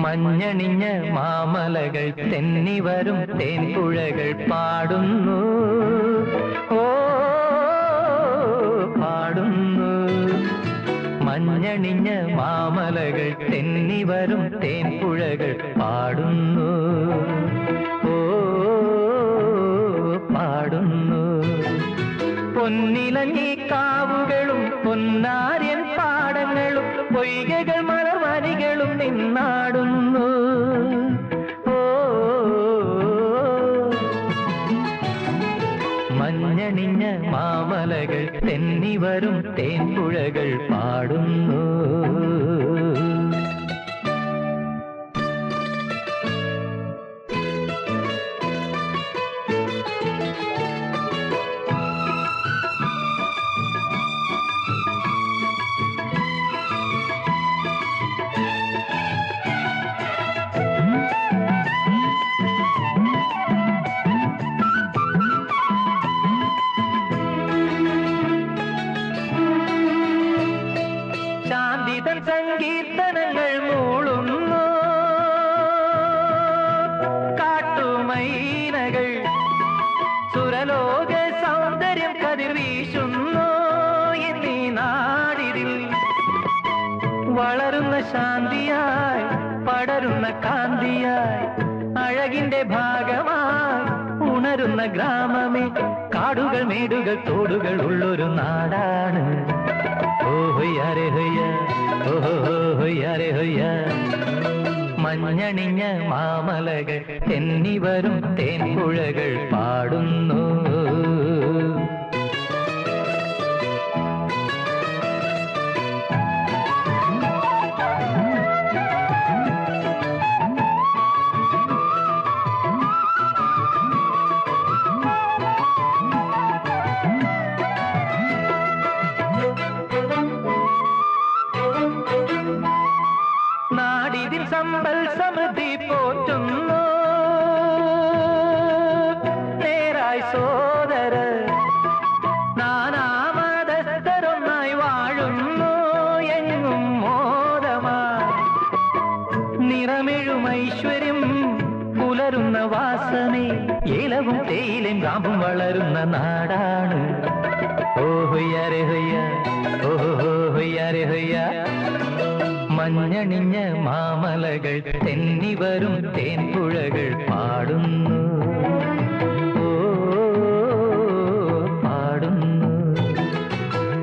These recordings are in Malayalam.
മഞ്ഞണിഞ്ഞ മാമലകൾ തെന്നിവരും തേൻപുഴകൾ പാടുന്നു, ഓ പാടുന്നു. മഞ്ഞണിഞ്ഞ മാമലകൾ തെന്നിവരും തേൻപുഴകൾ പാടുന്നു, ഓ പാടുന്നു. പൊന്നിലങ്ങി കാവുകളും പൊന്നാര്യൻ പാടങ്ങളും പൊയ്കകൾ മലർവനികളും നിന്നാടുന്നു, ഓ മഞ്ഞണിഞ്ഞ മാമലകൾ തെന്നിവരും തേൻപുഴകൾ പാടുന്നു. സങ്കീർത്തനങ്ങൾ മൂളുന്നു, കാട്ടുമൈനകൾ സുരലോക സൗന്ദര്യം കതിർവീശുന്നു. എന്നീ നാടിതിൽ വളരുന്ന ശാന്തിയായി പടരുന്ന കാന്തിയായി അഴകിന്റെ ഭാഗമായി ഉണരുന്ന ഗ്രാമമേ. കാടുകൾ മേടുകൾ തോടുകൾ ഉള്ളൊരു നാടാണ്. ഹൊയ്യാരെ ഹൊയ്യ, ഓഹോ ഹൊയ്യാരെ ഹൊയ്യ. മഞ്ഞണിഞ്ഞ മാമലകൾ തെന്നിവരും തേൻപുഴകൾ പാടുന്നു. നാടിതിൽ സമ്പൽ സമൃദ്ധി പോറ്റുന്നു, നേരായി സോദര നാനാമതസ്ഥരൊന്നായി വാഴുന്നു. എങ്ങും മോദമായി നിറമെഴും ഐശ്വര്യം പുലരുന്ന വാസനേ. ഏലവും തേയിലും കാമ്പും വളരുന്ന നാടാണ്. ഓ ഹൊയ്യാരെ ഹൊയ്യ, ഓഹോ ഹൊയ്യാരെ ഹൊയ്യ. മഞ്ഞണിഞ്ഞ മാമലകൾ തെന്നിവരും തേൻപുഴകൾ പാടുന്നു, ഓ പാടുന്നു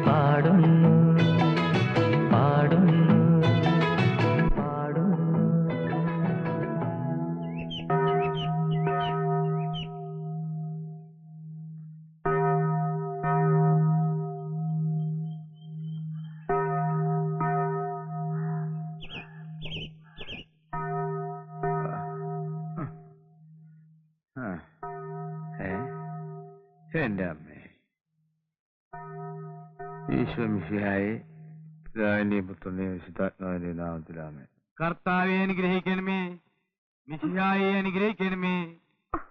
പാടുന്നു പാടുന്നു പാടുന്നു. എന്റെ അമ്മേ, ഈശ്വമിശിഹായെ പിതാവിന്റെ പുത്രന്റെ വിശുദ്ധാത്മാവിന്റെ നാമത്തിലാമേ. കർത്താവെ അനുഗ്രഹിക്കണമേ, മിശിഹായെ അനുഗ്രഹിക്കണമേ,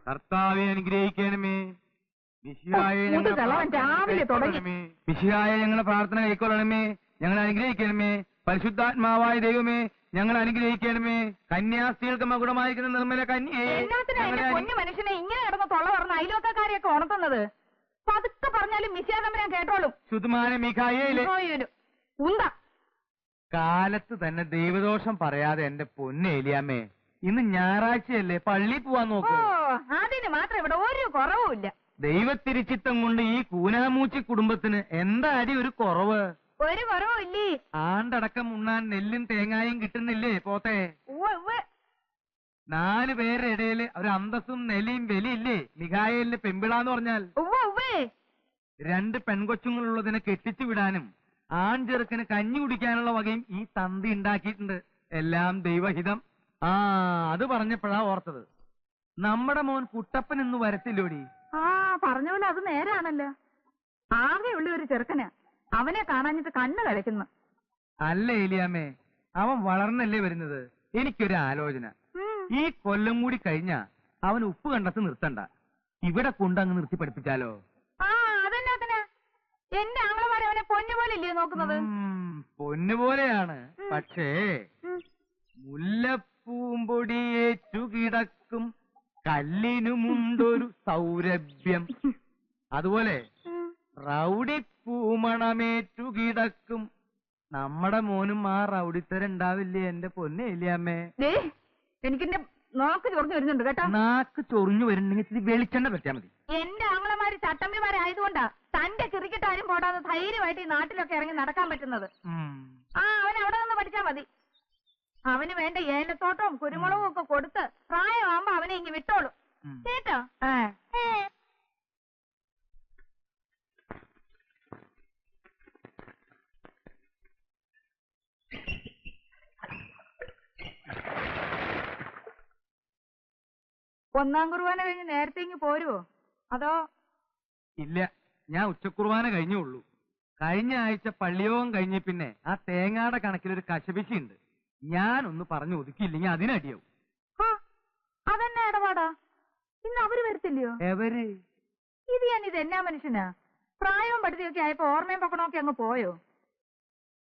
കർത്താവെ അനുഗ്രഹിക്കണമേ, മിശിഹായെ ഞങ്ങളുടെ പ്രാർത്ഥന കൈക്കൊള്ളണമേ, ഞങ്ങൾ അനുഗ്രഹിക്കണമേ. പരിശുദ്ധാത്മാവായ ദൈവമേ, ഞങ്ങൾ അനുഗ്രഹിക്കണമേ. കന്യാസ്ത്രീകൾക്ക് മകുടമായിരിക്കുന്ന നിർമ്മല കന്യയെ. മനുഷ്യനെ ഇങ്ങനെ കിടന്ന് തൊള്ള പറഞ്ഞ അയലോക്കാരെയൊക്കെ ഉണർത്തുന്നത് പതുക്കെ പറഞ്ഞാലും മിശിഹാ തമ്പുരാൻ കേട്ടോളും. ശുദ്ധമായ മിഖായേലേ ഉണ്ട കാലത്ത് തന്നെ ദൈവദോഷം പറയാതെ എന്റെ പൊന്ന് ഏലിയാമ്മേ, ഇന്ന് ഞായറാഴ്ചയല്ലേ, പള്ളി പോവാൻ ഓ നോക്ക്. അതിന് മാത്രം ഇവിടെ ഒരു കുറവുമില്ല. ദൈവത്തിരിച്ചിത്തം കൊണ്ട് ഈ കൂനാമൂച്ചി കുടുംബത്തിന് എന്താടി ഒരു കുറവ്? ഒരു കുറവുമില്ലേ? ആണ്ടടക്കം ഉണ്ണാൻ നെല്ലും തേങ്ങായും കിട്ടുന്നില്ലേ പോത്തെ? 4 പേരുടെ ഇടയില് ഒരു അന്തസ്സും നെലിയും വെലിയില്ലേ മിഖായേലിന്റെ പെമ്പിളാന്ന് പറഞ്ഞാൽ? 2 പെൺകൊച്ചുങ്ങളുള്ളതിനെ കെട്ടിച്ചു വിടാനും ആൺചെറുക്കന് കഞ്ഞി കുടിക്കാനുള്ള വകയും ഈ തന്തി ഉണ്ടാക്കിയിട്ടുണ്ട്. എല്ലാം ദൈവഹിതം. അത് പറഞ്ഞപ്പോഴാ ഓർത്തത്, നമ്മുടെ മോൻ കുട്ടപ്പൻ ഇന്ന് വരത്തില്ലോടി. പറഞ്ഞ പോലെ അത് നേരാണല്ലോ. ആകെയുള്ള ഒരു ചെറുക്കന് അവനെ കാണാഞ്ഞിട്ട് കണ്ണ് കളിക്കുന്നു. അല്ല ഏലിയാമ്മേ, അവൻ വളർന്നല്ലേ വരുന്നത്. എനിക്കൊരു ആലോചന, ഈ കൊല്ലം കൂടി കഴിഞ്ഞാ അവൻ ഉപ്പ് കണ്ടത്ത് നിർത്തണ്ട, ഇവിടെ കൊണ്ടങ്ങ് നിർത്തി പഠിപ്പിച്ചാലോ? അതെന്നാ എന്റെ ആങ്ങളമാരെ അവനെ പൊന്നുപോലെ ഇല്ലയോ നോക്കുന്നത്? പൊന്നുപോലെയാണ്, പക്ഷേ മുല്ലപ്പൂമ്പൊടിയേറ്റു കിടക്കും കല്ലിനുമുണ്ടൊരു സൗരഭ്യം, അതുപോലെ റൗഡി പൂമണമേറ്റു കിടക്കും നമ്മുടെ മോനും ആ റൗഡിത്തരുണ്ടാവില്ലേ എന്റെ പൊന്നെ ഏലിയാമ്മേ? എനിക്കെന്റെ നാക്ക് ചൊറിഞ്ഞു വരുന്നുണ്ട് കേട്ടോ. നാക്ക് ചൊറിഞ്ഞു വരുന്നുണ്ടെങ്കിൽ വെളിച്ചെണ്ണ പറ്റാ മതി. എന്റെ ആങ്ങളമാര് ചട്ടമ്പിമാരായതുകൊണ്ടാ തന്റെ ചെറുക്കിട്ടാരും പോടാതെ ധൈര്യമായിട്ട് ഈ നാട്ടിലൊക്കെ ഇറങ്ങി നടക്കാൻ പറ്റുന്നത്. അവൻ അവിടെ നിന്ന് പഠിച്ചാ മതി. അവന് വേണ്ട ഏലത്തോട്ടവും കുരുമുളകും ഒക്കെ കൊടുത്ത് പ്രായമാകുമ്പോ അവനെ ഇങ്ങ് വിട്ടോളൂ കേട്ടോ. ഒന്നാം കുർബാന കഴിഞ്ഞ് നേരത്തെ ഇങ്ങ് പോരുവോ അതോ? ഇല്ല, ഞാൻ ഉച്ചക്കുർബാന കഴിഞ്ഞുള്ളൂ. കഴിഞ്ഞ ആഴ്ച പള്ളിയോഗം കഴിഞ്ഞ പിന്നെ ആ തേങ്ങാടെ കണക്കിലൊരു കശപിശയുണ്ട്. ഞാനൊന്ന് പറഞ്ഞു ഒതുക്കിയില്ലെങ്കിൽ അതിനടിയാവും. അതെന്നാ ഇടപാടാ? ഇന്ന് അവര് വരത്തില്ലയോ? എവര്? ഇത് എന്നാ മനുഷ്യനാ? പ്രായവും പഠിത്തമൊക്കെ ആയപ്പോ ഓർമ്മയും പക്കണമൊക്കെ അങ്ങ് പോയോ?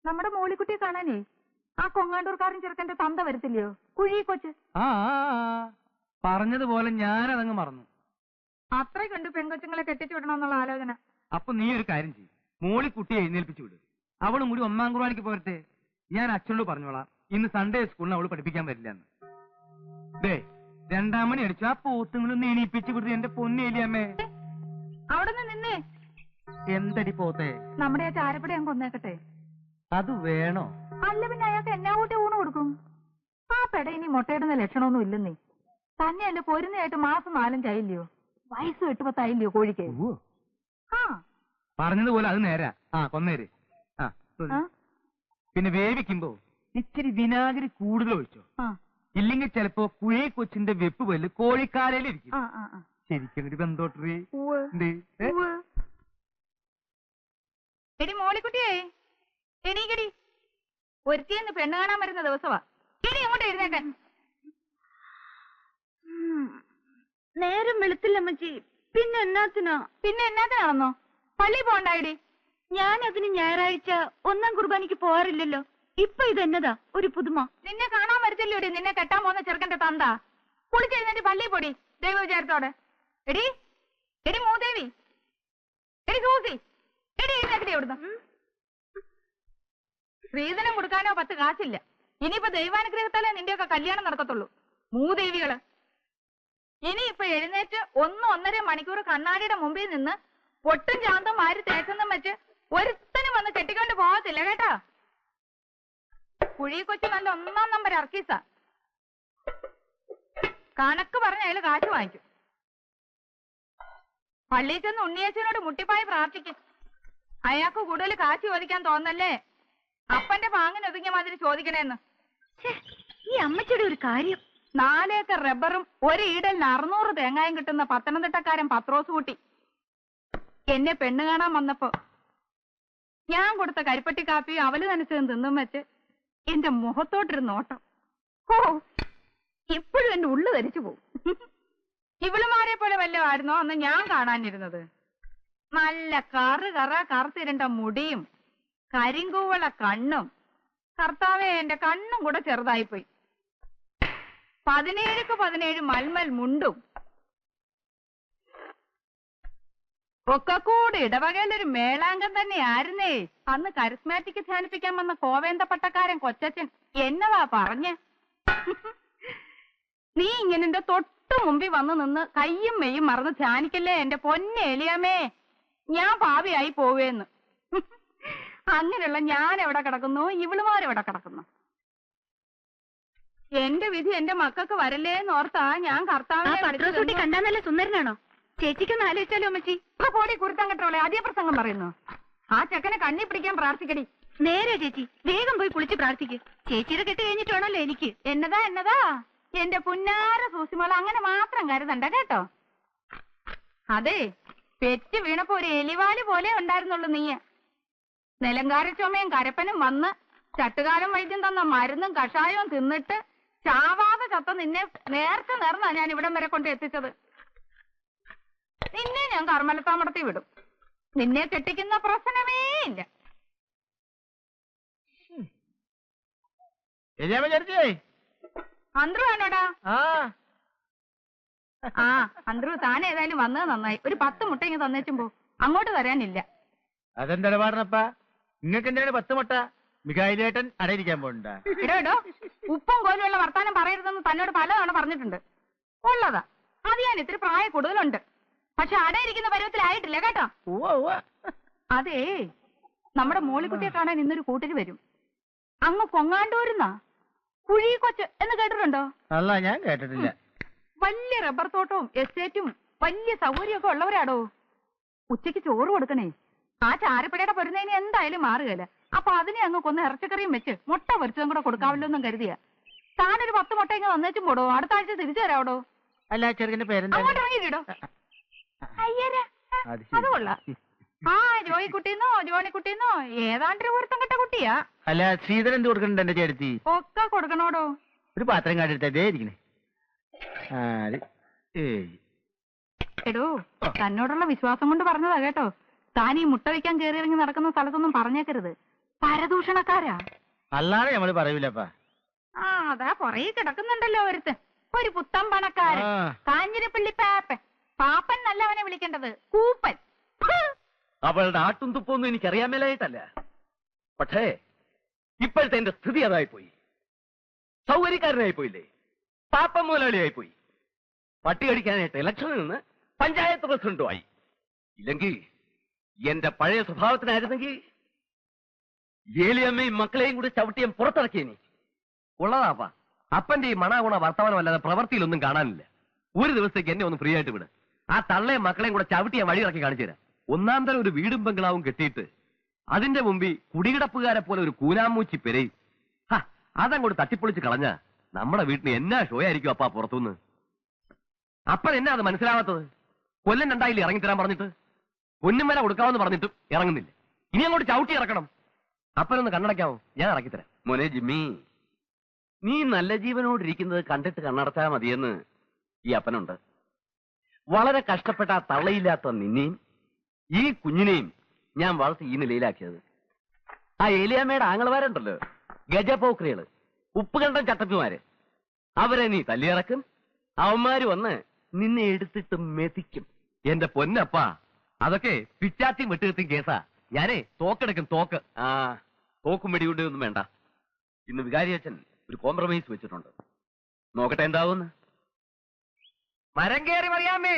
നമ്മുടെ മോളിക്കുട്ടിയെ കാണാനേ ആ കൊങ്ങാണ്ടൂർക്കാരൻ ചെറുക്കന്റെ തന്ത വരത്തില്ലയോ, കുഴി കൊച്ച്? പറഞ്ഞതുപോലെ ഞാനതങ്ങ് മറന്നു. അത്രയ്ക്കുണ്ട് പെൺകൊച്ചുങ്ങളെ കെട്ടിച്ചു വിടണമെന്നുള്ള ആലോചന. അപ്പൊ നീ ഒരു കാര്യം ചെയ്യും, മോളിക്കുട്ടിയെ എഴുന്നേൽപ്പിച്ചു വിടും. അവളും കൂടി ഒന്നാം കുർബാനയ്ക്ക് പോരട്ടെ. ഞാൻ അച്ഛനോട് പറഞ്ഞോളാം, ഇന്ന് സൺഡേ സ്കൂളിന് അവള് പഠിപ്പിക്കാൻ വരില്ല എന്ന്. ദേ 2 മണി അടിച്ചു, ആ പോത്തുങ്ങളൊന്ന് എണീപ്പിച്ചു വിടും എന്റെ പൊന്നേലിയമ്മേ. അവിടെ നിന്നേ. എന്തടി പോത്തെ? നമ്മുടെ ആ ചാരപ്പടി അങ്ങ് കൊന്നേക്കട്ടെ. അത് വേണോ? അല്ല പിന്നെ അയാൾക്ക് എന്നാ കൂട്ടി ഊണ് കൊടുക്കും? ആ പെട ഇനി മുട്ടയിടുന്ന ലക്ഷണമൊന്നും ഇല്ലെന്നേ. തന്നെ അല്ലേ പൊരുന്നയായിട്ട് മാസം 4-5 ആയില്ലയോ, വയസ്സ് 8-10 ആയില്ലയോ കോഴിക്ക്? പറഞ്ഞതുപോലെ അത് നേരാ. കൊന്നേര്. പിന്നെ വേവിക്കുമ്പോ ഇച്ചിരി വിനാഗിരി കൂടുതൽ ഒഴിച്ചോ, ഇല്ലെങ്കിൽ ചിലപ്പോ കുഴി കൊച്ചിന്റെ വെപ്പ് വല്ല് കോഴിക്കാലയിലിരിക്കും. ശരിക്കും ബന്ധോട്ടറി. എടി മോളിക്കുട്ടിയേ, എണീക്കടി. ഒരുത്തിയെന്ന് പെണ്ണ് കാണാൻ വരുന്ന ദിവസമാ. എടി അങ്ങോട്ട് എഴുന്നേക്കാൻ. നേരം വെളുത്തില്ലമ്മച്ചി. പിന്നെ എന്നാത്തിനാണെന്നോ? പള്ളി പോണ്ടായിടി. ഞാൻ അതിന് ഞായറാഴ്ച ഒന്നാം കുർബാനയ്ക്ക് പോവാറില്ലല്ലോ. ഇപ്പൊ ഇതെന്നതാ ഒരു പുതുമ? നിന്നെ കാണാൻ വരത്തില്ലോടി നിന്നെ കെട്ടാൻ പോകുന്ന ചെറുക്കന്റെ തന്ത. കുളിച്ചെഴുന്നേറ്റ് പള്ളി പൊടി ദൈവ വിചാരത്തോടെ. എടി എടി മൂദേവി, എടി സൂസി, എടി എഴുന്നേക്കടി അവിടുന്ന്. സ്ത്രീധനം കൊടുക്കാനോ 10 കാശില്ല. ഇനിയിപ്പോ ദൈവാനുഗ്രഹത്താലേ നിന്റെയൊക്കെ കല്യാണം നടക്കത്തുള്ളൂ. മൂദേവികള് ഇനിയിപ്പൊ എഴുന്നേറ്റ് 1-1.5 മണിക്കൂർ കണ്ണാടിയുടെ മുമ്പിൽ നിന്ന് പൊട്ടും ചാന്തം വാരി തേച്ചെന്നും വെച്ച് ഒരുത്തനും വന്ന് കെട്ടിക്കൊണ്ട് പോകത്തില്ല കേട്ടാ. കുഴി കൊച്ചു നല്ല 1-ാം നമ്പർ അർക്കീസാ. കണക്ക് പറഞ്ഞ അയാള് കാശ് വാങ്ങിക്കും. പള്ളിയിൽ ചെന്ന് ഉണ്ണിയേച്ചനോട് മുട്ടിപ്പായി പ്രാർത്ഥിക്കും. അയാൾക്ക് കൂടുതൽ കാശ് ചോദിക്കാൻ തോന്നല്ലേ, അപ്പന്റെ പാങ്ങിന് ഒതുങ്ങിയ മാതിരി ചോദിക്കണേന്ന്. ഈ അമ്മച്ചിയുടെ ഒരു കാര്യം. 4 ഏക്കർ റബ്ബറും 1 ഈടലിന് 600 തേങ്ങായും കിട്ടുന്ന പത്തനംതിട്ടക്കാരൻ പത്രോസ് കുട്ടി എന്നെ പെണ്ണ് കാണാൻ വന്നപ്പോ ഞാൻ കൊടുത്ത കരിപ്പട്ടി കാപ്പിയും അവല് നനച്ചതും തിന്നും വെച്ച് എന്റെ മുഖത്തോട്ടൊരു നോട്ടം. ഇപ്പോഴും എന്റെ ഉള്ളു ധരിച്ചു പോവും. ഇവളുമാരെ പോലെ വല്ലതും ആയിരുന്നോ അന്ന് ഞാൻ കാണാനിരുന്നത്? നല്ല കറുത്തിരണ്ട മുടിയും കരിങ്കൂവള കണ്ണും. കർത്താവേ, എന്റെ കണ്ണും കൂടെ ചെറുതായിപ്പോയി. 17-17 മൽമൽ മുണ്ടും. ഒക്കെ കൂടി ഇടവകയിലൊരു മേളാങ്കം തന്നെയായിരുന്നേ. അന്ന് കരിസ്മാറ്റിക് ധ്യാനിപ്പിക്കാൻ വന്ന കോവേന്ത പട്ടക്കാരൻ കൊച്ചച്ഛൻ എന്നതാ പറഞ്ഞ്. നീ ഇങ്ങനെ എന്റെ തൊട്ടു മുമ്പിൽ വന്ന് നിന്ന് കയ്യും മെയ്യും മറന്ന് ധ്യാനിക്കല്ലേ എന്റെ പൊന്നെ എലിയാമേ, ഞാൻ ഭാവിയായി പോവേന്ന്. അങ്ങനെയുള്ള ഞാൻ എവിടെ കിടക്കുന്നു, ഇവളുമാരെവിടെ കിടക്കുന്നു? എന്റെ വിധി എന്റെ മക്കൾക്ക് വരല്ലേന്ന് ഓർത്താ ഞാൻ കർത്താവിനെ കണ്ടാന്നല്ലേ സുന്ദരനാണോ? ചേച്ചിക്കൊന്ന് ആലോചിച്ചാലോ അമ്മച്ചി? പോടി കുരുത്തം കെട്ടോളെ അതേ പ്രസംഗം പറയുന്നു. ആ ചെക്കനെ കണ്ണി പിടിക്കാൻ പ്രാർത്ഥിക്കടി. നേരെ ചേച്ചി, വേഗം പോയി കുളിച്ച് പ്രാർത്ഥിക്ക്. ചേച്ചിയുടെ കെട്ട് കഴിഞ്ഞിട്ടാണല്ലോ എനിക്ക്. എന്നതാ എന്റെ പുന്നാര സൂസിമോൾ, അങ്ങനെ മാത്രം കരുതണ്ട കേട്ടോ. അതെ, പെറ്റ് വീണപ്പോ ഒരു എലിവാല് പോലെ ഉണ്ടായിരുന്നുള്ളൂ നീ. നിലങ്കാര ചുമയും കരപ്പനും വന്ന് ചട്ടുകാലം വൈദ്യം തന്ന മരുന്നും കഷായവും തിന്നിട്ട് ചാവാതെ ചത്ത നിന്നെ നേർച്ച നേർന്നാ ഞാൻ ഇവിടം വരെ കൊണ്ട് എത്തിച്ചത്. നിന്നെ ഞാൻ കർമ്മലത്താമടത്തി വിടും. നിന്നെ കെട്ടിക്കുന്ന പ്രശ്നമേ ഇല്ല. അന്ത്രു വേണോടാ? ആ അന്ത്രു, താൻ ഏതായാലും വന്നത് നന്നായി. ഒരു 10 മുട്ട ഇങ്ങ് തന്നേച്ചും പോ. അങ്ങോട്ട് തരാനില്ല. അതെന്താണ് പാടണപ്പാ? നിങ്ങൾക്ക് എന്തിനാണ് 10 മുട്ട? മികായിലേട്ടൻ അടയിരിക്കാൻ പോണ്ട. ഇടോ, ഉപ്പും കോലുള്ള വർത്താനം പറയരുതെന്ന് തന്നോട് പലതവണ പറഞ്ഞിട്ടുണ്ട്. ഉള്ളതാ, അത് ഞാൻ ഇത്തിരി പ്രായം കൂടുതലുണ്ട്. പക്ഷെ അടയിരിക്കുന്ന പരുവത്തിലായിട്ടില്ല കേട്ടോ. അതേ, നമ്മുടെ മോളിക്കുട്ടിയെ കാണാൻ ഇന്നൊരു കൂട്ടര് വരും. അങ്ങ് കൊങ്ങാണ്ടൂരുന്നാ. കുഴി കൊച്ച് എന്ന് കേട്ടിട്ടുണ്ടോ? അല്ല, ഞാൻ കേട്ടിട്ടില്ല. വലിയ റബ്ബർ തോട്ടവും എസ്റ്റേറ്റും വലിയ സൗകര്യമൊക്കെ ഉള്ളവരാടോ. ഉച്ചയ്ക്ക് ചോറ് കൊടുക്കണേ. ആ ചാരപ്പടയുടെ പൊരുന്നതിന് എന്തായാലും മാറുകയില്ല. അപ്പൊ അതിനെ അങ്ങ് കൊന്ന് ഇറച്ചിക്കറിയും വെച്ച് മുട്ട പൊരിച്ചതും കൂടെ കൊടുക്കാവല്ലോ എന്നും കരുതിയാ. താനൊരു 10 മുട്ട ഇങ്ങ് വന്നേച്ചും പോടോ. അടുത്ത ആഴ്ച തിരിച്ചു തരാവടോ. അല്ല, ചെറുക്കന്റെ പേരെന്താ? അങ്ങോട്ട് ഇറങ്ങിയിട്ടോ. അയ്യരാ, അത് കൊള്ളാം. ആ ജോയിക്കുട്ടിന്നോ ജോണിക്കുട്ടിന്നോ ഏതാണ്ട് ഒരുത്തം കെട്ട കുട്ടിയാ. അല്ല, ശ്രീധരൻ എന്ത് കൊടുക്കണ്ട എന്റെ ചേർത്തി? ഒക്കെ കൊടുക്കണോടോ. ഒരു പാത്രം കാട്ടെടുത്തേ ഇരിക്കണേ. എടോ, തന്നോടുള്ള വിശ്വാസം കൊണ്ട് പറഞ്ഞതാ കേട്ടോ. താൻ ഈ മുട്ട വയ്ക്കാൻ കയറി ഇറങ്ങി നടക്കുന്ന സ്ഥലത്തൊന്നും പറഞ്ഞേക്കരുത്. പരദൂഷണക്കാരാ. അല്ലാതെ നമ്മള് പറയൂലപ്പാ. ആ അതാ പുറകെ കിടക്കുന്നുണ്ടല്ലോ ഒരുത്തൻ, ഒരു പുത്തൻ പണക്കാരൻ. കാഞ്ഞിരപ്പള്ളി പാപ്പൻ. പാപ്പൻ നല്ലവനെ വിളിക്കേണ്ടത്, കൂപ്പൻ. അവളുടെ ആട്ടും തുപ്പൊന്നും എനിക്കറിയാൻ മേലായിട്ടല്ല. പക്ഷേ ഇപ്പോഴത്തെ എന്റെ സ്ഥിതി അതായിപ്പോയി. സൗകര്യക്കാരനായി പോയില്ലേ, പാപ്പൻ മുതലാളിയായി പോയി. പട്ടി കടിക്കാനായിട്ട് ഇലക്ഷനിൽ നിന്ന് പഞ്ചായത്ത് പ്രസിഡന്റുമായി. ഇല്ലെങ്കിൽ എന്റെ പഴയ സ്വഭാവത്തിനായിരുന്നെങ്കിൽ ഏലിയമ്മയും മക്കളെയും കൂടി ചവിട്ടിയും പുറത്തിറക്കിയേനി. ഉള്ളതാപ്പാ, അപ്പന്റെ ഈ മണാഗുണ വർത്തമാനം അല്ലാതെ പ്രവൃത്തിയിലൊന്നും കാണാനില്ല. ഒരു ദിവസത്തേക്ക് എന്നെ ഒന്ന് ഫ്രീ ആയിട്ട് വിട്. ആ തള്ളയും മക്കളെയും കൂടെ ചവിട്ടിയെ വഴിയിറക്കി കാണിച്ചു തരാം. ഒന്നാം തരം ഒരു വീടും ബംഗ്ലാവും കെട്ടിയിട്ട് അതിന്റെ മുമ്പിൽ കുടികിടപ്പുകാരെ പോലെ ഒരു കൂനാമൂച്ചി പെരയും. അതങ്ങോട്ട് തട്ടിപ്പൊളിച്ച് കളഞ്ഞ നമ്മുടെ വീട്ടിന് എന്നാ ഷോ ആയിരിക്കും അപ്പാ പുറത്തുനിന്ന്. അപ്പൻ എന്നാ അത് മനസ്സിലാവാത്തത്? കൊല്ലം 2 ഇറങ്ങിത്തരാൻ പറഞ്ഞിട്ട് പൊന്നും വില കൊടുക്കാമെന്ന് പറഞ്ഞിട്ടും ഇറങ്ങുന്നില്ല. ഇനി അങ്ങോട്ട് ചവിട്ടി ഇറക്കണം. അപ്പനൊന്ന് കണ്ണടയ്ക്കാമോ? ഞാൻ ഇറക്കിത്തരാം. മോനെ ജിമ്മി, നീ നല്ല ജീവനോടിരിക്കുന്നത് കണ്ടിട്ട് കണ്ണടച്ചാൽ മതിയെന്ന് ഈ അപ്പനുണ്ട്. വളരെ കഷ്ടപ്പെട്ട ആ തള്ളയില്ലാത്ത നിന്നെയും ഈ കുഞ്ഞിനെയും ഞാൻ വളർത്തി ഈ നിലയിലാക്കിയത്. ആ ഏലിയാമ്മയുടെ ആങ്ങളമാരുണ്ടല്ലോ, ഗജപോക്രികള്, ഉപ്പുകണ്ടം ചട്ടപ്പിമാര്, അവരെ നീ തല്ലിയിറക്കും. അവന്മാര് വന്ന് നിന്നെ എടുത്തിട്ട് മെതിക്കും. എന്റെ പൊന്നപ്പാ, അതൊക്കെ പിച്ചാത്തിയും വെട്ടുകത്തിയും കേസാ. ഞാനേ തോക്കെടുക്കും, തോക്ക്. ആ തോക്കും വെടികൊണ്ട് ഒന്നും വേണ്ട. ഇന്ന് വികാരി അച്ഛൻ ഒരു കോംപ്രമൈസ് വെച്ചിട്ടുണ്ട്. നോക്കട്ടെ എന്താവുന്ന്. മരം കയറി മറിയാമ്മേ.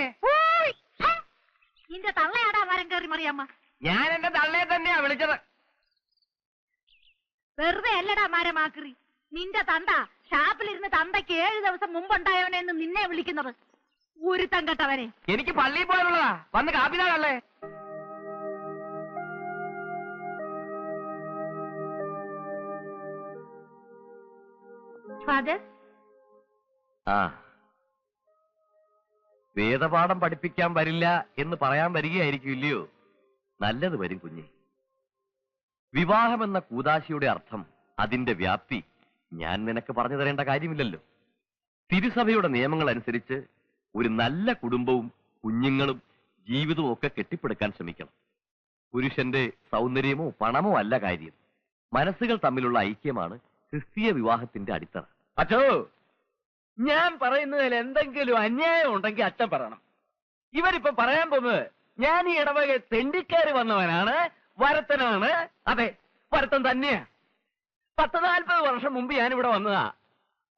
നിന്റെ തള്ളയാടാ മരം കയറി മറിയാമ്മ. ഞാൻ എന്റെ തള്ളയെ തന്നെയാ വിളിച്ചത്. വെറുതെ അല്ലടാ മരമാക്രി. നിന്റെ തന്ത ഷാപ്പിലിരുന്ന് തന്തയ്ക്ക് 7 ദിവസം മുമ്പുണ്ടായവനെന്ന് നിന്നെ വിളിക്കുന്നത്. ഒരുത്തം കെട്ടവനെ. എനിക്ക് പള്ളിയിൽ പോയാലുള്ളതാ. വന്ന് കാപ്പിതാളല്ലേ. ഫാദർ, ആ, വേദപാഠം പഠിപ്പിക്കാൻ വരില്ല എന്ന് പറയാൻ വരികയായിരിക്കും, ഇല്ലയോ? നല്ലത് വരും കുഞ്ഞെ. വിവാഹമെന്ന കൂദാശിയുടെ അർത്ഥം, അതിന്റെ വ്യാപ്തി ഞാൻ നിനക്ക് പറഞ്ഞു തരേണ്ട കാര്യമില്ലല്ലോ. തിരുസഭയുടെ നിയമങ്ങൾ അനുസരിച്ച് ഒരു നല്ല കുടുംബവും കുഞ്ഞുങ്ങളും ജീവിതവും ഒക്കെ കെട്ടിപ്പടുക്കാൻ ശ്രമിക്കണം. പുരുഷന്റെ സൗന്ദര്യമോ പണമോ അല്ല കാര്യം. മനസ്സുകൾ തമ്മിലുള്ള ഐക്യമാണ് ക്രിസ്തീയ വിവാഹത്തിന്റെ അടിത്തറ. അച്ഛോ, ഞാൻ പറയുന്നതിൽ എന്തെങ്കിലും അന്യായം ഉണ്ടെങ്കിൽ അച്ഛൻ പറയണം. ഇവരിപ്പം പറയാൻ പോകുന്നത് ഞാൻ ഈ ഇടവക തെണ്ടിക്കയറി വന്നവനാണ്, വരത്തനാണ്. അതെ, വരത്തൻ തന്നെയാ. 40-40 വർഷം മുമ്പ് ഞാനിവിടെ വന്നതാ.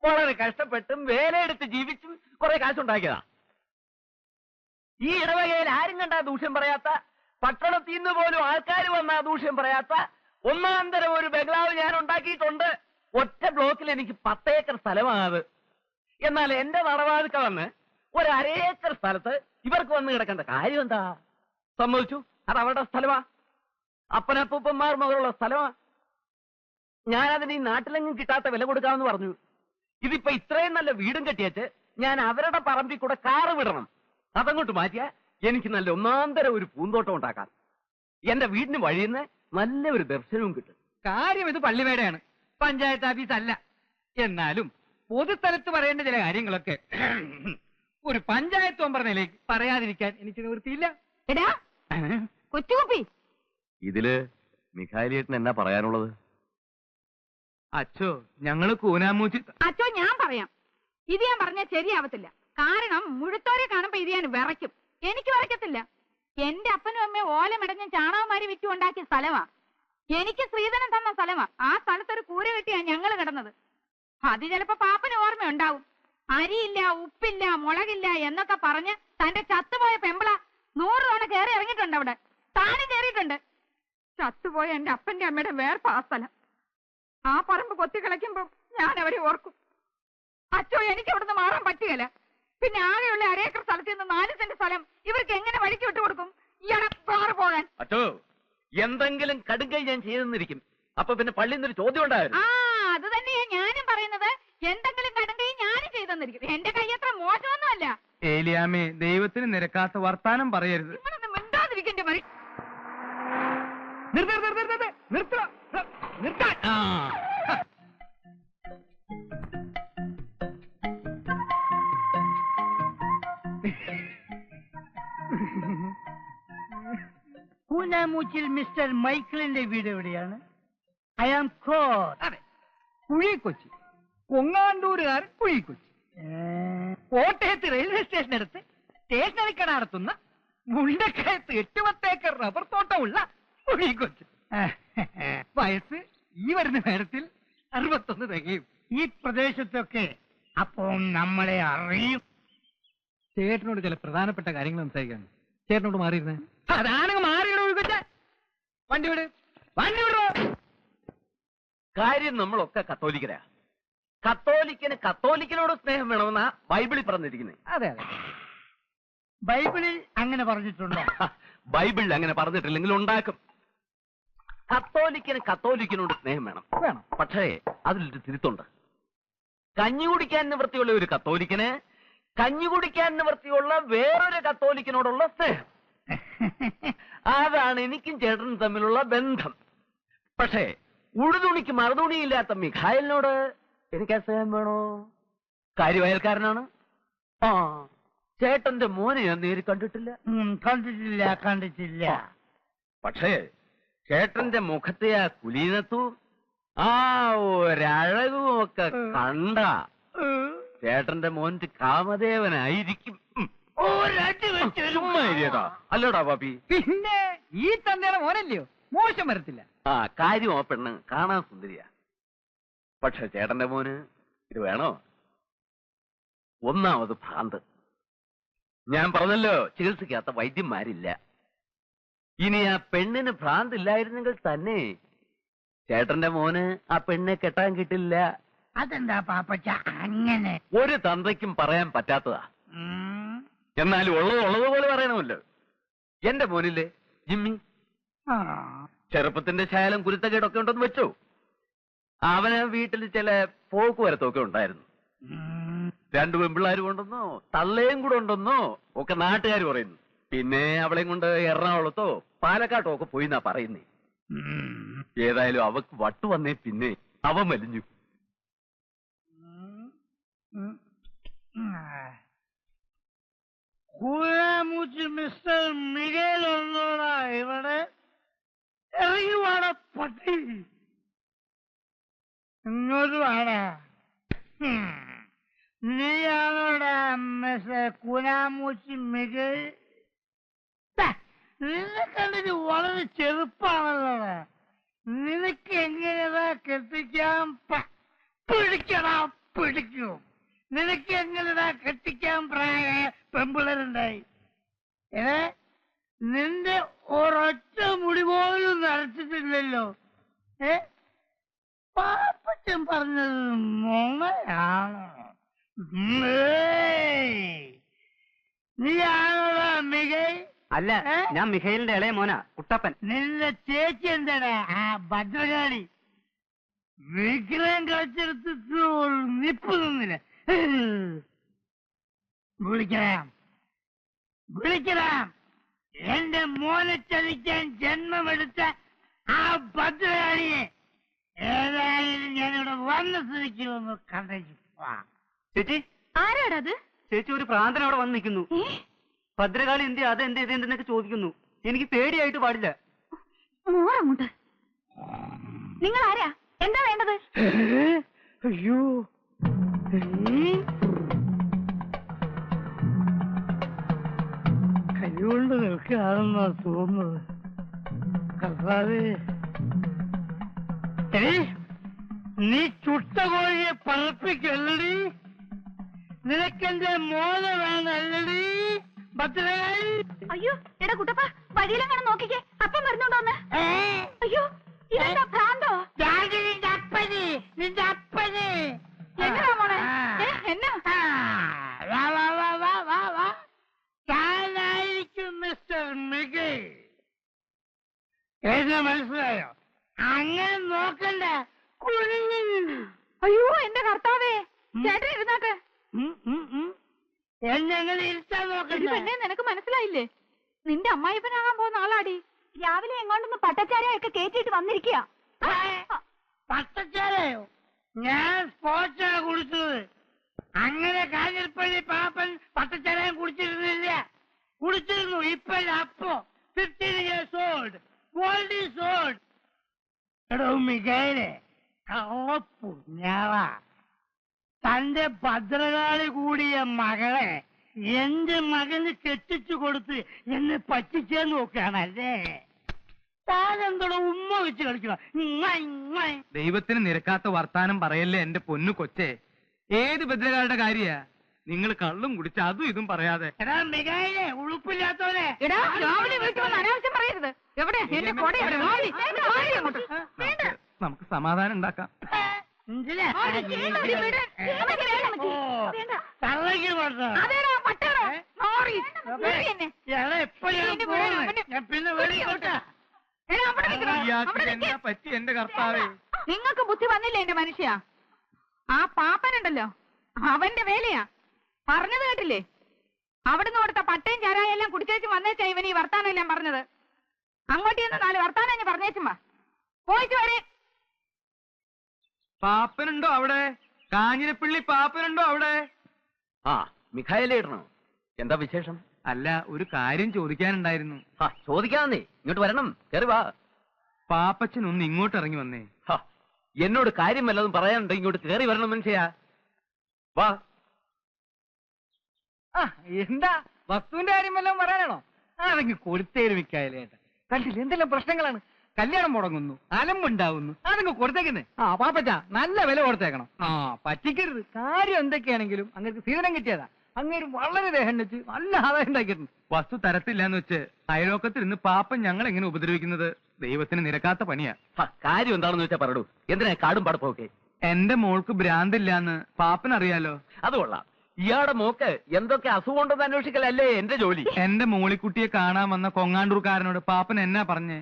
വളരെ കഷ്ടപ്പെട്ടും വേലയെടുത്ത് ജീവിച്ചും കുറെ കാശുണ്ടാക്കിയതാ. ഈ ഇടവകയിൽ ആരും കണ്ടാ ദൂഷ്യം പറയാത്ത, പട്ടണത്തിൽ നിന്ന് പോലും ആൾക്കാർ വന്നാ ദൂഷ്യം പറയാത്ത ഒന്നാന്തരം ഒരു ബംഗ്ലാവ് ഞാൻ ഉണ്ടാക്കിയിട്ടുണ്ട്. ഒറ്റ ബ്ലോക്കിൽ എനിക്ക് 10 ഏക്കർ സ്ഥലമാണത്. എന്നാൽ എന്റെ നടവാതിക്ക വന്ന് ഒരു 1/2 ഏക്കർ സ്ഥലത്ത് ഇവർക്ക് വന്ന് കിടക്കേണ്ട കാര്യം എന്താ? സമ്മതിച്ചു, അത് അവരുടെ സ്ഥലമാ, അപ്പനപ്പൂപ്പന്മാർ മുതലുള്ള സ്ഥലമാ. ഞാനതിന് ഈ നാട്ടിലെങ്ങും കിട്ടാത്ത വില കൊടുക്കാമെന്ന് പറഞ്ഞു. ഇതിപ്പോ ഇത്രയും നല്ല വീടും കെട്ടിയച്ച് ഞാൻ അവരുടെ പറമ്പിൽ കൂടെ കാറ് വിടണം. അതങ്ങോട്ട് മാറ്റിയാ എനിക്ക് നല്ല ഒന്നാന്തരം ഒരു പൂന്തോട്ടം ഉണ്ടാക്കാം. എന്റെ വീടിന് വഴിയുന്ന നല്ല ഒരു ദർശനവും കിട്ടും. കാര്യം ഇത് പള്ളിവേടയാണ്, പഞ്ചായത്ത് ഓഫീസ് അല്ല. എന്നാലും പൊതുസ്ഥലത്ത് പറയേണ്ട ചില കാര്യങ്ങളൊക്കെ ഒരു പഞ്ചായത്ത് മെമ്പർ നിലയ്ക്ക് പറയാതിരിക്കാൻ എനിക്ക് നിവൃത്തിയില്ല. എടാ കൊച്ചുകുപ്പി, ഇതില് മിഖായിലേട്ടൻ എന്നാ പറയാനുള്ളത്? അച്ചോ, ഞങ്ങള് കൂനാമൂച്ചി. അച്ചോ ഞാൻ പറയാം. ഇത് ഞാൻ പറഞ്ഞാൽ ശരിയാവത്തില്ല. കാരണം മുഴുത്തോരെ കാണുമ്പോ ഇത് ഞാൻ വിറയ്ക്കും. എനിക്ക് വിറയ്ക്കത്തില്ല. എന്റെ അപ്പനും അമ്മയും ഓലമിടഞ്ഞ ചാണകമാരി വിറ്റുണ്ടാക്കിയ സ്ഥലമാ. എനിക്ക് ശ്രീധരൻ തന്ന സ്ഥലമാ. ആ സ്ഥലത്തൊരു കൂര കെട്ടിയാ ഞങ്ങൾ കിടന്നത്. അത് ചിലപ്പോ പാപ്പന് ഓർമ്മയുണ്ടാവും. അരിയില്ല, ഉപ്പില്ല, മുളകില്ല എന്നൊക്കെ പറഞ്ഞ് തന്റെ ചത്തുപോയ പെമ്പിള 100 തവണ കയറി ഇറങ്ങിയിട്ടുണ്ട്. അവിടെ താനും കയറിയിട്ടുണ്ട്. ചത്തുപോയ എന്റെ അപ്പന്റെ അമ്മയുടെ വേർപ്പ് ആ സ്ഥലം. ആ പറമ്പ് കൊത്തി കളയ്ക്കുമ്പോ ഞാൻ അവരെ ഓർക്കും. അച്ചോ, എനിക്ക് അവിടുന്ന് മാറാൻ പറ്റുകയില്ല. പിന്നെ ആകെയുള്ള 1/2 ഏക്കർ സ്ഥലത്ത് നിന്ന് 4 സെന്റ് സ്ഥലം ഇവർക്ക് എങ്ങനെ വഴിക്ക് വിട്ടു കൊടുക്കും? ഇയാളെ പാറ പോകാൻ. അച്ചോ, എന്തെങ്കിലും കടുങ്കൈ ഞാൻ ചെയ്തെന്നിരിക്കും. അപ്പൊ പിന്നെ പള്ളിയിൽ നിന്നൊരു ചോദ്യം ഉണ്ടായിരുന്നു. അത് തന്നെയാ ഞാനും പറയുന്നത്. എന്തെങ്കിലും കടുങ്കൈ ഞാനും ചെയ്തെന്നിരിക്കും. എന്റെ കൈ അത്ര മോശമൊന്നുമല്ല. ഏലിയാമേ, ദൈവത്തിന് നിരക്കാത്ത വർത്താനം പറയരുത്. ഇവനൊന്നും മിണ്ടാതിരിക്കണ്ടേ മറി. നിർത്താൻ. പൂനാമൂച്ചിൽ മിസ്റ്റർ മൈക്കിളിന്റെ വീട് എവിടെയാണ്? ഐ ആം കോർ. അതെ, കുഴിക്കൊച്ചി. കൊങ്ങാണ്ടൂരുകാർ കുഴിക്കൊച്ചി. കോട്ടയത്ത് റെയിൽവേ സ്റ്റേഷനടുത്ത് സ്റ്റേഷനറി കട നടത്തുന്ന മുണ്ടക്കയത്ത് 8-10 ഏക്കർ റബ്ബർ തോട്ടമുള്ള കുഴിക്കൊച്ചി. വയസ്സ് ഈ വരുന്ന നേരത്തിൽ 61 തികയും. ഈ പ്രദേശത്തൊക്കെ അപ്പോൾ നമ്മളെ അറിയും. ചേട്ടനോട് ചില പ്രധാനപ്പെട്ട കാര്യങ്ങൾ സംസാരിക്കാൻ. ചേട്ടനോട് മാറിയിരുന്നേ. അതാണെങ്കിൽ മാറിയിടോ ഒഴുകൊച്ച. വണ്ടി വിട്, വണ്ടി വിടോ. കാര്യം നമ്മളൊക്കെ കത്തോലിക്കരാ. കത്തോലിക്കനോട് സ്നേഹം വേണമെന്നാ ബൈബിളിൽ പറഞ്ഞിരിക്കുന്നത്. അതെ അതെ, ബൈബിളിൽ അങ്ങനെ പറഞ്ഞിട്ടുണ്ടോ? ബൈബിളിൽ അങ്ങനെ പറഞ്ഞിട്ടില്ലെങ്കിൽ ഉണ്ടാക്കും. കത്തോലിക്കനോട് സ്നേഹം വേണം. പക്ഷേ അതിലൊരു തിരുത്തുണ്ട്. കഞ്ഞി കുടിക്കാൻ നിവൃത്തിയുള്ള ഒരു കത്തോലിക്കന് കഞ്ഞി കുടിക്കാൻ നിവൃത്തിയുള്ള വേറൊരു കത്തോലിക്കനോടുള്ള സ്നേഹം. അതാണ് എനിക്കും ചേട്ടനും തമ്മിലുള്ള ബന്ധം. പക്ഷേ ഉടുതുണിക്ക് മറുതുണിയില്ലാത്ത മിഖായലിനോട് എനിക്ക് സ്നേഹം വേണോ? കാര്യവയൽക്കാരനാണ്. ആ, ചേട്ടന്റെ മോനെ ഞാൻ നേരി കണ്ടിട്ടില്ല. കണ്ടിട്ടില്ല. പക്ഷേ ചേട്ടന്റെ മുഖത്തെ ആ കുലീനത്തും ആ ഒരഴകും ഒക്കെ കണ്ട ചേട്ടന്റെ മോന്റെ കാമദേവനായിരിക്കും. അല്ലോടാ പാപ്പി? പിന്നെ ഈ തന്തയുടെ മോനല്ലയോ, മോശം വരത്തില്ല. ആ, കാര്യം ആ പെണ്ണ് കാണാൻ സുന്ദരിയാ. പക്ഷെ ചേട്ടന്റെ മോന് ഇത് വേണോ? ഒന്നാമത് ഭ്രാന്ത്. ഞാൻ പറഞ്ഞല്ലോ, ചികിത്സിക്കാത്ത വൈദ്യന്മാരില്ല. ഇനി ആ പെണ്ണിന് ഭ്രാന്തില്ലായിരുന്നെങ്കിൽ തന്നെ ചേട്ടന്റെ മോന് ആ പെണ്ണെ കെട്ടാൻ കിട്ടില്ല. അതെന്താ പാപ്പച്ച അങ്ങനെ? ഒരു തന്തയ്ക്കും പറയാൻ പറ്റാത്തതാ. എന്നാലും ഉള്ളതുപോലെ പറയണമല്ലോ. എന്റെ മോനില്ലേ ജിമ്മി, ചെറുപ്പത്തിന്റെ ശാലം കുരുത്തക്കേടൊക്കെ ഉണ്ടെന്ന് വെച്ചോ. അവന് വീട്ടിൽ ചില പോക്ക് വരത്തൊക്കെ ഉണ്ടായിരുന്നു. 2 പെൺപിള്ളാരും ഉണ്ടെന്നോ തള്ളയും കൂടെ ഉണ്ടെന്നോ ഒക്കെ നാട്ടുകാർ പറയുന്നു. പിന്നെ അവളെയും കൊണ്ട് എറണാകുളത്തോ പാലക്കാട്ടോ ഒക്കെ പോയി എന്നാ പറയുന്നേ. ഏതായാലും അവക്ക് വട്ടു വന്നേ പിന്നെ അവൻ വലിഞ്ഞു. മിസ്റ്റർ മിഗേൽ ഒന്നോടാ ഇവിടെ? ഇറങ്ങി വാടാ പട്ടി, ഇങ്ങോട്ട് വാടാ. നീയാണോടാ മിസ്റ്റർ കുനാമൂച്ചി മിഗേൽ? നിന്നെ കണ്ടിട്ട് വളരെ ചെറുപ്പാണല്ലോ. നിനക്ക് എങ്ങനെയാ കെട്ടിക്കാൻ പിടിക്കും. നിനക്ക് എങ്ങനെയാ കെട്ടിക്കാൻ പ്രായ പെമ്പിളരുണ്ടായി? നിന്റെ ഒരൊറ്റ മുടി പോലും നരച്ചിട്ടില്ലല്ലോ. പാപ്പച്ചൻ പറഞ്ഞത് നുണയാണോ? നീയാണോടാ മികൈ? അല്ല, ഞാൻ മിഖൈലിന്റെ ഇളയ മോനാ, കുട്ടപ്പൻ. നിന്റെ ചേച്ചി എന്താടാ ആ ഭദ്രകാളി? വിഗ്രഹം കളിച്ചെടുത്തിട്ട് നിപ്പ് നിന്നില്ല. വിളിക്കണം. എന്റെ മോനെ ചതിക്കാൻ ജന്മമെടുത്ത ആ ഭദ്രകാളിയെ ഏതായാലും ഞാനിവിടെ വന്ന സ്ഥിതിക്ക് ഒന്ന് കണ്ടു. ചേച്ചി, ആരാടത്? ചേച്ചി, ഒരു പ്രാന്തൻ അവിടെ വന്ന് നിൽക്കുന്നു. ഭദ്രകാളി എന്ത് എന്തെന്നൊക്കെ ചോദിക്കുന്നു. എനിക്ക് പേടിയായിട്ട് പാടില്ല. മോറങ്ങോട്ട്. നിങ്ങൾ ആരാ? എന്താ വേണ്ടത്? അയ്യോ, കൈകൊണ്ട് നിൽക്കുകയാണെന്നാ തോന്നുന്നത്. കർത്താവേ, നീ ചുട്ട കോഴിയെ പറപ്പിക്കല്ലടി. നിനക്കെന്റെ മോനെ വേണല്ലടി ഭദ്രകാളി. അയ്യോ, എടാ കുട്ടപ്പ, വഴിയിലെങ്ങനെ നോക്കിക്കേ, അപ്പം വരുന്നുണ്ടോന്ന്. അയ്യോ, ഇതെന്താ ഭ്രാന്തോ? നിന്റെ അപ്പന് എന്നതാ മോളെ? എന്നാ? താനായിരിക്കും മിസ്റ്റർ മികൈ. എന്നെ മനസ്സിലായോ? അങ്ങനെ നോക്കണ്ട. അയ്യോ, എന്റെ കർത്താവേ, ചേട്ടൻ ഇരുന്നാക്ക്. എന്നെങ്ങനെ ഇരുത്താൻ നോക്കണ്ട. പെണ്ണെ, നിനക്ക് മനസ്സിലായില്ലേ? നിന്റെ അമ്മായിപ്പനാകാൻ പോകുന്ന ആളാടി. രാവിലെ എങ്ങോട്ടൊന്ന് പട്ടച്ചാരയൊക്കെ കേറ്റിട്ട് വന്നിരിക്കുക. പട്ടച്ചാരയോ? ഞാൻ സ്പോർട്സാണ് കുടിച്ചത്. അങ്ങനെ കാഞ്ഞിരപ്പള്ളി പാപ്പൻ പട്ടച്ചാരയും കുടിച്ചിരുന്നില്ല. കുടിച്ചിരുന്നു. ഇപ്പോ 15 years old. World is old. എടോ മികൈലെ, കള്ളപ്പുണ്യാവാ. തന്റെ ഭദ്രകാളി കൂടിയ മകളെ എന്റെ മകന് കെട്ടിച്ചു കൊടുത്ത് എന്നെ പറ്റിച്ചേന്ന് നോക്കുകയാണല്ലേ. താനെന്തോടെ ഉമ്മ വെച്ച് കളിക്കണം. ദൈവത്തിന് നിരക്കാത്ത വർത്താനം പറയല്ലേ എന്റെ പൊന്നു കൊച്ചേ. ഏത് ഭദ്രകാളുടെ കാര്യ? നിങ്ങൾ കള്ളും കുടിച്ച് അതും ഇതും പറയാതെ. എടാ മികൈലെ, ഉളുപ്പില്ലാത്തവനെ. എടാ, രാവിലെ വീട്ടിൽ വന്ന് അനാവശ്യം പറയരുത്. എവിടെ എന്റെ കൊട? നമുക്ക് സമാധാനം ഉണ്ടാക്കാം. എന്താ പറ്റി എന്റെ കർത്താവേ? നിങ്ങൾക്ക് ബുദ്ധി വന്നില്ലേ എന്റെ മനുഷ്യ? ആ പാപ്പനുണ്ടല്ലോ, അവന്റെ വേലയാ. പറഞ്ഞത് കേട്ടില്ലേ? അവിടുന്ന് കൊടുത്ത പട്ടയും ചാരായെല്ലാം കുടിച്ചേച്ചും വന്നേച്ചാ ഇവൻ ഈ വർത്താനം എല്ലാം പറഞ്ഞത്. അങ്ങോട്ട് ചെന്ന് 4 വർത്താനം ഞാൻ പറഞ്ഞേച്ചുമ്പാ. പോയിട്ട് വരെ. പാപ്പനുണ്ടോ അവിടെ? കാഞ്ഞിരപ്പള്ളി പാപ്പനുണ്ടോ അവിടെ? ആ, മിഖായലേ ഇടണോ? എന്താ വിശേഷം? അല്ല, ഒരു കാര്യം ചോദിക്കാനുണ്ടായിരുന്നു. ചോദിക്കാന്നേ, ഇങ്ങോട്ട് വരണം, കയറി വാ. പാപ്പച്ചൻ ഒന്ന് ഇങ്ങോട്ട് ഇറങ്ങി വന്നേ. എന്നോട് കാര്യം വല്ലതും പറയാനുണ്ടോ? ഇങ്ങോട്ട് കയറി വരണം മനുഷ്യാ. വാ. എന്താ, വസ്തുവിന്റെ കാര്യം വല്ലതും പറയാനാണോ? അതെങ്കിൽ കൊടുത്തേര് മിക്കായാലേട്ട. കണ്ടില്ല എന്തെല്ലാം പ്രശ്നങ്ങളാണ്. കല്യാണം മുടങ്ങുന്നു, അലമ്പുണ്ടാവുന്നു, അതങ്ങ് കൊടുത്തേക്കുന്നേ. പാപ്പച്ച, നല്ല വില കൊടുത്തേക്കണം. പറ്റിക്കരുത്. കാര്യം എന്തൊക്കെയാണെങ്കിലും അങ്ങനെ സീതനം കിട്ടിയതാ. അങ്ങനെ വളരെ ദേഹം വെച്ച് നല്ല ആദായം ഉണ്ടാക്കിയിട്ടുണ്ട്. വസ്തു തരത്തില്ല എന്ന് വെച്ച് അയലോക്കത്തിൽ നിന്ന് പാപ്പൻ ഞങ്ങൾ എങ്ങനെ ഉപദ്രവിക്കുന്നത്? ദൈവത്തിന് നിരക്കാത്ത പണിയാ. കാര്യം എന്താണെന്ന് വെച്ചാ പറയൂ. എന്തിനാ കാടും പടപ്പൊക്കെ? എന്റെ മോൾക്ക് ഭ്രാന്തില്ലാന്ന് പാപ്പൻ അറിയാലോ. അത് കൊള്ളാം. ഇയാളുടെ മോക്ക് എന്തൊക്കെ അസുഖം ഉണ്ടെന്ന് അന്വേഷിക്കലല്ലേ എന്റെ ജോലി. എന്റെ മോളിക്കുട്ടിയെ കാണാൻ വന്ന കൊങ്ങാണ്ടൂർക്കാരനോട് പാപ്പൻ എന്നാ പറഞ്ഞേ?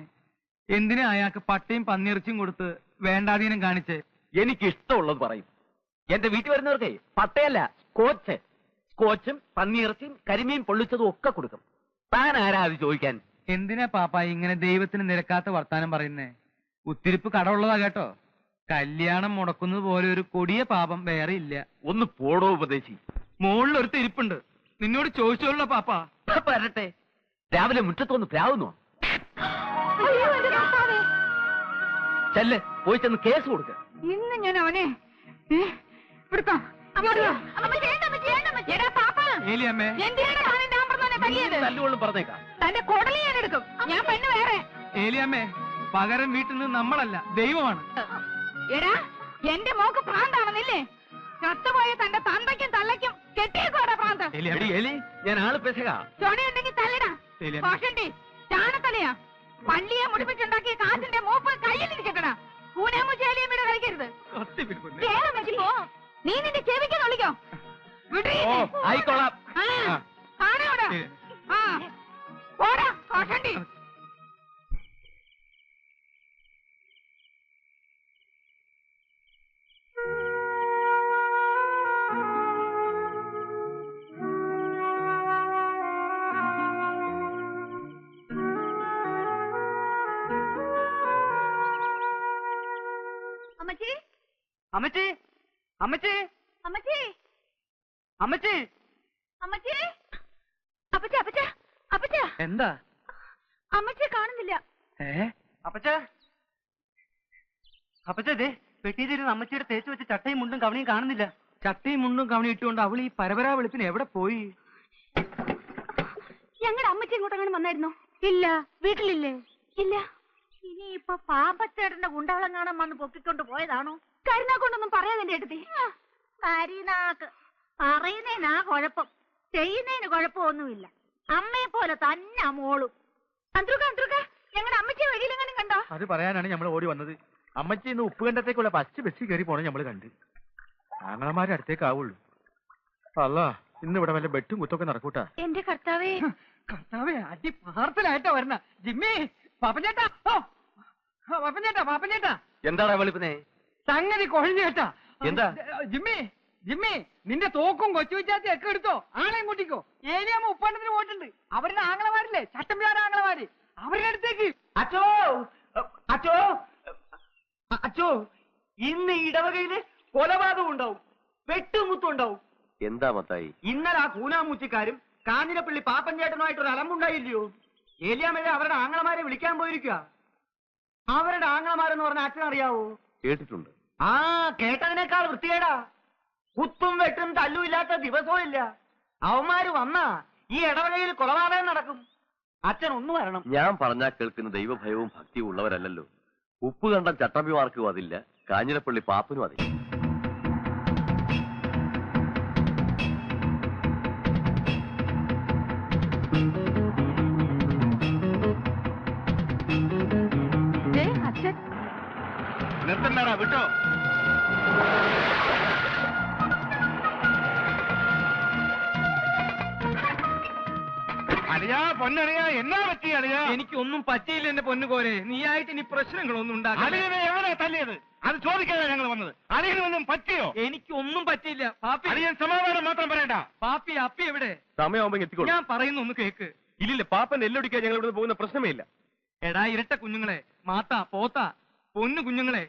എന്തിനാ അയാൾക്ക് പട്ടയും പന്നിയിറച്ചിയും കൊടുത്ത് വേണ്ടാധീനം കാണിച്ചേ? എനിക്ക് ഇഷ്ടമുള്ളത് പറയും. എന്റെ വീട്ടിൽ വരുന്നവർക്കേ പട്ടയല്ല, സ്കോച്ചും പന്നിയിറച്ചിയും കരിമീൻ പൊള്ളിച്ചതും ഒക്കെ കൊടുക്കും. താൻ ആരാ അത് ചോദിക്കാൻ? എന്തിനാ പാപ്പ ഇങ്ങനെ ദൈവത്തിന് നിരക്കാത്ത വർത്താനം പറയുന്നേ? ഉത്തിരിപ്പ് കടമുള്ളതാ കേട്ടോ. കല്യാണം മുടക്കുന്നത് പോലെ ഒരു കൊടിയ പാപം വേറെ ഇല്ല. ഒന്ന് പോടോ ഉപദേശി. മുകളിലൊരു തിരിപ്പുണ്ട്, നിന്നോട് ചോദിച്ചോളൂ പാപ്പ. വരട്ടെ. രാവിലെ മുറ്റത്തൊന്ന് പ്രാവുന്നോ? ചെല്ല്, പോയി ചെന്ന് കേസ് കൊടുക്ക. ഇന്ന് ഞാൻ അവനെ ഏലിയമ്മേ, തല്ലിയത്? തല്ലുകൊള്ളും പറഞ്ഞേക്കാം. തന്റെ കുടല് ഞാൻ എടുക്കും. ഞാൻ പെണ്ണ് വേറെ. ഏലിയമ്മേ, പകരം വീട്ടിൽ നിന്ന് നമ്മളല്ല, ദൈവമാണ്. എടാ, എന്റെ മോക്ക് പ്രാന്താണെന്നില്ലേ? ചത്തുപോയ തന്റെ തന്തയ്ക്കും തള്ളയ്ക്കും കെട്ടിയേക്കോടാ പ്രാന്ത്. എലി ഞാൻ ആള് പെശക. ചൊണയുണ്ടെങ്കിൽ തല്ലടാ. കോഷണ്ടി ചാണത്തലയാ. പള്ളിയെ മുടിപ്പിച്ചുണ്ടാക്കിയ കാശിന്റെ മൂപ്പ് കയ്യിലിരിക്കട്ടടാ. പൂനേമു ചേലിയമ്മയുടെ കളിക്കരുത്. നീ നിന്റെ ചെവിക്ക് കളിക്കോ? ആയിക്കോളാം. ആണോടാ? ഓടാ കോഷണ്ടി. അമ്മച്ചി അമ്മച്ചി അമ്മച്ചി അമ്മച്ചി അമ്മച്ചി അമ്മച്ചി അപ്പച്ച അപ്പച്ച അപ്പച്ച എന്താ അമ്മച്ചിയെ കാണുന്നില്ല. അപ്പച്ച അപ്പച്ച ദേ പെട്ടിയിലിരുന്ന് അമ്മച്ചിയുടെ തേച്ച് വെച്ച ചട്ടയും മുണ്ടും കവണിയും കാണുന്നില്ല. ചട്ടയും മുണ്ടും കവണി ഇട്ടുകൊണ്ട് അവൾ ഈ പരപരാ വെളുപ്പിന് എവിടെ പോയി? ഞങ്ങളുടെ അമ്മച്ചി ഇങ്ങോട്ടങ്ങനെ വന്നായിരുന്നോ? ഇല്ല. വീട്ടിലില്ലേ? ഇല്ല. ഇനിയിപ്പൊ പാമ്പത്തേടന്റെ ഗുണ്ടവളം കാണാൻ വന്ന് പൊക്കിക്കൊണ്ട് പോയതാണോ? കരുനാക്കൊണ്ടൊന്നും പറയാതെ എന്റെ അടുത്ത്. കരിനാക്ക് പറയുന്നതിനാ കുഴപ്പം, ചെയ്യുന്നതിന് കുഴപ്പമൊന്നുമില്ല. അമ്മയെ പോലെ തന്നെ മോളും. ഞങ്ങളുടെ അമ്മച്ചി വഴിയിലെങ്ങനെ കണ്ടോ? അത് പറയാനാണ് നമ്മൾ ഓടി വന്നത്. അമ്മച്ചി ഇന്ന് ഉപ്പുകണ്ടത്തേക്കുള്ള പച്ച ബസ്സിൽ കയറി പോണ നമ്മള് കണ്ട്. ആങ്ങളമാരുടെ അടുത്തേക്കാവുള്ളൂ. അല്ല, ഇന്ന് ഇവിടെ വല്ല ബെട്ടും കുത്തൊക്കെ നടക്കൂട്ടാ. എന്റെ കർത്താവേ, കർത്താവേ, അടി പാർസലായിട്ടാ വരണ. ജിമ്മി, പാപ്പഞ്ചേട്ടാ, പാപ്പഞ്ചേട്ടാ, എന്താടാ വെളുപ്പിനെ? സംഗതി കൊഴിഞ്ഞേട്ടാ. എന്താ? ജിമ്മി, നിന്റെ തോക്കും കൊച്ചുവിച്ചാത്തി ഒക്കെ എടുത്തോ, ആളെയും കൂട്ടിക്കോ. ഏലിയാമ്മ ഉപ്പണ്ടത്തിന് പോയിട്ടുണ്ട്. അവരുടെ ആങ്ങളമാരില്ലേ, ചട്ടമ്പിയാർ ആങ്ങളമാര്, അവരുടെ അടുത്തേക്ക്. അച്ചോ അച്ചോ അച്ചോ, ഇന്ന് ഇടവകയില് കൊലപാതകം ഉണ്ടാവും, വെട്ടുമുത്തും ഉണ്ടാവും. എന്താ മത്തായി? ഇന്നലെ ആ കൂനാമൂച്ചിക്കാരും കാഞ്ഞിരപ്പള്ളി പാപ്പഞ്ചേട്ടനുമായിട്ടൊരു അലമ്പുണ്ടായില്ലയോ? ഏലിയാമ്മ അവരുടെ ആങ്ങളമാരെ വിളിക്കാൻ പോയിരിക്കുക. അവരുടെ ആങ്ങളമാരെന്ന് പറഞ്ഞ അച്ഛനറിയാവോ? കേട്ടിട്ടുണ്ട്. ആ, കേട്ടതിനേക്കാൾ വൃത്തികേടാ. കുത്തും വെട്ടും തല്ലും ഇല്ലാത്ത ദിവസവും ഇല്ല. അവന്മാര് വന്നാ ഈ ഇടവകയിൽ കൊലപാതകം നടക്കും. അച്ഛൻ ഒന്ന് വരണം. ഞാൻ പറഞ്ഞാൽ കേൾക്കുന്ന ദൈവഭയവും ഭക്തിയും ഉള്ളവരല്ലല്ലോ. ഉപ്പ് കണ്ട ചട്ടമ്പിമാർക്കും അതില്ല, കാഞ്ഞിരപ്പള്ളി പാപ്പനും അതില്ല. അച്ഛൻ നിർത്തണ്ടാ, വിട്ടോ. അളിയാ, പൊന്നളിയാ, എന്നാ പറ്റി അളിയാ? എനിക്കൊന്നും പറ്റിയില്ല എന്റെ പൊന്നുപോരെ. നീയായിട്ട് ഇനി പ്രശ്നങ്ങളൊന്നും ഉണ്ടാക്കില്ല. അളിയനെ എവിടെ തല്ലിയത്? അത് ചോദിക്കാനാണ് ഞങ്ങൾ വന്നത്. അളിയനൊന്നും പറ്റിയോ? എനിക്കൊന്നും പറ്റിയില്ല. പാപ്പി, അളിയൻ സമാധാനം മാത്രം പറയണ്ട. പാപ്പി, അപ്പി എവിടെ? സമയമാകുമ്പോ എത്തിക്കോളൂ. ഞാൻ പറയുന്ന ഒന്ന് കേക്ക്. ഇല്ലില്ല, പാപ്പൻ എല്ലൊടിക്കാൻ ഞങ്ങൾ ഇവിടെ പോകുന്ന പ്രശ്നമേ ഇല്ല. എടാ ഇരട്ട കുഞ്ഞുങ്ങളെ, മാത്താ പോത്താ പൊന്നു കുഞ്ഞുങ്ങളെ,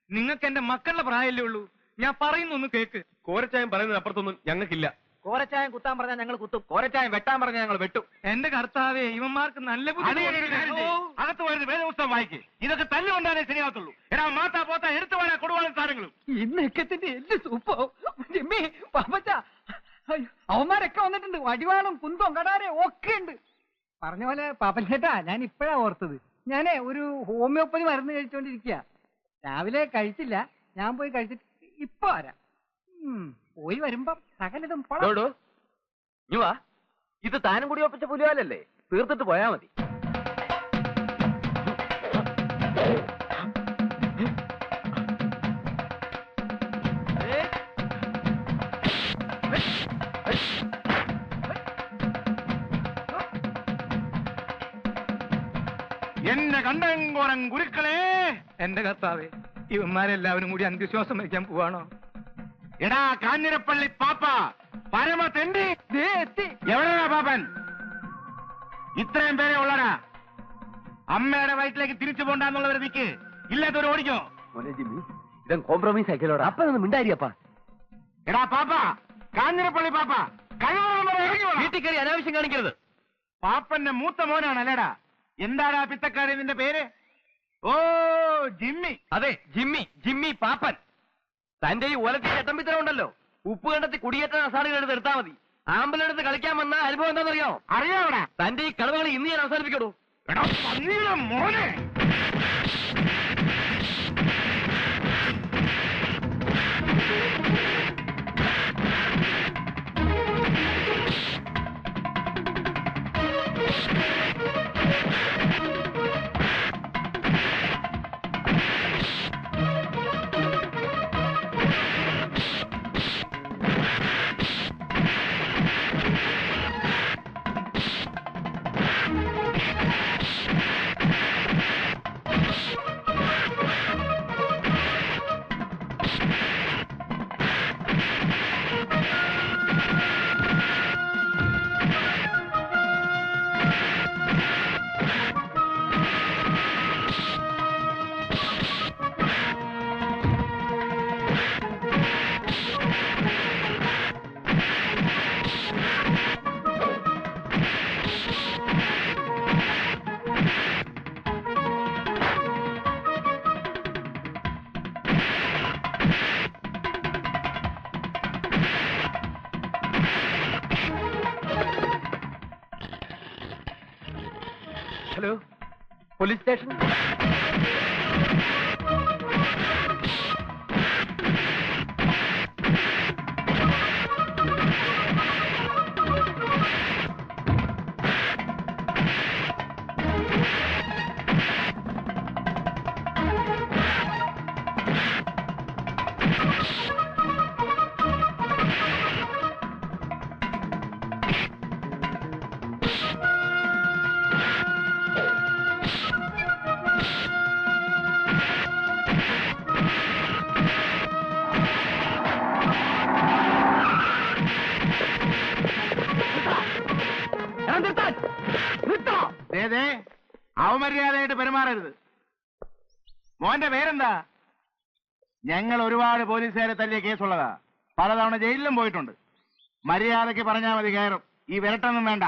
നിങ്ങൾക്ക് എന്റെ മക്കളുടെ പ്രായമല്ലേ ഉള്ളൂ. ഞാൻ പറയുന്ന ഒന്ന് കേക്ക്. കോരച്ചായം പറയുന്നതിന് അപ്പുറത്തൊന്നും ഞങ്ങൾക്കില്ല. കോരച്ചായം കുത്താൻ പറഞ്ഞാൽ ഞങ്ങൾ കുത്തും, കോരച്ചായം വെട്ടാൻ പറഞ്ഞാൽ ഞങ്ങൾ വെട്ടും. എന്റെ കർത്താവേ, ഇവന്മാർക്ക് നല്ല അകത്ത് വരുന്ന വേദപുസ്തകം വായിക്കേ. ഇതൊക്കെ തല്ലുകൊണ്ടാലേ ശരിയാകത്തുള്ളൂ. എടാ മാത്താ പോത്താ എടുത്തു വേണ കൊടുവാളും സാധനങ്ങളും. ഇന്നൊക്കത്തിന്റെ എല്ല് സൂപ്പോ. ജിമ്മി, പാപ്പച്ച, അവന്മാരൊക്കെ വന്നിട്ടുണ്ട്. വടിവാളും കുന്തവും കടാരയും ഒക്കെ ഉണ്ട്. പറഞ്ഞ പോലെ പാപ്പച്ചേട്ടാ, ഞാൻ ഇപ്പഴാ ഓർത്തത്. ഞാനേ ഒരു ഹോമിയോപ്പതി മരുന്ന് കഴിച്ചോണ്ടിരിക്കുക. രാവിലെ കഴിച്ചില്ല, ഞാൻ പോയി കഴിച്ചിട്ട് ഇപ്പൊ വരാം. പോയി വരുമ്പം സകലതും വാ, ഇത് താനും കൂടി ഒപ്പിച്ച പുലിവാലല്ലേ, തീർത്തിട്ട് പോയാ മതി. എന്നെ കണ്ടങ്കോറൻ ഗുരുക്കളെ. എന്റെ കർത്താവേ, ഇവന്മാരെല്ലാവരും കൂടി അന്ത്യശ്വാസം വയ്ക്കാൻ പോവാണോ? എടാ കാഞ്ഞിരപ്പള്ളി പാപ്പ, പരമ തെണ്ടി എത്തി. എവിടെയാ പാപ്പൻ? ഇത്രയും പേരെ ഉള്ളടാ. അമ്മയുടെ വയറ്റിലേക്ക് തിരിച്ചു പോണ്ടെന്നുള്ളവരെ നിക്ക്, ഇല്ലാത്തവർ ഓടിക്കോ. ഇതും കോംപ്രമൈസ് ആക്കിയല്ലോടാ. അപ്പനൊന്നും മിണ്ടായിരിയപ്പാ. എടാ പാപ്പ, കാഞ്ഞിരപ്പള്ളി പാപ്പ, വീട്ടിൽ കയറി അനാവശ്യം കാണിക്കരുത്. പാപ്പന്റെ മൂത്ത മോനാണല്ലേടാ. എന്താടാ പിത്തക്കാരി നിന്റെ പേര്? ഓ, ജിമ്മി. അതെ, ജിമ്മി പാപ്പൻ. തന്റെ ഈ ഒലത്തി ചട്ടമ്പിത്തരം ഉണ്ടല്ലോ, ഉപ്പ് കണ്ടെത്തി കുടിയേറ്റാൻ അസാധുകൾ എടുത്താ മതി. ആമ്പലെടുത്ത് കളിക്കാൻ വന്ന അനുഭവം എന്താണെന്നറിയോ? അറിയാവടാ തന്റെ ഈ കളവുകൾ ഇന്ന് ഞാൻ അവസാനിപ്പിക്കണു. എടാ പന്നിയുടെ മോനെ. Hello, police station. അവമര്യാദയായിട്ട് പെരുമാറരുത്. മോന്റെ പേരെന്താ? ഞങ്ങൾ ഒരുപാട് പോലീസുകാരെ തല്ലിയ കേസുള്ളതാ. പലതവണ ജയിലിലും പോയിട്ടുണ്ട്. മര്യാദയ്ക്ക് പറഞ്ഞാൽ മതി, കയറും. ഈ വിരട്ടൊന്നും വേണ്ട.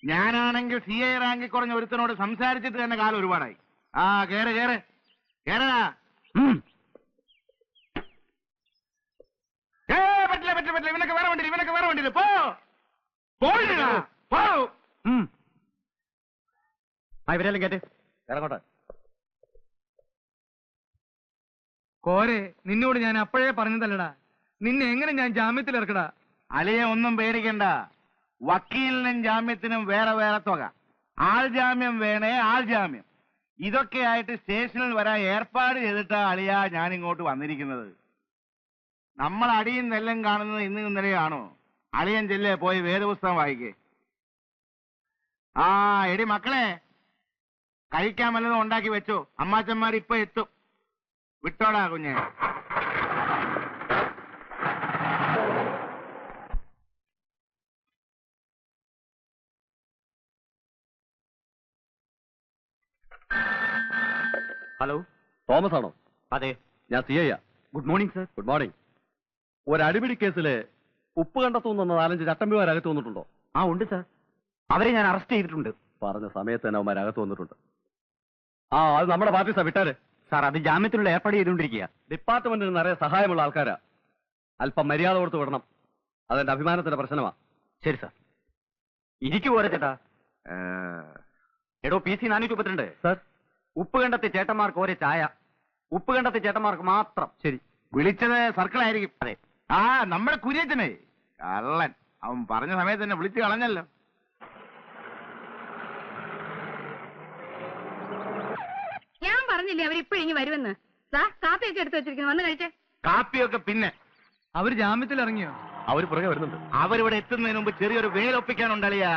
ഞാനാണെങ്കിൽ CI റാങ്കിൽ കുറഞ്ഞ ഒരുത്തനോട് സംസാരിച്ചിട്ട് തന്നെ കാലം ഒരുപാടായി. ആ കേറ് കേറ് കേറടാ. പറ്റില്ല പറ്റില്ല പറ്റില്ല. ഇവനൊക്കെ വേറെ വണ്ടിയിൽ പോ പോയിടാ പോ. ഇവരെല്ലാം കേട്ട് ഇറങ്ങോട്ടെ. കോരെ, നിന്നോട് ഞാൻ അപ്പോഴേ പറഞ്ഞതല്ലടാ, നിന്നെ എങ്ങനെ ഞാൻ ജാമ്യത്തിൽ ഇറക്കടാ? അലിയെ ഒന്നും പേടിക്കണ്ട. വക്കീലിനും ജാമ്യത്തിനും വേറെ വേറെ തുക. ആൾ ജാമ്യം വേണേ ആൾ ജാമ്യം. ഇതൊക്കെ ആയിട്ട് സ്റ്റേഷനിൽ വരാൻ ഏർപ്പാട് ചെയ്തിട്ടാ അലിയ ഞാൻ ഇങ്ങോട്ട് വന്നിരിക്കുന്നത്. നമ്മൾ അടിയും നെല്ലും കാണുന്നത് ഇന്ന് ഇന്നലെയാണോ? അളിയൻ ചെല്ലേ പോയി വേദപുസ്തകം വായിക്കേ. ആ എടി മക്കളെ, കഴിക്കാൻ വല്ലതും ഉണ്ടാക്കി വെച്ചോ. അമ്മാച്ചന്മാർ ഇപ്പൊ എത്തും. വിട്ടോടാ കുഞ്ഞെ. ഹലോ, തോമസ് ആണോ? അതെ, ഞാൻ CI. Good morning sir. Good morning. ഒരു അടിപിടി കേസില് ഉപ്പ് കണ്ടെത്തുന്ന 4-5 ചട്ടമ്പിമാരകത്ത് വന്നിട്ടുണ്ടോ? ആ ഉണ്ട് സർ, അവരെ ഞാൻ അറസ്റ്റ് ചെയ്തിട്ടുണ്ട്. പറഞ്ഞ സമയത്ത് തന്നെ അവന്മാരകത്ത് വന്നിട്ടുണ്ട്. ആ, അത് നമ്മുടെ പാർട്ടി വിട്ടാല്. സാർ, അത് ജാമ്യത്തിനുള്ള ഏർപ്പാട് ചെയ്തുകൊണ്ടിരിക്കുക. ഡിപ്പാർട്ട്മെന്റിന് നിറയെ സഹായമുള്ള ആൾക്കാരാ. അല്പം മര്യാദ കൊടുത്ത് വിടണം. അതെന്റെ അഭിമാനത്തിന്റെ പ്രശ്നമാ. ശരി സാർ. ഇരിക്കു പോരെ ചേട്ടാ. എടോ PC 432. സർ, ഉപ്പ് കണ്ടെത്തി ചേട്ടന്മാർക്ക് ഒരേ ചായ. ഉപ്പ് കണ്ടെത്തി ചേട്ടന്മാർക്ക് മാത്രം. ശരി. വിളിച്ചത് സർക്കിളായിരിക്കും. അതെ. ആ നമ്മുടെ കുര്യച്ചനെ കള്ളൻ. അവൻ പറഞ്ഞ സമയത്ത് തന്നെ വിളിച്ചു കളഞ്ഞല്ലോ. ഞാൻ പറഞ്ഞില്ലേ അവരിപ്പോഴിങ്ങി വരുമെന്ന്. കാപ്പിയൊക്കെ എടുത്തു വെച്ചിരിക്കുന്നു, വന്ന് കഴിച്ചേ. കാപ്പിയൊക്കെ പിന്നെ. അവര് ജാമ്യത്തിൽ ഇറങ്ങിയോ? അവര് പുറകെ വരുന്നുണ്ട്. അവരിവിടെ എത്തുന്നതിന് മുമ്പ് ചെറിയൊരു വേലൊപ്പിക്കാനുണ്ടളിയാ.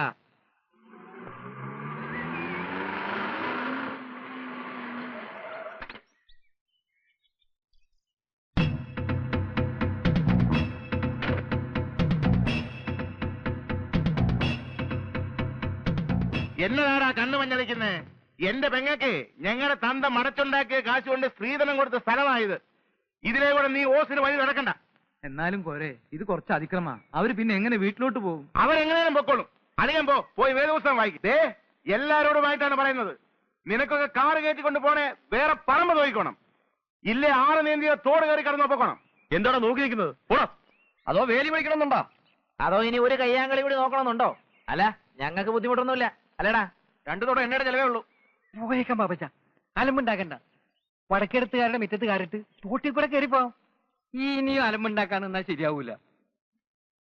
എന്നതാടാ കണ്ണു മഞ്ഞളിക്കുന്നേ? എന്റെ പെങ്ങക്ക് ഞങ്ങളുടെ തന്ത മടച്ചുണ്ടാക്കിയ കാശ് കൊണ്ട് സ്ത്രീധനം കൊടുത്ത സ്ഥലമായത്. ഇതിലെ കൂടെ നീ ഓസിന് വഴി നടക്കണ്ട. എന്നാലും കോരെ, ഇത് കുറച്ച് അതിക്രമാ. അവര് പിന്നെ എങ്ങനെ വീട്ടിലോട്ട് പോകും? അവരെങ്ങനെയും പൊക്കോളും. അധികം പോയി വേദപുസ്തകം വായിക്കേ. എല്ലാരോടുമായിട്ടാണ് പറയുന്നത്. നിനക്കൊക്കെ കാറ് കയറ്റിക്കൊണ്ട് പോണേ വേറെ പറമ്പ് നോക്കിക്കോണം. ഇല്ലേ ആറ് നീന്തിയ തോട് കയറി കടന്നു പൊക്കോണം. എന്താടാ നോക്കി നിൽക്കുന്നത്? പോടാ. അതോ വേലി വിളിക്കണമെന്നുണ്ടാ? അതോ ഇനി ഒരു കയ്യാങ്കളി കൂടി നോക്കണമെന്നുണ്ടോ? അല്ല ഞങ്ങൾക്ക് ബുദ്ധിമുട്ടൊന്നുമില്ല അല്ലേടാ. 2 തോടെ എണ്ണയുടെ ചെലവേ ഉള്ളൂ. പോയേക്കാം പാപ്പച്ച, അലമ്പുണ്ടാക്കണ്ട. വടക്കെടുത്തുകാരുടെ മുറ്റത്ത് കയറിട്ട് തോട്ടിൽ കൂടെ കയറിപ്പോ. ഇനിയും അലമ്പുണ്ടാക്കാൻ നിന്നാ ശരിയാവൂല.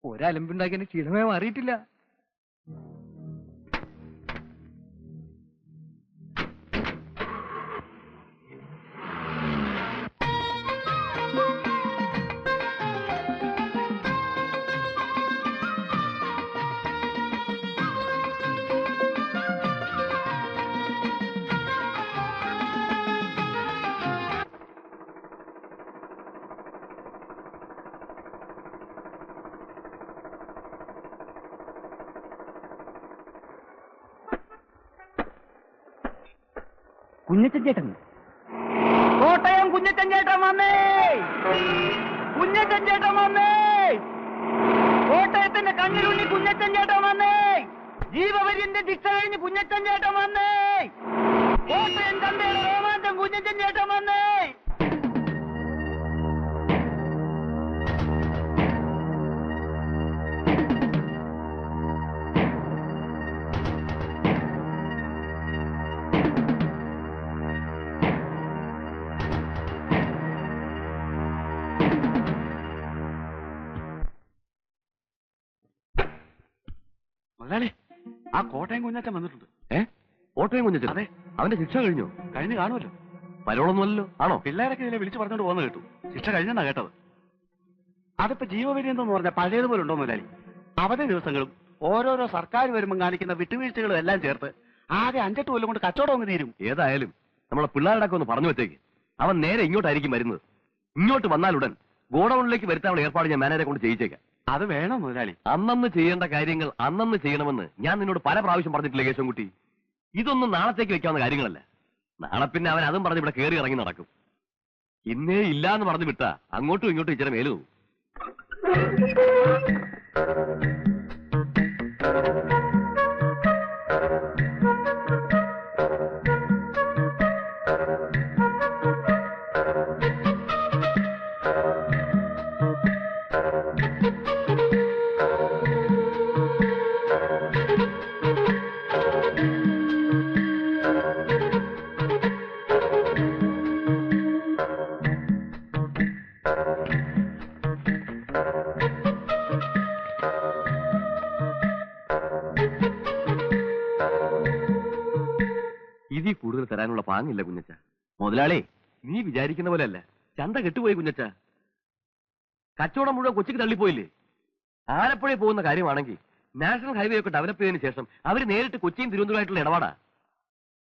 ഒരലമ്പുണ്ടാക്കിയതിന് ക്ഷീണമേ മാറിയിട്ടില്ല. കുഞ്ഞച്ചൻ ചേട്ടൻ, കോട്ടയം കുഞ്ഞച്ചൻ ചേട്ടൻ വന്നേ! കുഞ്ഞച്ചൻ ചേട്ടൻ വന്നേ! കോട്ടയത്തിന്റെ കണ്ണിലുണ്ണി കുഞ്ഞച്ചൻ ചേട്ടൻ വന്നേ! ജീവപര്യന്റെ ശിക്ഷ കഴിഞ്ഞ് കുഞ്ഞച്ചൻ ചേട്ടൻ വന്നേ! കോട്ടയം ചന്തയുടെ രോമാഞ്ചം കുഞ്ഞച്ചൻ ചേട്ടൻ വന്നേ! മുതലാളി, ആ കോട്ടയം കുഞ്ഞച്ചൻ വന്നിട്ടുണ്ട്. കോട്ടയം കുഞ്ഞച്ചൻ? അതെ. അവന്റെ ശിക്ഷ കഴിഞ്ഞു? കഴിഞ്ഞു കാണുമല്ലോ. പരോളൊന്നുമല്ലോ. ആണോ? പിള്ളേരൊക്കെ ഇതിനെ വിളിച്ചു പറഞ്ഞോണ്ട് പോകുന്ന കേട്ടു. ശിക്ഷ കഴിഞ്ഞെന്നാ കേട്ടത്. അതിപ്പോ ജീവപര്യന്തം എന്ന് പറഞ്ഞാൽ പഴയതുപോലെ ഉണ്ടോ മുതലാളി? അവധി ദിവസങ്ങളും ഓരോരോ സർക്കാർ വരുമ്പോൾ കാണിക്കുന്ന വിട്ടുവീഴ്ചകളും എല്ലാം ചേർത്ത് ആകെ 5-8 കൊല്ലം കൊണ്ട് കച്ചവടം അങ്ങ് തീരും. ഏതായാലും നമ്മളെ പിള്ളേരുടെ ഒന്ന് പറഞ്ഞു വെച്ചേക്ക്. അവൻ നേരെ ഇങ്ങോട്ടായിരിക്കും വരുന്നത്. ഇങ്ങോട്ട് വന്നാലുടൻ ഗോഡൌണിലേക്ക് വരുത്താനുള്ള ഏർപ്പാട് ഞാൻ മാനേജരെ കൊണ്ട് ചെയ്യിച്ചേക്കാം. അത് വേണം മുതലാളി. അന്നന്ന് ചെയ്യേണ്ട കാര്യങ്ങൾ അന്നന്ന് ചെയ്യണമെന്ന് ഞാൻ നിന്നോട് പല പ്രാവശ്യം പറഞ്ഞിട്ടില്ലേ കേശവൻകുട്ടി? ഇതൊന്നും നാളത്തേക്ക് വെക്കാവുന്ന കാര്യങ്ങളല്ല. നാളെ പിന്നെ അവൻ അതും പറഞ്ഞ് ഇവിടെ കയറി ഇറങ്ങി നടക്കും. ഇന്നേ ഇല്ലാന്ന് പറഞ്ഞു വിട്ടാ അങ്ങോട്ടും ഇങ്ങോട്ടും ഇച്ചിരി മേലു പോകും. ഇതിൽ കൂടുതൽ തരാനുള്ള പാങ്ങില്ല കുഞ്ഞച്ച. മുതലാളി, നീ വിചാരിക്കുന്ന പോലെയല്ല. ചന്ത കെട്ടുപോയി കുഞ്ഞച്ച. കച്ചവടം മുഴുവൻ കൊച്ചിക്ക് തള്ളിപ്പോയില്ലേ? ആലപ്പുഴയിൽ പോകുന്ന കാര്യമാണെങ്കിൽ നാഷണൽ ഹൈവേ ഒക്കെ ഡെവലപ്പ് ചെയ്തതിനു ശേഷം അവര് നേരിട്ട് കൊച്ചിയും തിരുവനന്തപുരമായിട്ടുള്ള ഇടപാടാ.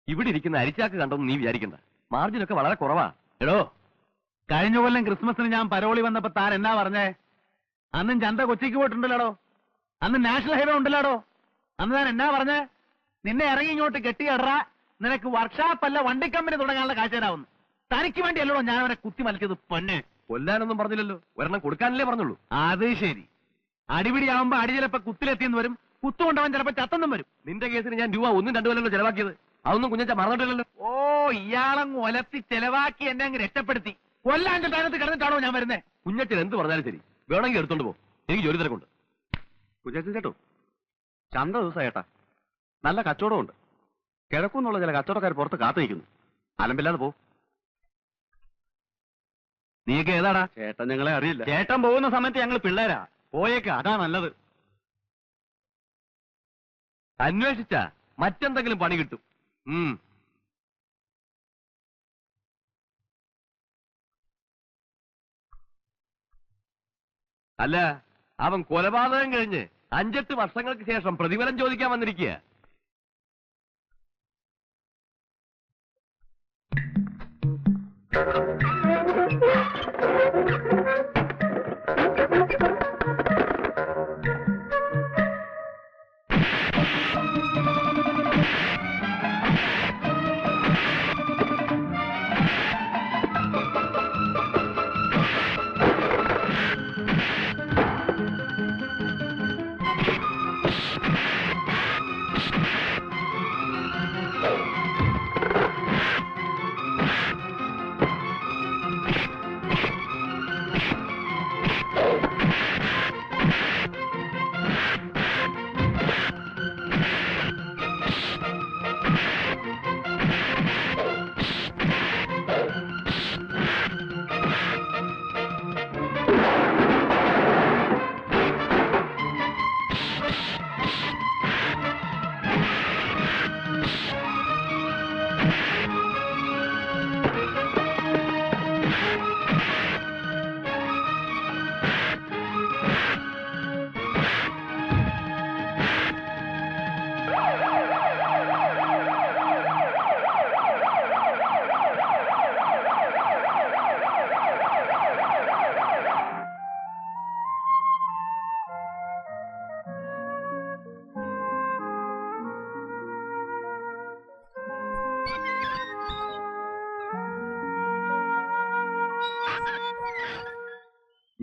ഇവിടെ ഇരിക്കുന്ന അരിച്ചാക്ക് കണ്ടൊന്നും നീ വിചാരിക്കണ്ട. മാർജിനൊക്കെ വളരെ കുറവാ. എടോ, കഴിഞ്ഞ കൊല്ലം ക്രിസ്മസിന് ഞാൻ പരോളി വന്നപ്പോ താൻ എന്നാ പറഞ്ഞേ? അന്നും ചന്ത കൊച്ചിക്ക് പോയിട്ടുണ്ടല്ലോ. അന്ന് നാഷണൽ ഹൈവേ ഉണ്ടല്ലോ. അന്ന് ഞാൻ എന്നാ പറഞ്ഞേ? നിന്നെ ഇറങ്ങി ഇങ്ങോട്ട് കെട്ടിയടറ, നിനക്ക് വർക്ക്ഷോപ്പ് അല്ല വണ്ടി കമ്പനി തുടങ്ങാനുള്ള കാഴ്ചരാവുന്നു. തനിക്ക് വേണ്ടിയല്ലോ ഞാൻ അവനെ കുത്തി മലിച്ചത്. പൊന്നെ, കൊല്ലാനൊന്നും പറഞ്ഞില്ലല്ലോ. ഒരെണ്ണം കൊടുക്കാനല്ലേ പറഞ്ഞുള്ളൂ. അത് ശരി. അടിപിടിയാവുമ്പോ അടി ചിലപ്പോ കുത്തിലെത്തിയെന്ന് വരും, കുത്തുകൊണ്ടവൻ ചിലപ്പോ ചത്തെന്നും വരും. നിന്റെ കേസിന് ഞാൻ രൂപ 1-2 കൊല്ലല്ലോ ചെലവാക്കിയത്. അതൊന്നും കുഞ്ഞച്ച മറന്നിട്ടില്ലല്ലോ. ഓ, ഇയാളങ്ങ് ഒലത്തി ചെലവാക്കി എന്നെ അങ്ങ് രക്ഷപ്പെടുത്തി. കൊല്ലാൻ്റെ സ്ഥാനത്ത് കിടന്നിട്ടാണോ ഞാൻ വരുന്നേ? കുഞ്ഞച്ചൻ എന്ത് പറഞ്ഞാലും ശരി, വേണമെങ്കിൽ എടുത്തോണ്ട് പോ. എനിക്ക് ജോലി തിരക്കുണ്ട്. കുഞ്ഞച്ചൻ ചേട്ടോ, ചന്ത ദിവസം ഏട്ടാ, നല്ല കച്ചവടമുണ്ട്. കിഴക്കുന്നുള്ള ചില കച്ചവടക്കാർ പുറത്ത് കാത്തു നിൽക്കുന്നു. അലമ്പില്ലാതെ പോ. നീയൊക്കെ ഏതാടാ? ചേട്ടൻ ഞങ്ങളെ അറിയില്ല. ചേട്ടൻ പോകുന്ന സമയത്ത് ഞങ്ങൾ പിള്ളേരാ. പോയേക്ക, അതാ നല്ലത്. അന്വേഷിച്ചാ മറ്റെന്തെങ്കിലും പണി കിട്ടും. അല്ല, അവൻ കൊലപാതകം കഴിഞ്ഞ് 5-8 വർഷങ്ങൾക്ക് ശേഷം പ്രതിഫലം ചോദിക്കാൻ വന്നിരിക്കുക.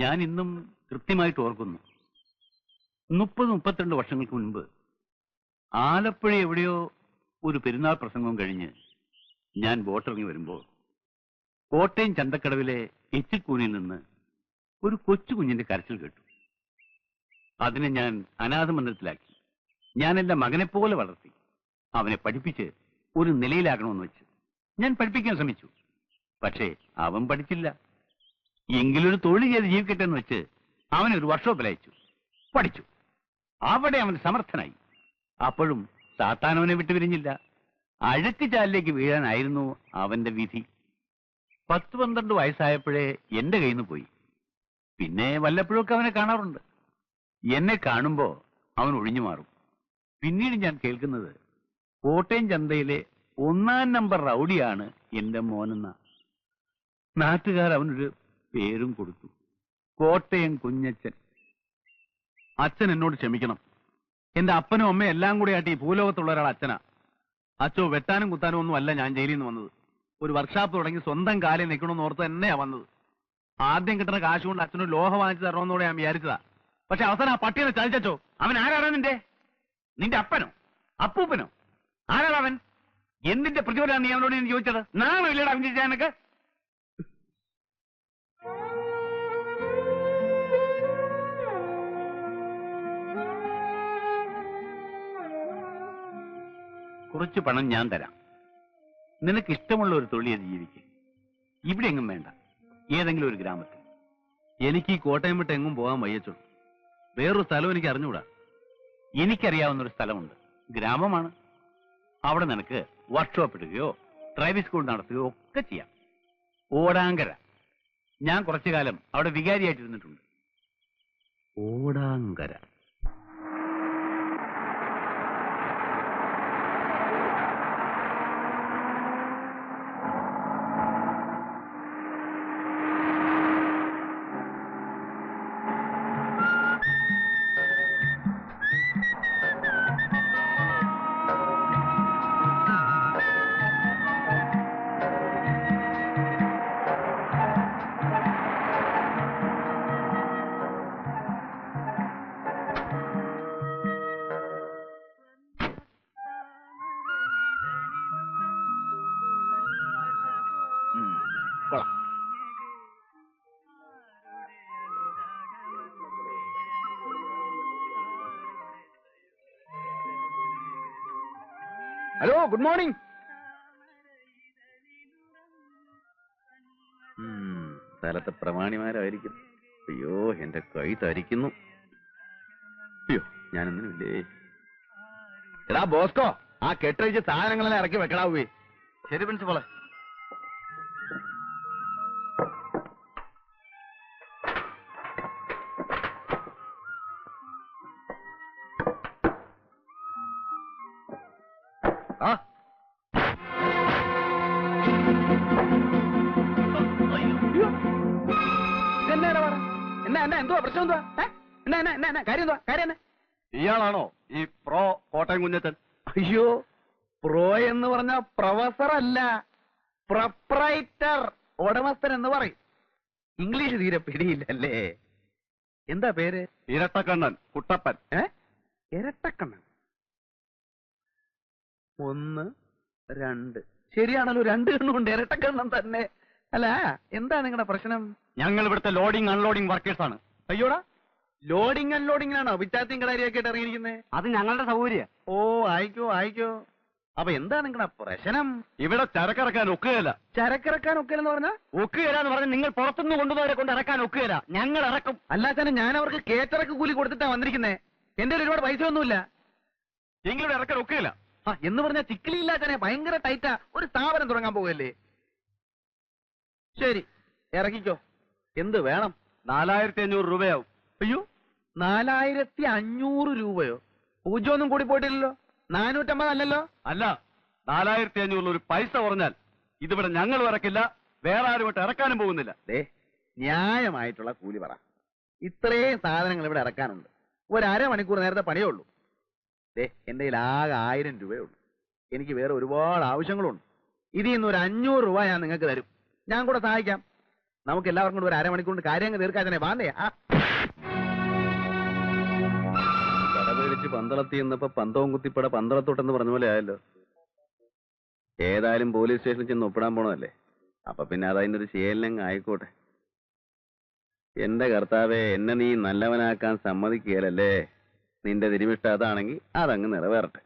ഞാൻ ഇന്നും കൃത്യമായിട്ട് ഓർക്കുന്നു, 30-32 വർഷങ്ങൾക്ക് മുൻപ് ആലപ്പുഴ എവിടെയോ ഒരു പെരുന്നാൾ പ്രസംഗം കഴിഞ്ഞ് ഞാൻ ബോട്ടിറങ്ങി വരുമ്പോൾ കോട്ടയം ചന്തക്കടവിലെ എച്ചിൽക്കൂനിൽ നിന്ന് ഒരു കൊച്ചു കുഞ്ഞിന്റെ കരച്ചിൽ കേട്ടു. അതിനെ ഞാൻ അനാഥമന്ദിരത്തിലാക്കി. ഞാൻ എന്റെ മകനെപ്പോലെ വളർത്തി. അവനെ പഠിപ്പിച്ച് ഒരു നിലയിലാക്കണമെന്ന് വെച്ച് ഞാൻ പഠിപ്പിക്കാൻ ശ്രമിച്ചു. പക്ഷേ അവൻ പഠിച്ചില്ല. എങ്കിലൊരു തൊഴിൽ ചെയ്ത് ജീവിക്കട്ടെ എന്ന് വെച്ച് അവനൊരു വർക്ക്ഷോപ്പിൽ അയച്ചു. പഠിച്ചു. അവിടെ അവൻ സമർത്ഥനായി. അപ്പോഴും സാത്താൻ അവനെ വിട്ടുപിരിഞ്ഞില്ല. അഴുക്കുചാലിലേക്ക് വീഴാനായിരുന്നു അവന്റെ വിധി. 10-12 വയസ്സായപ്പോഴേ എന്റെ കയ്യിൽ നിന്ന് പോയി. പിന്നെ വല്ലപ്പോഴൊക്കെ അവനെ കാണാറുണ്ട്. എന്നെ കാണുമ്പോ അവൻ ഒഴിഞ്ഞു മാറും. പിന്നീട് ഞാൻ കേൾക്കുന്നത് കോട്ടയം ചന്തയിലെ 1-ാം നമ്പർ റൗഡിയാണ് എന്റെ മോനെന്ന. നാട്ടുകാർ അവനൊരു പേരും കൊടുത്തു, കോട്ടയം കുഞ്ഞച്ചൻ. അച്ഛൻ എന്നോട് ക്ഷമിക്കണം. എന്റെ അപ്പനും അമ്മയും എല്ലാം കൂടെ ആയിട്ട് ഈ ഭൂലോകത്തുള്ള ഒരാൾ അച്ഛനാ. അച്ഛോ വെട്ടാനും കുത്താനും ഒന്നും അല്ല ഞാൻ ജയിലിൽ നിന്ന് വന്നത്. ഒരു വർക്ക്ഷോപ്പ് തുടങ്ങി സ്വന്തം കാലിൽ നിൽക്കണമെന്ന് ഓർത്ത് തന്നെയാ വന്നത്. ആദ്യം കിട്ടുന്ന കാശ് കൊണ്ട് അച്ഛനൊരു ലോഹ വാങ്ങിച്ചു തരണമെന്നോടെ ഞാൻ വിചാരിച്ചതാ. പക്ഷെ അവസാനം ആ പട്ടിയെ ചതിച്ചോ. അവൻ ആരാണ്? നിന്റെ അപ്പനോ അപ്പൂപ്പനോ? ആരാണ് അവൻ? എന്തിന്റെ പ്രതിഫലമാണ് നീ അവനോട് ഞാൻ ചോദിച്ചത്? നാണോ ഇല്ലടാ അവൻ ചോദിച്ചാനൊക്കെ? കുറച്ച് പണം ഞാൻ തരാം. നിനക്ക് ഇഷ്ടമുള്ള ഒരു തൊഴിൽ ചെയ്ത് ജീവിക്കും. ഇവിടെ എങ്ങും വേണ്ട, ഏതെങ്കിലും ഒരു ഗ്രാമത്തിൽ. എനിക്ക് ഈ കോട്ടയം വിട്ട് എങ്ങും പോകാൻ വയ്യച്ചോ. വേറൊരു സ്ഥലം എനിക്ക് അറിഞ്ഞുകൂടാ. എനിക്കറിയാവുന്നൊരു സ്ഥലമുണ്ട്, ഗ്രാമമാണ്. അവിടെ നിനക്ക് വർക്ക്ഷോപ്പ് ഇടുകയോ ഡ്രൈവിംഗ് സ്കൂൾ നടത്തുകയോ ഒക്കെ ചെയ്യാം. ഓടാങ്കര. ഞാൻ കുറച്ചു കാലം അവിടെ വികാരിയായിട്ടിരുന്നിട്ടുണ്ട്. ഓടാങ്കര. Hello, good morning. സ്ഥലത്തെ പ്രമാണിമാരായിരിക്കും. അയ്യോ, എന്റെ കൈ തരിക്കുന്നു. അയ്യോ, ഞാനൊന്നുമില്ലേ. എടാ ബോസ്കോ, ആ കെട്ടഴിച്ച് സാധനങ്ങളെല്ലാം ഇറക്കി വെക്കടാവേ. ശരി പ്രിൻസിപ്പളെ. ആ എന്തുവാ പ്രശ്നം? എന്തുവാ കാര്യം? എന്തുവാ കാര്യം? ഇയാളാണോ ഈ പ്രോ കോട്ടയം കുഞ്ഞച്ചൻ? അയ്യോ, പ്രോ എന്ന് പറഞ്ഞ പ്രൊഫസർ അല്ല, പ്രൊപ്രൈറ്റർ, ഉടമസ്ഥൻ എന്ന് പറയും. ഇംഗ്ലീഷ് തീരെ പിടിയില്ലല്ലേ? എന്താ പേര്? ഇരട്ടക്കണ്ണൻ കുട്ടപ്പൻ. ഇരട്ടക്കണ്ണൻ. 1, 2. ശരിയാണല്ലോ, 2 കണ്ണുണ്ട്. ഇരട്ടക്കണ്ണൻ തന്നെ. അല്ല, എന്താ നിങ്ങളുടെ പ്രശ്നം? ഞങ്ങൾ ഇവിടുത്തെ ലോഡിംഗ് അൺലോഡിംഗ് വർക്കേഴ്സ് ആണ്. അയ്യോടാ, ലോഡിംഗ് അൺലോഡിംഗിനാണോ വിറ്റാത്തിയും കടാരിയൊക്കെ ആയിട്ട് ഇറങ്ങിയിരിക്കുന്നത്? അത് ഞങ്ങളുടെ സൗകര്യം. ഓ, ആയിക്കോ. അപ്പൊ എന്താ നിങ്ങളുടെ പ്രശ്നം? ഇവിടെ ചരക്കിറക്കാൻ ഒക്കുകയില്ല. ചരക്കിറക്കാൻ ഒക്കെയെന്ന് പറഞ്ഞാ? ഒക്കുകയില്ല എന്ന് പറഞ്ഞാൽ നിങ്ങൾ പുറത്തുനിന്ന് കൊണ്ടുപോയവരെ കൊണ്ട് ഇറക്കാൻ ഒക്കുകയില്ല. ഞങ്ങൾ ഇറക്കും. അല്ലാതെ ഞാൻ അവർക്ക് കേറ്ററക്ക് കൂലി കൊടുത്തിട്ടാ വന്നിരിക്കുന്നേ. എന്റെ ഒരുപാട് പൈസ ഒന്നുമില്ല. എങ്കിലും ഇറക്കാൻ ഒക്കുകയില്ല. എന്ന് പറഞ്ഞാൽ ചിക്കിലില്ലാത്തനെ ഭയങ്കര ടൈറ്റാ. ഒരു സ്ഥാപനം തുടങ്ങാൻ പോകല്ലേ? ശരി, ഇറക്കിക്കോ. എന്ത് വേണം? 4500 രൂപയാവും. അയ്യോ, 4500 രൂപയോ? പൂജ്യമൊന്നും കൂടി പോയിട്ടില്ലല്ലോ. 450 അല്ലല്ലോ? അല്ല, 4500 ഒരു പൈസ കുറഞ്ഞാൽ ഇതിവിടെ ഞങ്ങൾ ഇറക്കില്ല, വേറെ ആരും ഇട്ട് ഇറക്കാനും പോകുന്നില്ല. ന്യായമായിട്ടുള്ള കൂലി പറ. ഇത്രയും സാധനങ്ങൾ ഇവിടെ ഇറക്കാനുണ്ട്. ഒരു അരമണിക്കൂർ നേരത്തെ പണിയേ ഉള്ളൂ. എന്റെ കയ്യിൽ ആകെ 1000 രൂപയേ ഉള്ളൂ. എനിക്ക് വേറെ ഒരുപാട് ആവശ്യങ്ങളുണ്ട്. ഇതിൽ നിന്ന് ഒരു 500 രൂപ ഞാൻ നിങ്ങൾക്ക് തരും. ഞാൻ കൂടെ സഹായിക്കാം. നമുക്ക് എല്ലാവർക്കും കൂടെ ഒരു അരമണിക്കൂറിന് കാര്യങ്ങൾ തീർക്കാൻ തന്നെ വാന്നേ. കടപേടിച്ച് പന്തളത്തി എന്നപ്പോ പന്തവും കുത്തിപ്പട പന്തളത്തോട്ടെന്ന് പറഞ്ഞ പോലെ ആയല്ലോ. ഏതായാലും പോലീസ് സ്റ്റേഷനിൽ ചെന്ന് ഒപ്പിടാൻ പോണതല്ലേ, അപ്പൊ പിന്നെ അതതിൻ്റെ ഒരു ശീലങ്ങ് ആയിക്കോട്ടെ. എന്റെ കർത്താവെ, എന്നെ നീ നല്ലവനാക്കാൻ സമ്മതിക്കുകയല്ലേ. നിന്റെ തിരുമിഷ്ടം അതാണെങ്കിൽ അതങ്ങ് നിറവേറട്ടെ.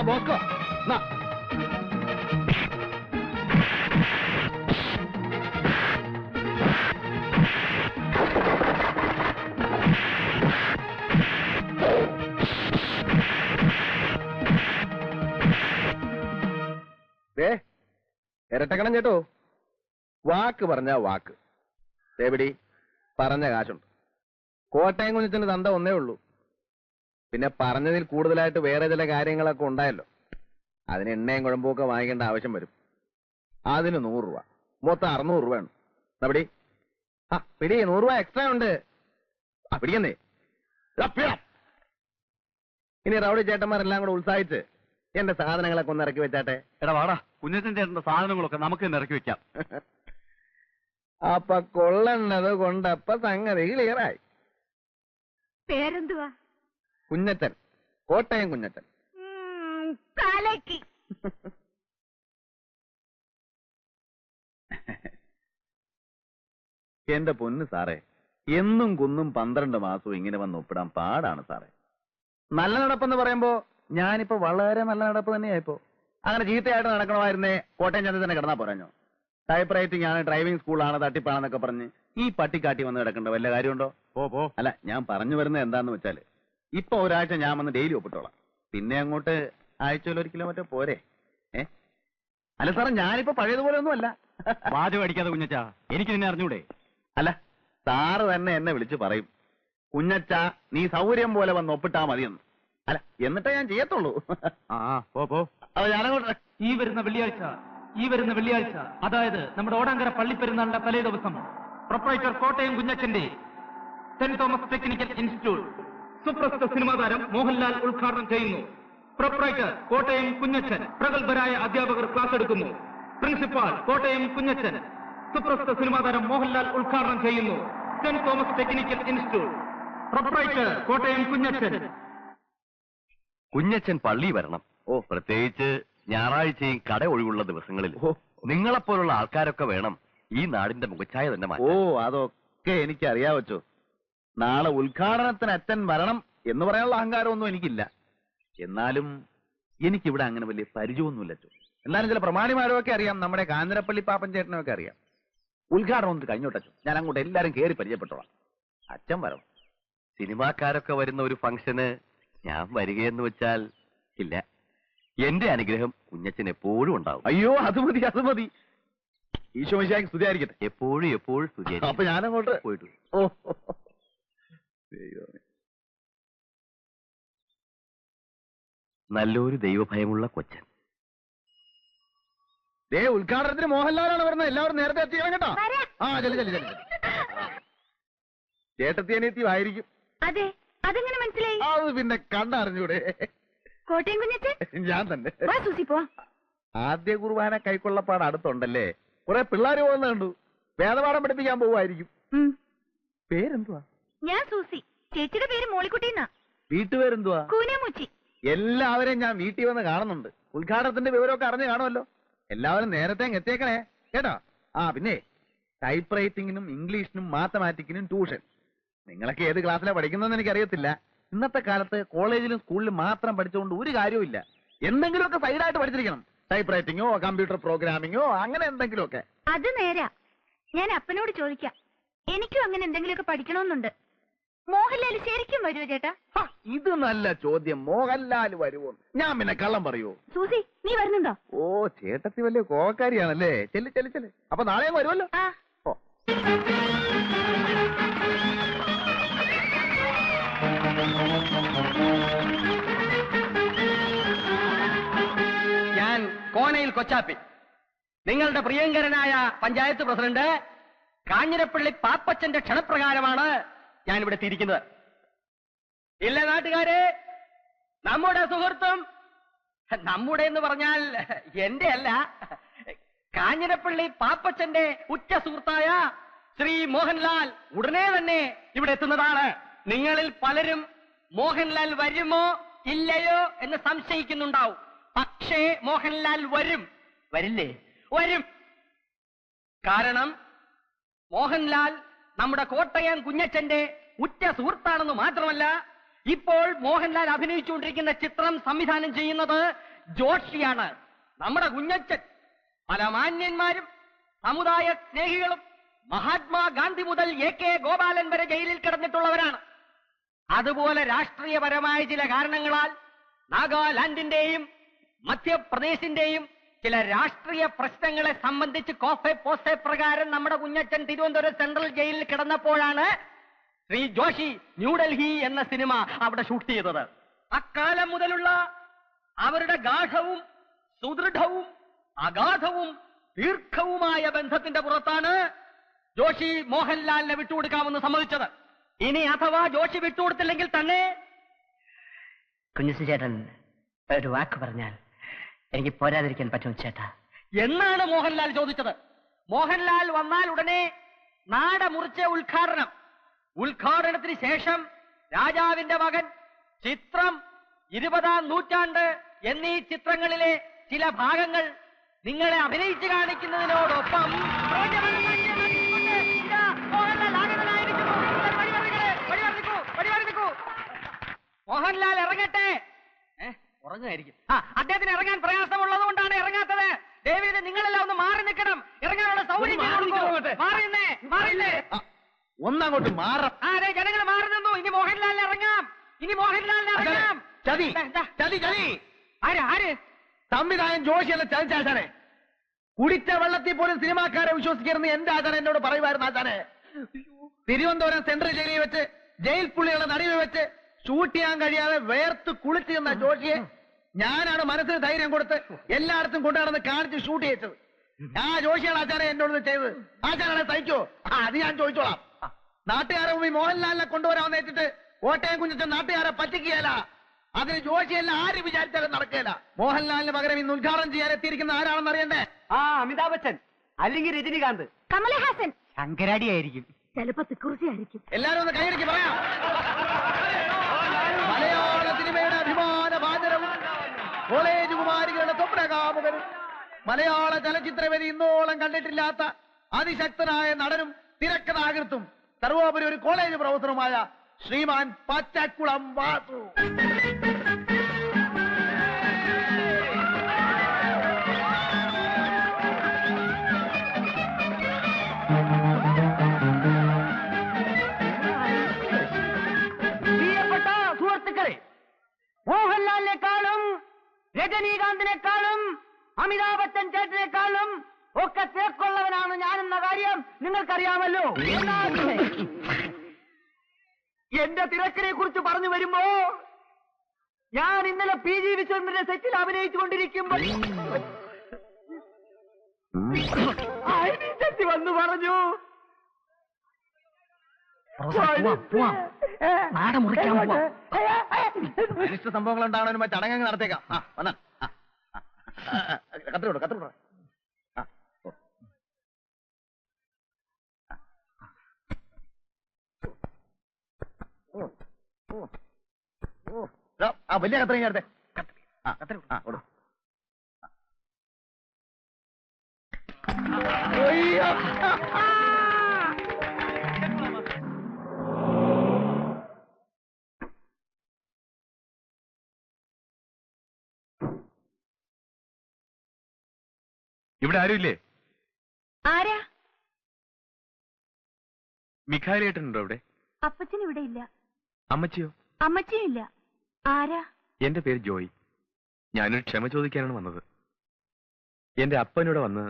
ബോസ്കോ, ഇരട്ടക്കണം ചേട്ടോ. വാക്ക് പറഞ്ഞ വാക്ക്. എവിടെ പറഞ്ഞ കാശുണ്ട്. കോട്ടയം കുഞ്ഞിന്റെ തന്ത ഒന്നേ ഉള്ളൂ. പിന്നെ പറഞ്ഞതിൽ കൂടുതലായിട്ട് വേറെ ചില കാര്യങ്ങളൊക്കെ ഉണ്ടായല്ലോ. അതിന് എണ്ണയും കുഴമ്പൊക്കെ വാങ്ങിക്കേണ്ട ആവശ്യം വരും. അതിന് 100 രൂപ, മൊത്തം 600 രൂപയാണ്. പിടി. പിടി, 100 രൂപ എക്സ്ട്രാ ഉണ്ട്. പിടിക്കുന്നേ. ഇനി റൗഡി ചേട്ടന്മാരെല്ലാം കൂടെ ഉത്സാഹിച്ച് എന്റെ സാധനങ്ങളൊക്കെ ഒന്ന് ഇറക്കി വെച്ചാട്ടെ. എടാ വാടാ, കുഞ്ഞച്ചൻ ചേട്ടന്റെ സാധനങ്ങളൊക്കെ നമുക്ക് തന്നെ ഇറക്കി വെക്കാം. അപ്പൊ കൊള്ളണത് കൊണ്ടപ്പ സംഗതി ക്ലിയറായി. പേരെന്തുവാ? കുഞ്ഞച്ചൻ, കോട്ടയം കുഞ്ഞച്ചൻ. തലയ്ക്ക്. എന്റെ പൊന്ന് സാറേ, എന്നും കുന്നും 12 മാസവും ഇങ്ങനെ വന്ന് ഒപ്പിടാൻ പാടാണ് സാറേ. നല്ല നടപ്പെന്ന് പറയുമ്പോ ഞാനിപ്പോ വളരെ നല്ല നടപ്പ് തന്നെയായിപ്പോ. അങ്ങനെ ചീത്തയായിട്ട് നടക്കണമായിരുന്നേ കോട്ടയം ചന്തയിൽ തന്നെ കിടന്നാ പോരാഞ്ഞോ. ടൈപ്പ് റൈറ്റിംഗ് ആണ്, ഡ്രൈവിംഗ് സ്കൂളാണ്, തട്ടിപ്പാണെന്നൊക്കെ പറഞ്ഞ് ഈ പട്ടിക്കാട്ടി വന്ന് കിടക്കേണ്ട വല്ല കാര്യമുണ്ടോ? അല്ല, ഞാൻ പറഞ്ഞു വരുന്നത് എന്താന്ന് വെച്ചാല്, ഇപ്പൊ ഒരാഴ്ച ഞാൻ വന്ന് ഡെയിലി ഒപ്പിട്ടോളാം. പിന്നെ അങ്ങോട്ട് ആഴ്ചയിൽ 1 കിലോമീറ്റർ പോരെ. അല്ല സാറേ, ഞാനിപ്പോ പഴയതുപോലെ ഒന്നും അല്ല. വാചകം അടിക്കാതെ കുഞ്ഞച്ചാ, എനിക്ക് നിന്നെ അറിഞ്ഞൂടെ? അല്ല, സാറ് തന്നെ എന്നെ വിളിച്ച് പറയും, കുഞ്ഞച്ച നീ സൗകര്യം പോലെ വന്ന് ഒപ്പിട്ടാ മതിയെന്ന്. അല്ല, എന്നിട്ടേ ഞാൻ ചെയ്യത്തുള്ളൂ. അത് ഞാനങ്ങോട്ട് ഈ വരുന്ന വെള്ളിയാഴ്ച, അതായത് നമ്മുടെ ഓടാങ്കര പള്ളിപ്പെരുന്നാളിന്റെ തലേ ദിവസം, പ്രൊപ്പറേറ്റർ കോട്ടയം കുഞ്ഞച്ചന്റെ സെന്റ് തോമസ് ടെക്നിക്കൽ ഇൻസ്റ്റിറ്റ്യൂട്ട് സുപ്രസിദ്ധ സിനിമാ താരം മോഹൻലാൽ ഉദ്ഘാടനം ചെയ്യുന്നു. പ്രൊപ്പറേറ്റർ കോട്ടയം കുഞ്ഞച്ചൻ, പ്രഗത്ഭരായ അധ്യാപകർ ക്ലാസ് എടുക്കുന്നു. പ്രിൻസിപ്പാൾ കോട്ടയം കുഞ്ഞച്ചൻ, സുപ്രസിദ്ധ സിനിമാ താരം മോഹൻലാൽ ഉദ്ഘാടനം ചെയ്യുന്നു. Saint Thomas technical institute. Proprietor Kottayam Kunjachan. Kunjachan പള്ളി വരണം. പ്രത്യേകിച്ച് ഞായറാഴ്ചയും കട ഒഴിവുള്ള ദിവസങ്ങളിൽ. നിങ്ങളെപ്പോലുള്ള ആൾക്കാരൊക്കെ വേണം ഈ നാടിന്റെ മുഖച്ഛായ തന്നെ മാറ്റാൻ. അതൊക്കെ എനിക്കറിയാ വെച്ചോ. നാളെ ഉദ്ഘാടനത്തിന് അച്ഛൻ വരണം എന്ന് പറയാനുള്ള അഹങ്കാരമൊന്നും എനിക്കില്ല. എന്നാലും എനിക്കിവിടെ അങ്ങനെ വലിയ പരിചയമൊന്നുമില്ല. എന്നാലും ചില പ്രമാണിമാരൊക്കെ അറിയാം, നമ്മുടെ കാഞ്ഞിരപ്പള്ളി പാപ്പൻ ചേട്ടനൊക്കെ അറിയാം. ഉദ്ഘാടനം ഒന്ന് കഴിഞ്ഞോട്ടു, ഞാൻ അങ്ങോട്ട് എല്ലാരും കയറി പരിചയപ്പെട്ടോളാം. അച്ഛൻ വരണം. സിനിമാക്കാരൊക്കെ വരുന്ന ഒരു ഫംഗ്ഷന് ഞാൻ വരികയെന്ന് വെച്ചാൽ ഇല്ല. എന്റെ അനുഗ്രഹം കുഞ്ഞച്ചൻ എപ്പോഴും ഉണ്ടാവും. അയ്യോ, അത് മതി. ഈശോ മിശിഹായ്ക്ക് സ്തുതിയായിരിക്കട്ടെ. എപ്പോഴും സ്തുതിയായിരിക്കും. അപ്പൊ ഞാനങ്ങോട്ട് പോയിട്ട്. നല്ലൊരു ദൈവഭയമുള്ള കൊച്ചൻ. ഉദ്ഘാടനത്തിന് മോഹൻലാലാണ് വരുന്നത്. എല്ലാവരും നേരത്തെ എത്തിക്കണം കേട്ടോ. ചെല്ലു. ചേട്ടത്തി അനിയത്തിയും ആയിരിക്കും. അതെ, അതെങ്ങനെ മനസ്സിലായി? അത് പിന്നെ കണ്ടറിഞ്ഞൂടെ? കോട്ടയം കുഞ്ഞച്ചൻ ഞാൻ തന്നെ. വാ സൂസി പോ. ആദ്യ കുർബാന കൈക്കൊള്ളപ്പാട് അടുത്തുണ്ടല്ലേ? കുറെ പിള്ളേര് പോകുന്ന കണ്ടു. വേദപാഠം പഠിപ്പിക്കാൻ പോവായിരിക്കും. പേരെന്തുവാ? ഞാൻ സൂസി. ചേച്ചിയുടെ പേര് മോളിക്കുട്ടിന്നാ. വീട്ടുപേരെന്തുവാ? കൂനമുച്ചി. എല്ലാവരെയും ഞാൻ വീട്ടിൽ വന്ന് കാണുന്നുണ്ട്. ഉദ്ഘാടനത്തിന്റെ വിവരമൊക്കെ അറിഞ്ഞു കാണുമല്ലോ. എല്ലാവരും നേരത്തെ എത്തിയേക്കണേ കേട്ടോ. പിന്നെ ടൈപ്പ് റൈറ്റിങ്ങിനും ഇംഗ്ലീഷിനും മാത്തമാറ്റിക്കിനും ട്യൂഷൻ. നിങ്ങളൊക്കെ ഏത് ക്ലാസ്സിലാണ് പഠിക്കുന്നതെന്ന് എനിക്കറിയത്തില്ല. ഇന്നത്തെ കാലത്ത് കോളേജിലും സ്കൂളിലും മാത്രം പഠിച്ചുകൊണ്ട് ഒരു കാര്യമില്ല. എന്തെങ്കിലുമൊക്കെ സൈഡായിട്ട് പഠിച്ചിരിക്കണം. ടൈപ്പ് റൈറ്റിങ്ങോ കമ്പ്യൂട്ടർ പ്രോഗ്രാമിങ്ങോ അങ്ങനെ എന്തെങ്കിലുമൊക്കെ. അത് നേരാ. ഞാൻ അപ്പനോട് ചോദിക്കാം. എനിക്കും അങ്ങനെ എന്തെങ്കിലുമൊക്കെ പഠിക്കണമെന്നുണ്ട്. മോഹൻലാൽ ശരിക്കും വരുമോ ചേട്ടാ? ഇത് നല്ല ചോദ്യം. മോഹൻലാൽ വരുമോ? ഞാൻ പിന്നെ കള്ളം പറയൂ? സൂസി, നീ വരുന്നുണ്ടോ? ഓ, ചേട്ടത്തി വലിയ കോവക്കാരിയാണല്ലേ. ചെല്ല് ചെല്ല് ചെല്ല്. അപ്പൊ നാളെയും വരുമല്ലോ. ഓ, ഞാൻ കോനയിൽ കൊച്ചാപ്പി, നിങ്ങളുടെ പ്രിയങ്കരനായ പഞ്ചായത്ത് പ്രസിഡന്റ് കാഞ്ഞിരപ്പള്ളി പാപ്പച്ചന്റെ ക്ഷണപ്രകാരമാണ് ഞാനിവിടെ എത്തിയിരിക്കുന്നത്. ഇല്ല നാട്ടുകാരെ, നമ്മുടെ സുഹൃത്തും, നമ്മുടെ എന്ന് പറഞ്ഞാൽ എന്റെ അല്ല, കാഞ്ഞിരപ്പള്ളി പാപ്പച്ചന്റെ ഉറ്റ സുഹൃത്തായ ശ്രീ മോഹൻലാൽ ഉടനെ തന്നെ ഇവിടെ എത്തുന്നതാണ്. നിങ്ങളിൽ പലരും മോഹൻലാൽ വരുമോ ഇല്ലയോ എന്ന് സംശയിക്കുന്നുണ്ടാവും. പക്ഷേ മോഹൻലാൽ വരും. വരില്ലേ? വരും. കാരണം മോഹൻലാൽ നമ്മുടെ കോട്ടയം കുഞ്ഞച്ചന്റെ ഉറ്റ സുഹൃത്താണെന്ന് മാത്രമല്ല, ഇപ്പോൾ മോഹൻലാൽ അഭിനയിച്ചുകൊണ്ടിരിക്കുന്ന ചിത്രം സംവിധാനം ചെയ്യുന്നത് ജോഷിയാണ്. നമ്മുടെ കുഞ്ഞച്ചൻ പല മാന്യന്മാരും സമുദായ സ്നേഹികളും മഹാത്മാഗാന്ധി മുതൽ AK ഗോപാലൻ വരെ ജയിലിൽ കിടന്നിട്ടുള്ളവരാണ്. അതുപോലെ രാഷ്ട്രീയപരമായ ചില കാരണങ്ങളാൽ നാഗാലാൻഡിന്റെയും മധ്യപ്രദേശിന്റെയും ചില രാഷ്ട്രീയ പ്രശ്നങ്ങളെ സംബന്ധിച്ച് കോഫെ പോസെ പ്രകാരം നമ്മുടെ കുഞ്ഞച്ചൻ തിരുവനന്തപുരം സെൻട്രൽ ജയിലിൽ കിടന്നപ്പോഴാണ് ശ്രീ ജോഷി ന്യൂഡൽഹി എന്ന സിനിമ അവിടെ ഷൂട്ട് ചെയ്തത്. അക്കാലം മുതലുള്ള അവരുടെ ഗാഠവും സുദൃഢവും അഗാധവും ദീർഘവുമായ ബന്ധത്തിന്റെ പുറത്താണ് ജോഷി മോഹൻലാലിനെ വിട്ടുകൊടുക്കാമെന്ന് സമ്മതിച്ചത്. ഇനി അഥവാ ജോഷി വിട്ടുകൊടുത്തില്ലെങ്കിൽ തന്നെ കുഞ്ഞുസി ചേട്ടൻ ഒരു വാക്ക് പറഞ്ഞാൽ എനിക്ക് പോരാതിരിക്കാൻ പറ്റും ചേട്ടാ എന്നാണ് മോഹൻലാൽ ചോദിച്ചത്. മോഹൻലാൽ വന്നാൽ ഉടനെ നാട മുറിച്ച ഉദ്ഘാടനത്തിന് ശേഷം രാജാവിന്റെ മകൻ, ചിത്രം, 20-ാം നൂറ്റാണ്ട് എന്നീ ചിത്രങ്ങളിലെ ചില ഭാഗങ്ങൾ നിങ്ങളെ അഭിനയിച്ചു കാണിക്കുന്നതിനോടൊപ്പം മോഹൻലാൽ ഇറങ്ങട്ടെ. ഉറങ്ങായിരിക്കും. അദ്ദേഹത്തിന് ഇറങ്ങാൻ പ്രയാസമുള്ളത് കൊണ്ടാണ് ഇറങ്ങാത്തത്. ദേവീത് നിങ്ങളെല്ലാം ഒന്ന് മാറി നിൽക്കണം. ഇറങ്ങാനുള്ള സൗകര്യം ഒന്നങ്ങോട്ട് മാറാം. അതെ, ജനങ്ങൾ മാറി നിന്നു. ഇനി മോഹൻലാലിന് ഇറങ്ങാം. ചതി ചതി ചതി. ആര്? സംവിധായകൻ ജോഷിയല്ല ചതിച്ചാശാനെ. കുടിച്ച വെള്ളത്തിൽ പോലും സിനിമാക്കാരെ വിശ്വസിക്കരുന്ന് എന്റെ ആചാരം എന്നോട് പറയുമായിരുന്നു. ആചാനെ, തിരുവനന്തപുരം സെൻട്രൽ ജയിലിൽ വെച്ച് ജയിൽ പുള്ളികളെ നടുവിൽ വെച്ച് ഷൂട്ട് ചെയ്യാൻ കഴിയാതെ വേർത്ത് കുളിച്ചു നിന്ന ജോഷിയെ ഞാനാണ് മനസ്സിന് ധൈര്യം കൊടുത്ത് എല്ലായിടത്തും കൊണ്ടുനടന്ന് കാണിച്ച് ഷൂട്ട് ചെയ്തത്. ആ ജോഷിയാണ് ആചാരം എന്നോട് ചെയ്തത്. ആചാരാണ് തയ്ക്കോ? അത് ഞാൻ ചോദിച്ചോളാം. നാട്ടുകാരെ മുമ്പിൽ മോഹൻലാലിനെ കൊണ്ടുവരാമെന്ന് വെച്ചിട്ട് കോട്ടയം കുഞ്ഞച്ചൻ നാട്ടുകാരെ പറ്റിക്കുകയല്ല. അതിന് ജോഷിയെല്ലാം ആര് വിചാരിച്ചാലും നടക്കുകയില്ല. മോഹൻലാലിന് പകരം ഇന്ന് ഉദ്ഘാടനം ചെയ്യാൻ എത്തിയിരിക്കുന്ന ആരാണെന്ന് അറിയണ്ടേ? അമിതാഭ് ബച്ചൻ, അല്ലെങ്കിൽ രജനികാന്ത്, കമലഹാസൻ, ശങ്കരാടി ആയിരിക്കും, ചിലപ്പോ തിക്കുറിശി ആയിരിക്കും. എല്ലാരും ഒന്ന് കൈയടിക്ക് പറയാം. മലയാള സിനിമയുടെ അഭിമാന ഭാജനവും കോളേജ് കുമാരികളുടെ സ്വപ്നകാമുകനും മലയാള ചലച്ചിത്രവേദി ഇന്നോളം കണ്ടിട്ടില്ലാത്ത അതിശക്തനായ നടനും തിരക്കഥാകൃത്തും സർവോപരി ഒരു കോളേജ് പ്രൊഫസറുമായ ശ്രീമാൻ പച്ചക്കുളം വാസു. പ്രിയപ്പെട്ട സുഹൃത്തുക്കളെ, മോഹൻലാലിനെക്കാളും രജനീകാന്തിനെക്കാളും അമിതാഭ് ബച്ചൻ ചേട്ടനെക്കാളും ഒക്കെ തേക്കുള്ളവനാണ് ഞാനെന്ന കാര്യം നിങ്ങൾക്കറിയാമല്ലോ. എന്റെ തിരക്കിനെ കുറിച്ച് പറഞ്ഞു വരുമ്പോ ഞാൻ ഇന്നലെ PG വിശ്വനാഥന്റെ സെറ്റിൽ അഭിനയിച്ചുകൊണ്ടിരിക്കുമ്പോൾ ചെത്തി വന്നു പറഞ്ഞു, നാട മുറിക്കാൻ പോവാം. അനിഷ്ട സംഭവങ്ങൾ ഉണ്ടാവണ ചടങ്ങ് നടത്തേക്കാം. വന്ന കത്തിരോട് കത്തിരോട്. വലിയ കത്തിരി നേരത്തെ ഇവിടെ ആരുമില്ലേ? ആരാ? മിഖായിലേട്ടനുണ്ടോ ഇവിടെ? അപ്പച്ചൻ ഇവിടെ ഇല്ല. അമ്മച്ചിയോ? അമ്മച്ചിയും ഇല്ല. ആരാ? എന്റെ പേര് ജോയ്. ഞാനൊരു ക്ഷമ ചോദിക്കാനാണ് വന്നത്. എന്റെ അപ്പനോട് വന്ന്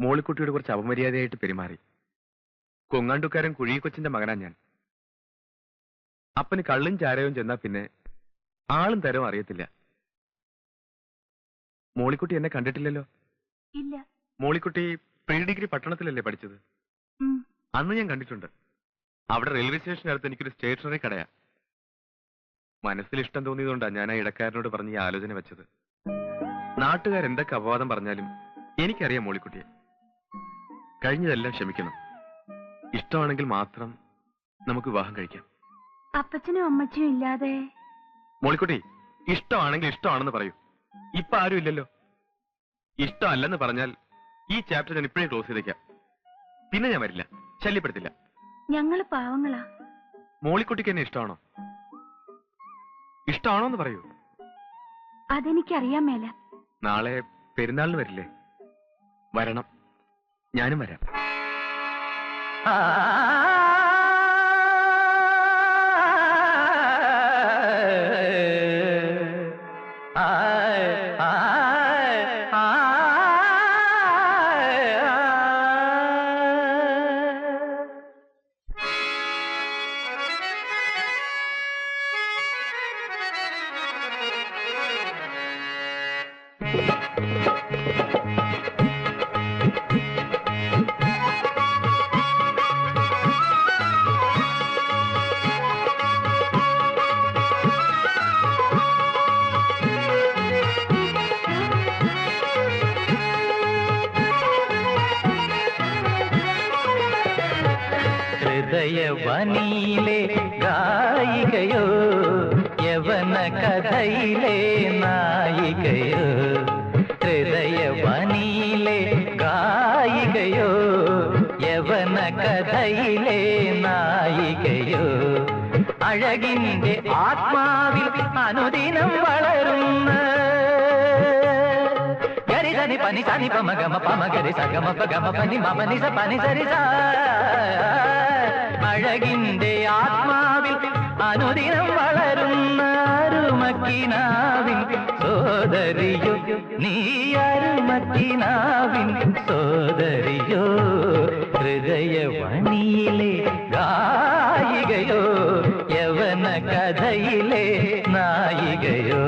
മോളിക്കുട്ടിയോട് കുറച്ച് അപമര്യാദയായിട്ട് പെരുമാറി. കൊങ്ങാണ്ടുക്കാരൻ കുഴി കൊച്ചിന്റെ മകനാ ഞാൻ. അപ്പന് കള്ളും ചാരവും ചെന്നാ പിന്നെ ആളും തരവും അറിയത്തില്ല. മോളിക്കുട്ടി എന്നെ കണ്ടിട്ടില്ലല്ലോ? ഇല്ല. മോളിക്കുട്ടി പ്രീ ഡിഗ്രി പട്ടണത്തിലല്ലേ പഠിച്ചത്? അന്ന് ഞാൻ കണ്ടിട്ടുണ്ട്. അവിടെ റെയിൽവേ സ്റ്റേഷനടുത്ത് എനിക്കൊരു സ്റ്റേഷനറി കടയാ. മനസ്സിൽ ഇഷ്ടം തോന്നിയതുകൊണ്ടാണ് ഞാൻ ആ ഇടക്കാരനോട് പറഞ്ഞ് ഈ ആലോചന വെച്ചത്. നാട്ടുകാരെന്തൊക്കെ അപവാദം പറഞ്ഞാലും എനിക്കറിയാം മോളിക്കുട്ടിയെ. കഴിഞ്ഞതെല്ലാം ക്ഷമിക്കണം. ഇഷ്ടമാണെങ്കിൽ മാത്രം നമുക്ക് വിവാഹം കഴിക്കാം. അപ്പച്ചനും അമ്മച്ചിയും ഇല്ലാതെ? മോളിക്കുട്ടി, ഇഷ്ടമാണെങ്കിൽ ഇഷ്ടമാണെന്ന് പറയൂ. ഇപ്പൊ ആരും ഇല്ലല്ലോ. ഇഷ്ടമല്ലെന്ന് പറഞ്ഞാൽ ഈ ചാപ്റ്റർ ഞാൻ ഇപ്പോഴേ ക്ലോസ് ചെയ്തേക്കാം. പിന്നെ ഞാൻ വരില്ല, ശല്യപ്പെടുത്തില്ല. ഞങ്ങള് പാവങ്ങളാ. മോളിക്കുട്ടിക്ക് എന്നെ ഇഷ്ടമാണോ? ഇഷ്ടമാണോ എന്ന് പറയൂ. അതെനിക്കറിയാൻ മേല. നാളെ പെരുന്നാളിന് വരില്ലേ? വരണം, ഞാനും വരാം. ഹൃദയവനിയിലെ ഗായികയോ യവന കഥയിലെ നായികയോ. ഹൃദയവനിയിലെ ഗായികയോ യവന കഥയിലെ നായികയോ. അഴകിന്റെ ആത്മാവിൽ അനുദിനം വളരുന്ന ഗരിധനി പനി സനി പമ ഗമ പമ ഗരി സഗമ പഗമ പനി മമ നിസ പനി സരി സ. അഴകിന്റെ ആത്മാവിൽ അനുദിനം വളരുന്ന അരുമക്കിനാവിൻ സോദരിയോ നീ, അരുമക്കിനാവിൻ സോദരിയോ. ഹൃദയവനിയിലെ ഗായികയോ യവന കഥയിലെ നായികയോ.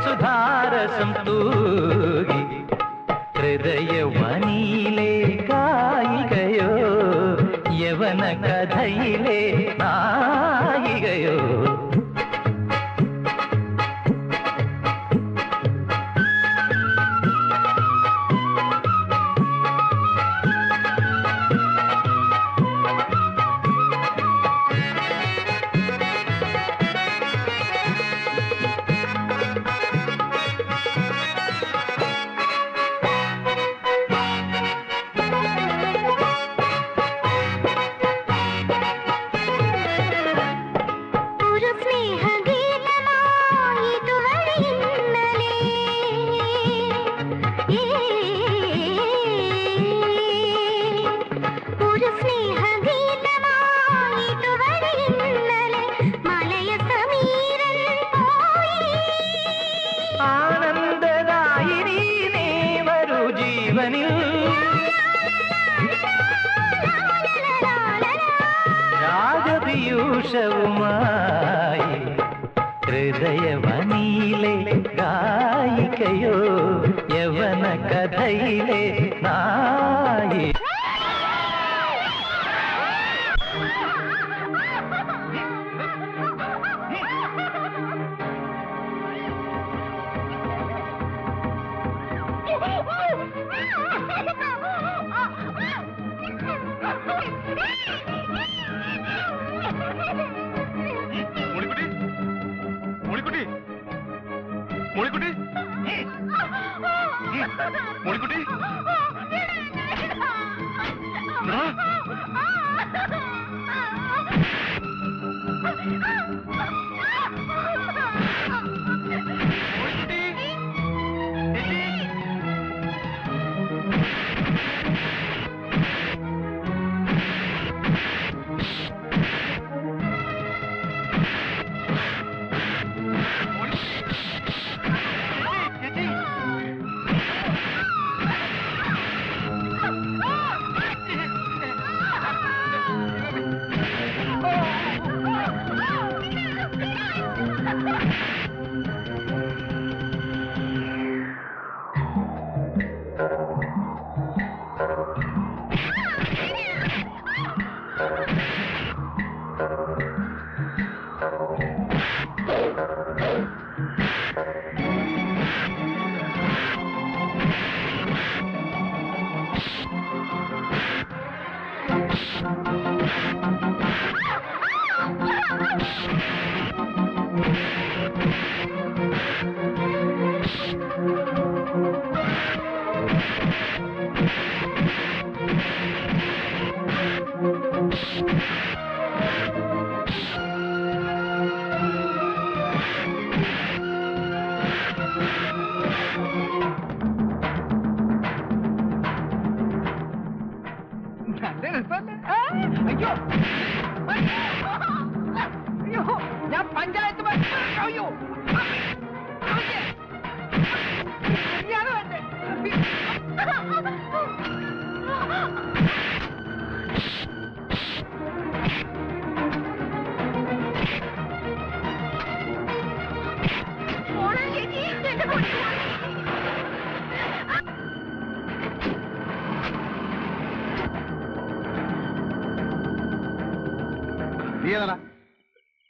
സുധാരസം തൂകി ഹൃദയവനിയിലെ ഗായികയോ യവന കഥയിലെ നായികയോ. കഥയിലെ നായി. മോളിക്കുട്ടി മോളിക്കുട്ടി മോളിക്കുട്ടി അയ്യോ അയ്യോ ഞാൻ പഞ്ചായത്ത് അയ്യോ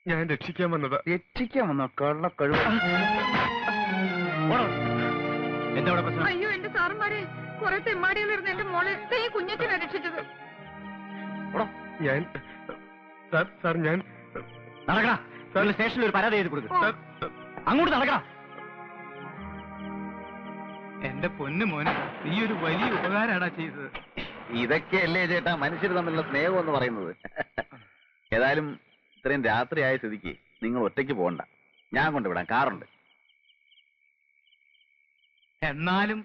ഞാൻ രക്ഷിക്കാൻ വന്നതാ. രക്ഷിക്കാൻ വന്നോ? കള്ള കഴിവ്. എന്താ പ്രശ്നം? അയ്യോ എന്റെ സാറന്മാരെ, കുറെ തെമ്മാടികളിരുന്ന് എന്റെ മോളെ ഈ കുഞ്ഞച്ചനെ രക്ഷിച്ചത്. ഞാൻ സാർ ഞാൻ നടക്കടാ, സ്റ്റേഷനിൽ ഒരു പരാതി എഴുതി കൊടുക്കും. അങ്ങോട്ട് നടക്കടാ. എന്റെ പൊന്നു മോനെ, നീ ഒരു വലിയ ഉപകാരാടാ ചെയ്തത്. ഇതൊക്കെയല്ലേ ചേട്ടാ മനുഷ്യർ തമ്മിലുള്ള സ്നേഹം എന്ന് പറയുന്നത്. ഏതായാലും ഇത്രയും രാത്രിയായ സ്ഥിതിക്ക് നിങ്ങൾ ഒറ്റയ്ക്ക് പോകണ്ട, ഞാൻ കൊണ്ടുവിടാം, കാറുണ്ട്. എന്നാലും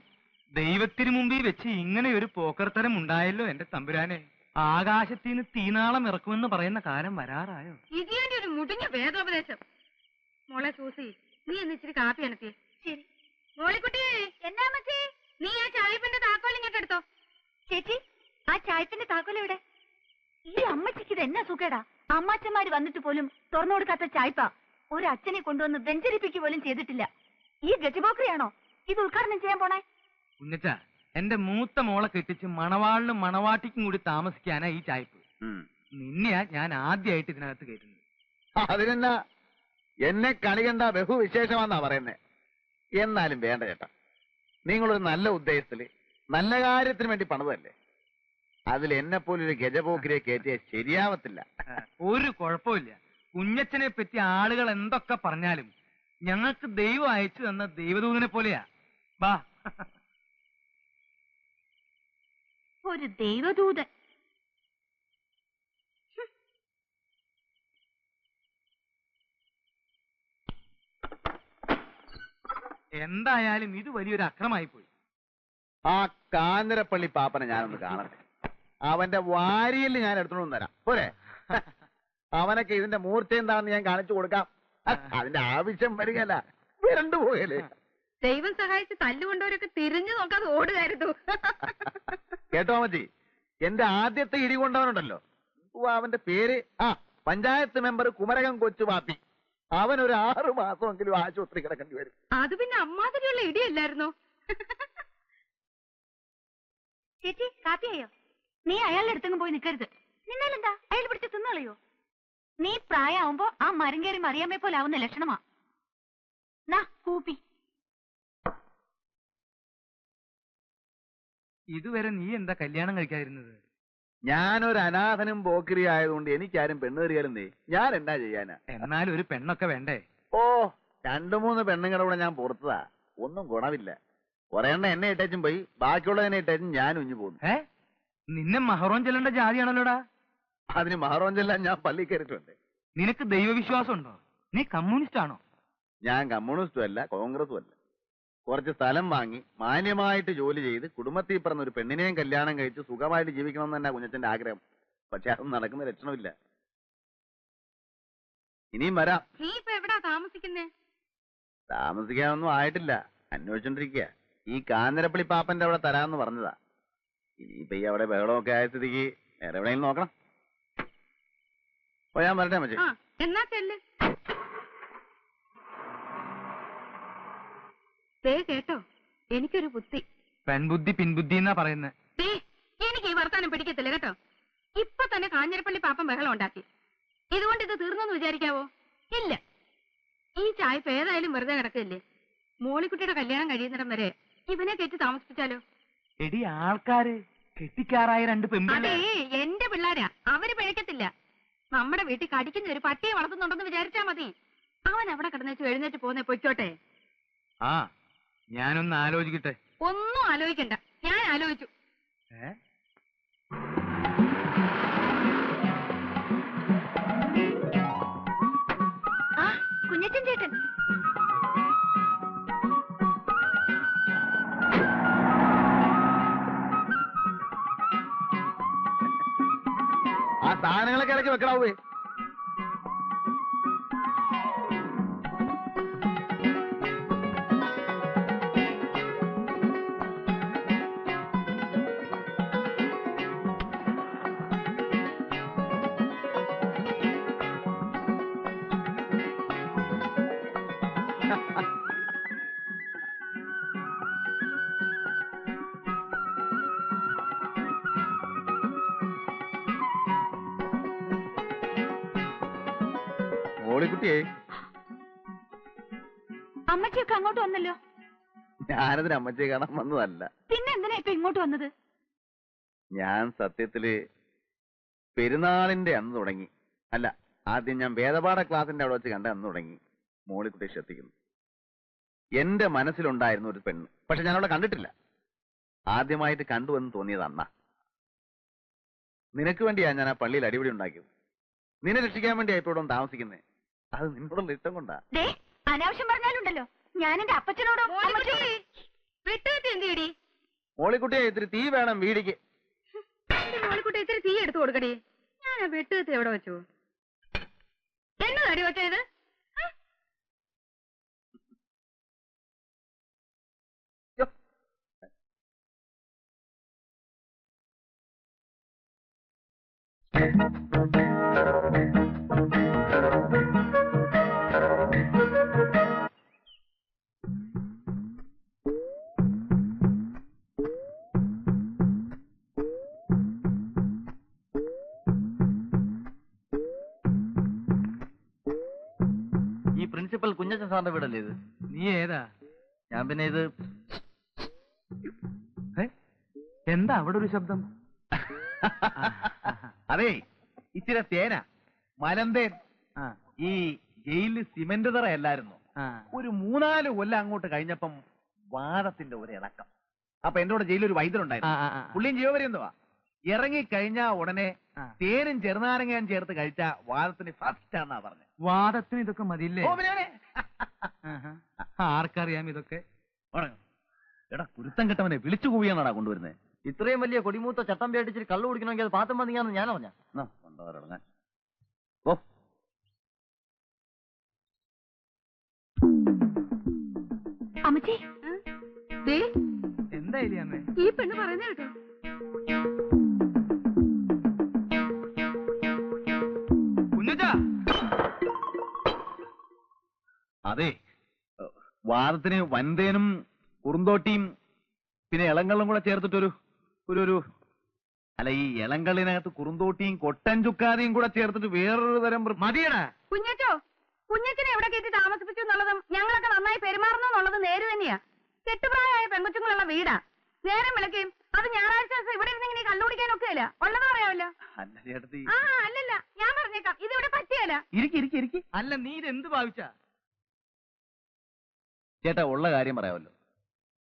ദൈവത്തിന് മുമ്പിൽ വെച്ച് ഇങ്ങനെ ഒരു പോക്കർത്തരം ഉണ്ടായല്ലോ എന്റെ തമ്പുരാനെ. ആകാശത്തിന് തീനാളം ഇറക്കുമെന്ന് പറയുന്ന കാലം വരാറായോ? ഇതിന്റെ ഒരു മുടിഞ്ഞ വേദോപദേശം. മോളെ സൂസി, നീ എന്ന് ഇച്ചിരി കാപ്പി അനത്തിയേ. ശരി മോളിക്കുട്ടി. എന്നാ മച്ചി, നീ ആ ചായപ്പിന്റെ താക്കോൽ ഇങ്ങോട്ട് എടുത്തോ. ചേച്ചി, ആ ചായപ്പിന്റെ താക്കോൽ എവിടെ? ഈ അമ്മച്ചിക്ക് ഇത് എന്നാ സുഖേടാ. അമ്മാച്ചന്മാര് വന്നിട്ട് പോലും തുറന്നു കൊടുക്കാത്ത ചായ്പ ഒരു അച്ഛനെ കൊണ്ടുവന്ന് വെഞ്ചരിപ്പിക്കുക പോലും ചെയ്തിട്ടില്ല. ഈ ഗജബോക്രിയാണോ ഇത് ഉദ്ഘാടനം ചെയ്യാൻ പോണേ? കുഞ്ഞച്ച, എന്റെ മൂത്ത മോളെ കെട്ടിച്ച് മണവാളിനും മണവാട്ടിക്കും കൂടി താമസിക്കാനാ ഈ ചായ്പ്. നിന്നെയാ ഞാൻ ആദ്യമായിട്ട് ഇതിനകത്ത് കയറ്റുന്നത്. അതിനെന്നാ, എന്നെ കണി കണ്ട ബഹുവിശേഷമാന്നാ പറയുന്നേ. എന്നാലും വേണ്ട ചേട്ടാ, നിങ്ങളൊരു നല്ല ഉദ്ദേശത്തില് നല്ല കാര്യത്തിന് വേണ്ടി പണിതല്ലേ. അതിൽ എന്നെ പോലൊരു ഗജപോക്കിരെ കയറ്റിയ ശരിയാവത്തില്ല. ഒരു കുഴപ്പമില്ല. കുഞ്ഞച്ചനെ പറ്റി ആളുകൾ എന്തൊക്കെ പറഞ്ഞാലും ഞങ്ങൾക്ക് ദൈവം അയച്ചു തന്ന ദൈവദൂതനെ പോലെയാ. വാ. ഒരു ദൈവദൂതൻ. എന്തായാലും ഇത് വലിയൊരു അക്രമായി പോയി. ആ കാഞ്ഞിരപ്പള്ളി പാപ്പനെ ഞാനൊന്ന് കാണട്ടെ. അവന്റെ വാരിയിൽ ഞാൻ എടുത്തോണ്ട് തരാം പോരെ. അവനൊക്കെ ഇതിന്റെ മൂർച്ച എന്താണെന്ന് ഞാൻ കാണിച്ചു കൊടുക്കാം. അതിന്റെ ആവശ്യം വരികയല്ല, വിരണ്ടു പോയല്ലേ. ദൈവം സഹായിച്ച് തല്ലുകൊണ്ടവരൊക്കെ തിരിഞ്ഞു നോക്കാതെ ഓടുകയായിരുന്നു. കേട്ടോ മതി, എന്റെ ആദ്യത്തെ ഇടി കൊണ്ടവനുണ്ടല്ലോ, അവന്റെ പേര് പഞ്ചായത്ത് മെമ്പർ കുമരകം കൊച്ചു പാപ്പി. അവനൊരു 6 മാസമെങ്കിലും ആശുപത്രി കിടക്കേണ്ടി വരും. അത് പിന്നെ അമ്മാതിരിയുള്ള ഇടിയല്ലായിരുന്നോ? ചേച്ചി കാപ്പിയായോ? നീ അയാളുടെ അടുത്തെങ്കിലും പോയി നിൽക്കരുത്. നിന്നാലെന്താ അയാൾ പിടിച്ച് തിന്നളയോ? നീ പ്രായമാവുമ്പോ ആ മരം കയറി മറിയാമ്മയെ പോലെ ആവുന്ന ലക്ഷണമാ. നാ കൂപ്പി. ഇതുവരെ നീ എന്താ കല്യാണം കഴിക്കാതിരുന്നത്? ഞാനൊരു അനാഥനും പോക്കിരി ആയതുകൊണ്ട് എനിക്കാരും പെണ്ണ് കയറിയാലും ഞാൻ എന്നാ ചെയ്യാനാ? എന്നാലും ഒരു പെണ്ണൊക്കെ വേണ്ടേ? ഓ 2-3 പെണ്ണുങ്ങളുടെ കൂടെ ഞാൻ പുറത്തതാ, ഒന്നും ഗുണമില്ല. ഒരെണ്ണം എന്നെ ഇട്ടേച്ചും പോയി, ബാക്കിയുള്ളതിനെ ഇട്ടേച്ചും ഞാൻ ഉഞ്ഞു പോകുന്നു. നിന്നെ മഹറോൻ ചെല്ലേണ്ട ജാതിയാണല്ലോടാ. അതിന് മഹറോൻ ചെല്ലാൻ ഞാൻ പള്ളി കയറിയിട്ടുണ്ട്. നിനക്ക് ദൈവവിശ്വാസം ഉണ്ടോ? നീ കമ്മ്യൂണിസ്റ്റ് ആണോ? ഞാൻ കമ്മ്യൂണിസ്റ്റും അല്ല കോൺഗ്രസും അല്ല. കുറച്ച് സ്ഥലം വാങ്ങി മാന്യമായിട്ട് ജോലി ചെയ്ത് കുടുംബത്തിൽ പറഞ്ഞ ഒരു പെണ്ണിനെയും കല്യാണം കഴിച്ച് സുഖമായിട്ട് ജീവിക്കണമെന്ന് തന്നെ കുഞ്ഞച്ചന്റെ ആഗ്രഹം. പക്ഷെ അതൊന്നും നടക്കുന്ന ലക്ഷണമില്ല. ഇനിയും വരാം. നീ ഇപ്പൊ എവിടാ താമസിക്കുന്നേ? താമസിക്കാനൊന്നും ആയിട്ടില്ല, അന്വേഷിച്ചോണ്ടിരിക്കുക. ഈ കാഞ്ഞിരപ്പള്ളി പാപ്പന്റെ അവിടെ തരാമെന്ന് പറഞ്ഞതാ. ഇനിയിപ്പൊ ഈ അവിടെ ബഹളമൊക്കെ ആയ സ്ഥിതിക്ക് വേറെ എവിടെയെങ്കിലും നോക്കണം. ഓ ഞാൻ വരട്ടെ മച്ചേ. എന്നാ ചെല്ല്. കേട്ടോ, എനിക്കൊരു ബുദ്ധി. പെൺബുദ്ധി പിൻബുദ്ധി എന്നാ പറയുന്നത്. എനിക്ക് ഈ വർത്താനം പിടിക്കത്തില്ല കേട്ടോ. ഇപ്പൊ തന്നെ കാഞ്ഞിരപ്പള്ളി പാപ്പൻ ബഹളം ഉണ്ടാക്കി. ഇതുകൊണ്ട് ഇത് തീർന്നെന്ന് വിചാരിക്കാവോ? ഇല്ല. ഈ ചായപ്പ് ഏതായാലും വെറുതെ കിടക്കില്ലേ. മോളിക്കുട്ടിയുടെ കല്യാണം കഴിയുന്നിടം വരെ ഇവനെ കെട്ടി താമസിപ്പിച്ചാലോ? എടി ആൾക്കാര് കെട്ടിക്കാറായ 2 പെൺപിള്ളേ. അതേ എന്റെ പിള്ളേരാ, അവര് പിഴക്കത്തില്ല. നമ്മുടെ വീട്ടിൽ കടിക്കുന്ന ഒരു പട്ടിയെ വളർത്തുന്നുണ്ടെന്ന് വിചാരിച്ചാ മതി. അവൻ അവിടെ കിടന്നു എഴുന്നേറ്റ് പോന്നെ പൊയ്ക്കോട്ടെ. ആ ഞാനൊന്ന് ആലോചിക്കട്ടെ. ഒന്നും ആലോചിക്കണ്ട, ഞാൻ ആലോചിച്ചു. കുഞ്ഞച്ചൻ ചേട്ടൻ. ആ സാധനങ്ങളൊക്കെ ഇടയ്ക്ക് വെക്കണാവേ. മോളിക്കുട്ടിയെ, അമ്മച്ചിയൊക്കെ അങ്ങോട്ട് വന്നല്ലോ. ഞാനതിന് അമ്മച്ചിയെ കാണാൻ വന്നതല്ല. പിന്നെ എന്തിനാ ഇപ്പൊ ഇങ്ങോട്ട് വന്നത്? ഞാൻ സത്യത്തില് പെരുന്നാളിന്റെ അന്ന് തുടങ്ങി, അല്ല ആദ്യം ഞാൻ വേദപാഠ ക്ലാസിന്റെ അവിടെ വെച്ച് കണ്ട അന്ന് തുടങ്ങി മോളിക്കുട്ടിയെ ശ്രദ്ധിക്കുന്നു. എന്റെ മനസ്സിലുണ്ടായിരുന്ന ഒരു പെണ്ണ്, പക്ഷെ ഞാൻ അവളെ കണ്ടിട്ടില്ല. ആദ്യമായിട്ട് കണ്ടുവെന്ന് തോന്നിയത് അന്നാ. നിനക്ക് വേണ്ടിയാ ഞാൻ ആ പള്ളിയിൽ അടിപിടി ഉണ്ടാക്കിയത്. നിന്നെ രക്ഷിക്കാൻ വേണ്ടിയാ ഇപ്പൊ ഇവിടെ താമസിക്കുന്നേ. അത് നിന്നോടുള്ള ഇഷ്ടം കൊണ്ടാ. അനാവശ്യം പറഞ്ഞാലുണ്ടല്ലോ ഞാൻ എന്റെ അപ്പച്ചനോടോ. മോളിക്കുട്ടിയെ ഇത്തിരി തീ വേണം വീടിക്ക്. മോളിക്കുട്ടി ഇത്തിരി തീ എടുത്തു കൊടുക്കടി. ഞാൻ ആ വെട്ടുകത്തി എവിടെ വെച്ചു? എന്നതടി വെച്ചത്? ഈ പ്രിൻസിപ്പൽ കുഞ്ഞച്ചൻ സാറിന്റെ വീടല്ലേ ഇത്? നീ ഏതാ? ഞാൻ പിന്നെ ഇത് എന്താ അവിടെ ഒരു ശബ്ദം? അതെ ഇച്ചിരി തേന മലന്തേൻ. ഈ ജയിലിൽ സിമന്റ് തറയല്ലായിരുന്നു. ഒരു 3-4 കൊല്ലം അങ്ങോട്ട് കഴിഞ്ഞപ്പം വാദത്തിന്റെ ഒരു ഇളക്കം. അപ്പൊ എന്റെ കൂടെ ജയിലൊരു വൈദ്യനുണ്ടായിരുന്നു. പുള്ളിയും ജീവപര്യന്തവാ. ഇറങ്ങിക്കഴിഞ്ഞാ ഉടനെ തേനും ചെറുനാരങ്ങയും ചേർത്ത് കഴിച്ച വാദത്തിന് ഫസ്റ്റ് ആണെന്നാ പറഞ്ഞത്. വാദത്തിന് ഇതൊക്കെ മതിയില്ലേ? ആർക്കറിയാം ഇതൊക്കെ? എടാ കുരുത്തം കെട്ടവനെ വിളിച്ചു കൂവിയാണാ കൊണ്ടുവരുന്നത്. ഇത്രയും വലിയ കൊടിമൂത്ത ചട്ടം പേടിച്ചിട്ട് കള്ളു കുടിക്കണമെങ്കിൽ അത് പാത്രം മതിയാന്ന് ഞാൻ അറിഞ്ഞ. ഓ അമ്മച്ചി എന്തായാലും അമ്മേ ഈ പെണ്ണ് പറയുന്ന കേട്ടോ. അതെ വാദത്തിന് വൻതേനും കുറുന്തോട്ടിയും പിന്നെ ഇളങ്ങളും കൂടെ ചേർത്തിട്ടൊരു ഒരു അല്ല, ഈ ഇളങ്കള്ളിനകത്ത് കുറുന്തോട്ടിയും കൊട്ടൻ ചുക്കാതിയും കൂടെ ചേർത്തിട്ട് വേറൊരു തരം മതിയടാ. കുഞ്ഞച്ചോ, കുഞ്ഞച്ചനെ എവിടെ കയറ്റി താമസിപ്പിച്ചു എന്നുള്ളതും ഞങ്ങളൊക്കെ നന്നായി പെരുമാറുന്നു എന്നുള്ളതും നേര് തന്നെയാ. കെട്ടുപ്രായമായ പെൺകൊച്ചുങ്ങളുള്ള വീടാ. നേരം വിളക്കുകയും അത് ഞായറാഴ്ച ദിവസം ഇവിടെ ഇരുന്നിങ്ങനെ കള്ളുപിടിക്കാനൊക്കെ ഇല്ല. ഉള്ളത് പറയാമല്ലോ. അല്ല ചേട്ടത്തി, ആ അല്ലല്ല, ഞാൻ പറഞ്ഞേക്കാം, ഇതിവിടെ പറ്റിയല്ല. ഇരിക്കി. അല്ല, നീ ഇതെന്ത് ഭാവിച്ചാ? ചേട്ടാ, ഉള്ള കാര്യം പറയാമല്ലോ.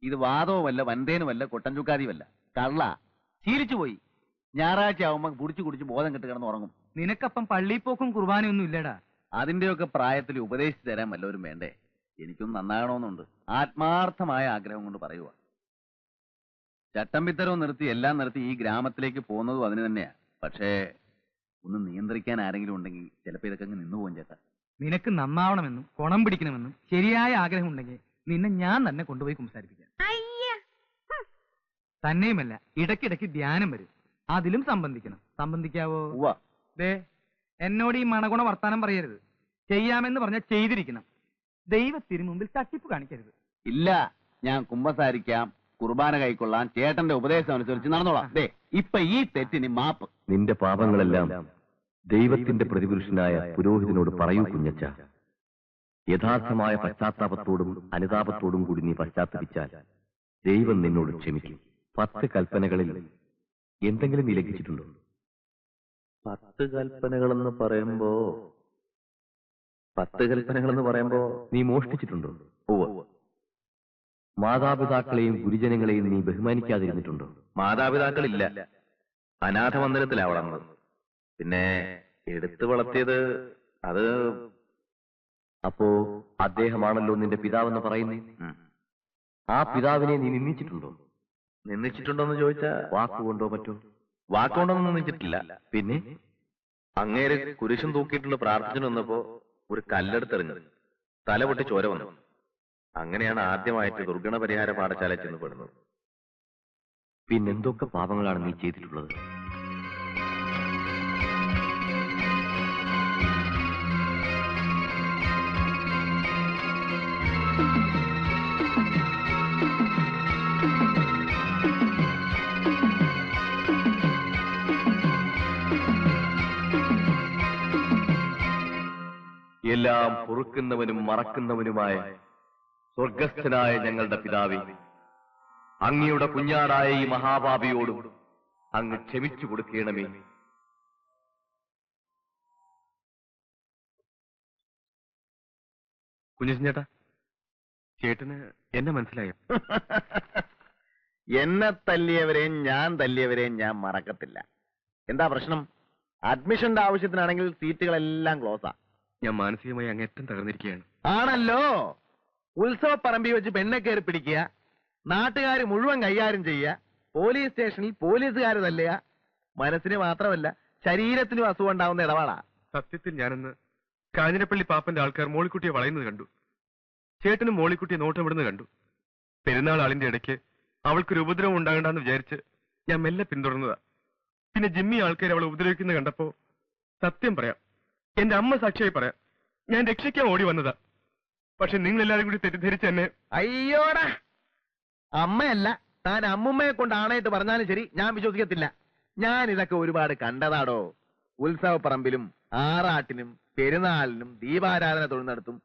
ഇത് വാദവുമല്ല, വൻതേനുമല്ല, കൊട്ടൻ ചുക്കാതിയുമല്ല, കള്ള. ശീലിച്ചു പോയി. ഞായറാഴ്ച ആവുമ്പോ കുടിച്ചു ബോധം കെട്ട് കിടന്ന് ഉറങ്ങും. നിനക്കപ്പം പള്ളിപ്പോക്കും കുർബാനയൊന്നും ഇല്ലടാ. അതിന്റെയൊക്കെ പ്രായത്തിൽ ഉപദേശിച്ചു തരാൻ വല്ലവരും വേണ്ടേ? എനിക്കൊന്നും നന്നാകണമെന്നുണ്ട്. ആത്മാർത്ഥമായ ആഗ്രഹം കൊണ്ട് പറയുക. ചട്ടമ്പിത്തരവും നിർത്തി എല്ലാം നിർത്തി ഈ ഗ്രാമത്തിലേക്ക് പോകുന്നതും അതിന് തന്നെയാ. പക്ഷേ ഒന്ന് നിയന്ത്രിക്കാൻ ആരെങ്കിലും ഉണ്ടെങ്കിൽ ചിലപ്പോ ഇതൊക്കെ അങ്ങ് നിന്നു പോകും ചേട്ടാ. നിനക്ക് നന്നാവണമെന്നും കുണം പിടിക്കണമെന്നും ശരിയായ ആഗ്രഹം ഉണ്ടെങ്കിൽ നിന്നെ ഞാൻ തന്നെ കൊണ്ടുപോയി സംസാരിപ്പിക്കാം. തന്നെയുമല്ല, ഇടയ്ക്കിടയ്ക്ക് ധ്യാനം വരും. അതിലും സംബന്ധിക്കണം. സംബന്ധിക്കാവോ? ദേ, എന്നോട് ഈ മണഗുണ വർത്താനം പറയരുത്. ചെയ്യാമെന്ന് പറഞ്ഞാൽ ചെയ്തിരിക്കണം. ദൈവത്തിന് മുമ്പിൽ തട്ടിപ്പ് കാണിക്കരുത്. ഇല്ല, ഞാൻ കുമ്പസാരിക്കാം, കുർബാന കൈക്കൊള്ളാം, ചേട്ടന്റെ ഉപദേശം അനുസരിച്ച് നടന്നോളാം. ദേ, ഇപ്പൊ ഈ തെറ്റിന് മാപ്പ്. നിന്റെ പാപങ്ങളെല്ലാം ദൈവത്തിന്റെ പ്രതിപുരുഷനായ പുരോഹിതനോട് പറയൂ കുഞ്ഞച്ച. യഥാർത്ഥമായ പശ്ചാത്താപത്തോടും അനുതാപത്തോടും കൂടി നീ പശ്ചാത്തപിച്ചാൽ ദൈവം നിന്നോട് ക്ഷമിക്കും. 10 കൽപ്പനകളിൽ എന്തെങ്കിലും നീ ലംഘിച്ചിട്ടുണ്ടോ? 10 കൽപ്പനകളെന്ന് പറയുമ്പോ നീ മോഷ്ടിച്ചിട്ടുണ്ടോ? മാതാപിതാക്കളെയും ഗുരുജനങ്ങളെയും നീ ബഹുമാനിക്കാതിരുന്നിട്ടുണ്ടോ? മാതാപിതാക്കളില്ല, അനാഥ മന്ദിരത്തിലാ വളർന്നത്. പിന്നെ എടുത്തു വളർത്തിയത് അത്. അപ്പോ അദ്ദേഹമാണല്ലോ നിന്റെ പിതാവെന്ന് പറയുന്നേ. ആ പിതാവിനെ നീ നിന്ദിച്ചിട്ടുണ്ടോ? നിന്ദിച്ചിട്ടുണ്ടോന്ന് ചോദിച്ചാ വാക്കുകൊണ്ടോ മറ്റോ? വാക്കുകൊണ്ടൊന്നും നിന്ദിച്ചിട്ടില്ല. പിന്നെ അങ്ങേര് കുരിശും തൂക്കിയിട്ടുള്ള പ്രാർത്ഥന വന്നപ്പോ ഒരു കല്ലെടുത്തെറിഞ്ഞു, തല പൊട്ടി ചോര വന്നു. അങ്ങനെയാണ് ആദ്യമായിട്ട് ദുർഗണ പരിഹാര പാഠശാല ചെന്ന് പെടുന്നത്. പിന്നെന്തൊക്കെ പാപങ്ങളാണ് നീ ചെയ്തിട്ടുള്ളത്? എല്ലാം പൊറുക്കുന്നവനും മറക്കുന്നവനുമായ സ്വർഗസ്ഥനായ ഞങ്ങളുടെ പിതാവേ, അങ്ങയുടെ കുഞ്ഞാടായ ഈ മഹാപാപിയോടും അങ്ങ് ക്ഷമിച്ചു കൊടുക്കണമേ. കുഞ്ഞച്ചൻ ചേട്ടാ, ചേട്ടന് എന്നെ മനസ്സിലായോ? എന്നെ തല്ലിയവരെയും ഞാൻ മറക്കത്തില്ല. എന്താ പ്രശ്നം? അഡ്മിഷന്റെ ആവശ്യത്തിനാണെങ്കിൽ സീറ്റുകളെല്ലാം ക്ലോസാ. ഞാൻ മാനസികമായി അങ്ങേറ്റം തകർന്നിരിക്കുകയാണ്. ആണല്ലോ. ഉത്സവ പറമ്പിൽ വെച്ച് പെണ്ണെ കയറി പിടിക്കുക, നാട്ടുകാർ മുഴുവൻ കൈകാര്യം ചെയ്യുക, പോലീസ് സ്റ്റേഷനിൽ പോലീസുകാർ തല്ലുക. മനസ്സിന് മാത്രമല്ല ശരീരത്തിനും അസുഖം ഉണ്ടാവുന്ന ഇടപാടാ. സത്യത്തിൽ ഞാനെന്ന് കാഞ്ഞിരപ്പള്ളി പാപ്പന്റെ ആൾക്കാർ മോളിക്കുട്ടിയെ വളയുന്നത് കണ്ടു. ചേട്ടനും മോളിക്കുട്ടിയെ നോട്ടമിടുന്നത് കണ്ടു. പെരുന്നാൾ ആളിന്റെ ഇടയ്ക്ക് അവൾക്കൊരു ഉപദ്രവം ഉണ്ടാകണ്ടെന്ന് വിചാരിച്ച് ഞാൻ മെല്ലെ പിന്തുടർന്നതാ. പിന്നെ ജിമ്മി ആൾക്കാർ അവളെ ഉപദ്രവിക്കുന്നത് കണ്ടപ്പോ സത്യം പറയാം, എന്റെ അമ്മ സാക്ഷിയായി പറയാം, ഞാൻ രക്ഷിക്കാൻ ഓടി വന്നതാ. പക്ഷെ നിങ്ങൾ എല്ലാവരും കൂടി തെറ്റിദ്ധരിച്ച് എന്നെ. അയ്യോടാ, അമ്മയല്ല, താൻ അമ്മുമ്മയെ കൊണ്ട് ആണായിട്ട് പറഞ്ഞാലും ശരി, ഞാൻ വിശ്വസിക്കത്തില്ല. ഞാൻ ഇതൊക്കെ ഒരുപാട് കണ്ടതാടോ. ഉത്സവപ്പറമ്പിലും ആറാട്ടിനും പെരുന്നാളിനും ദീപാരാധന തൊഴുന്നിടത്തും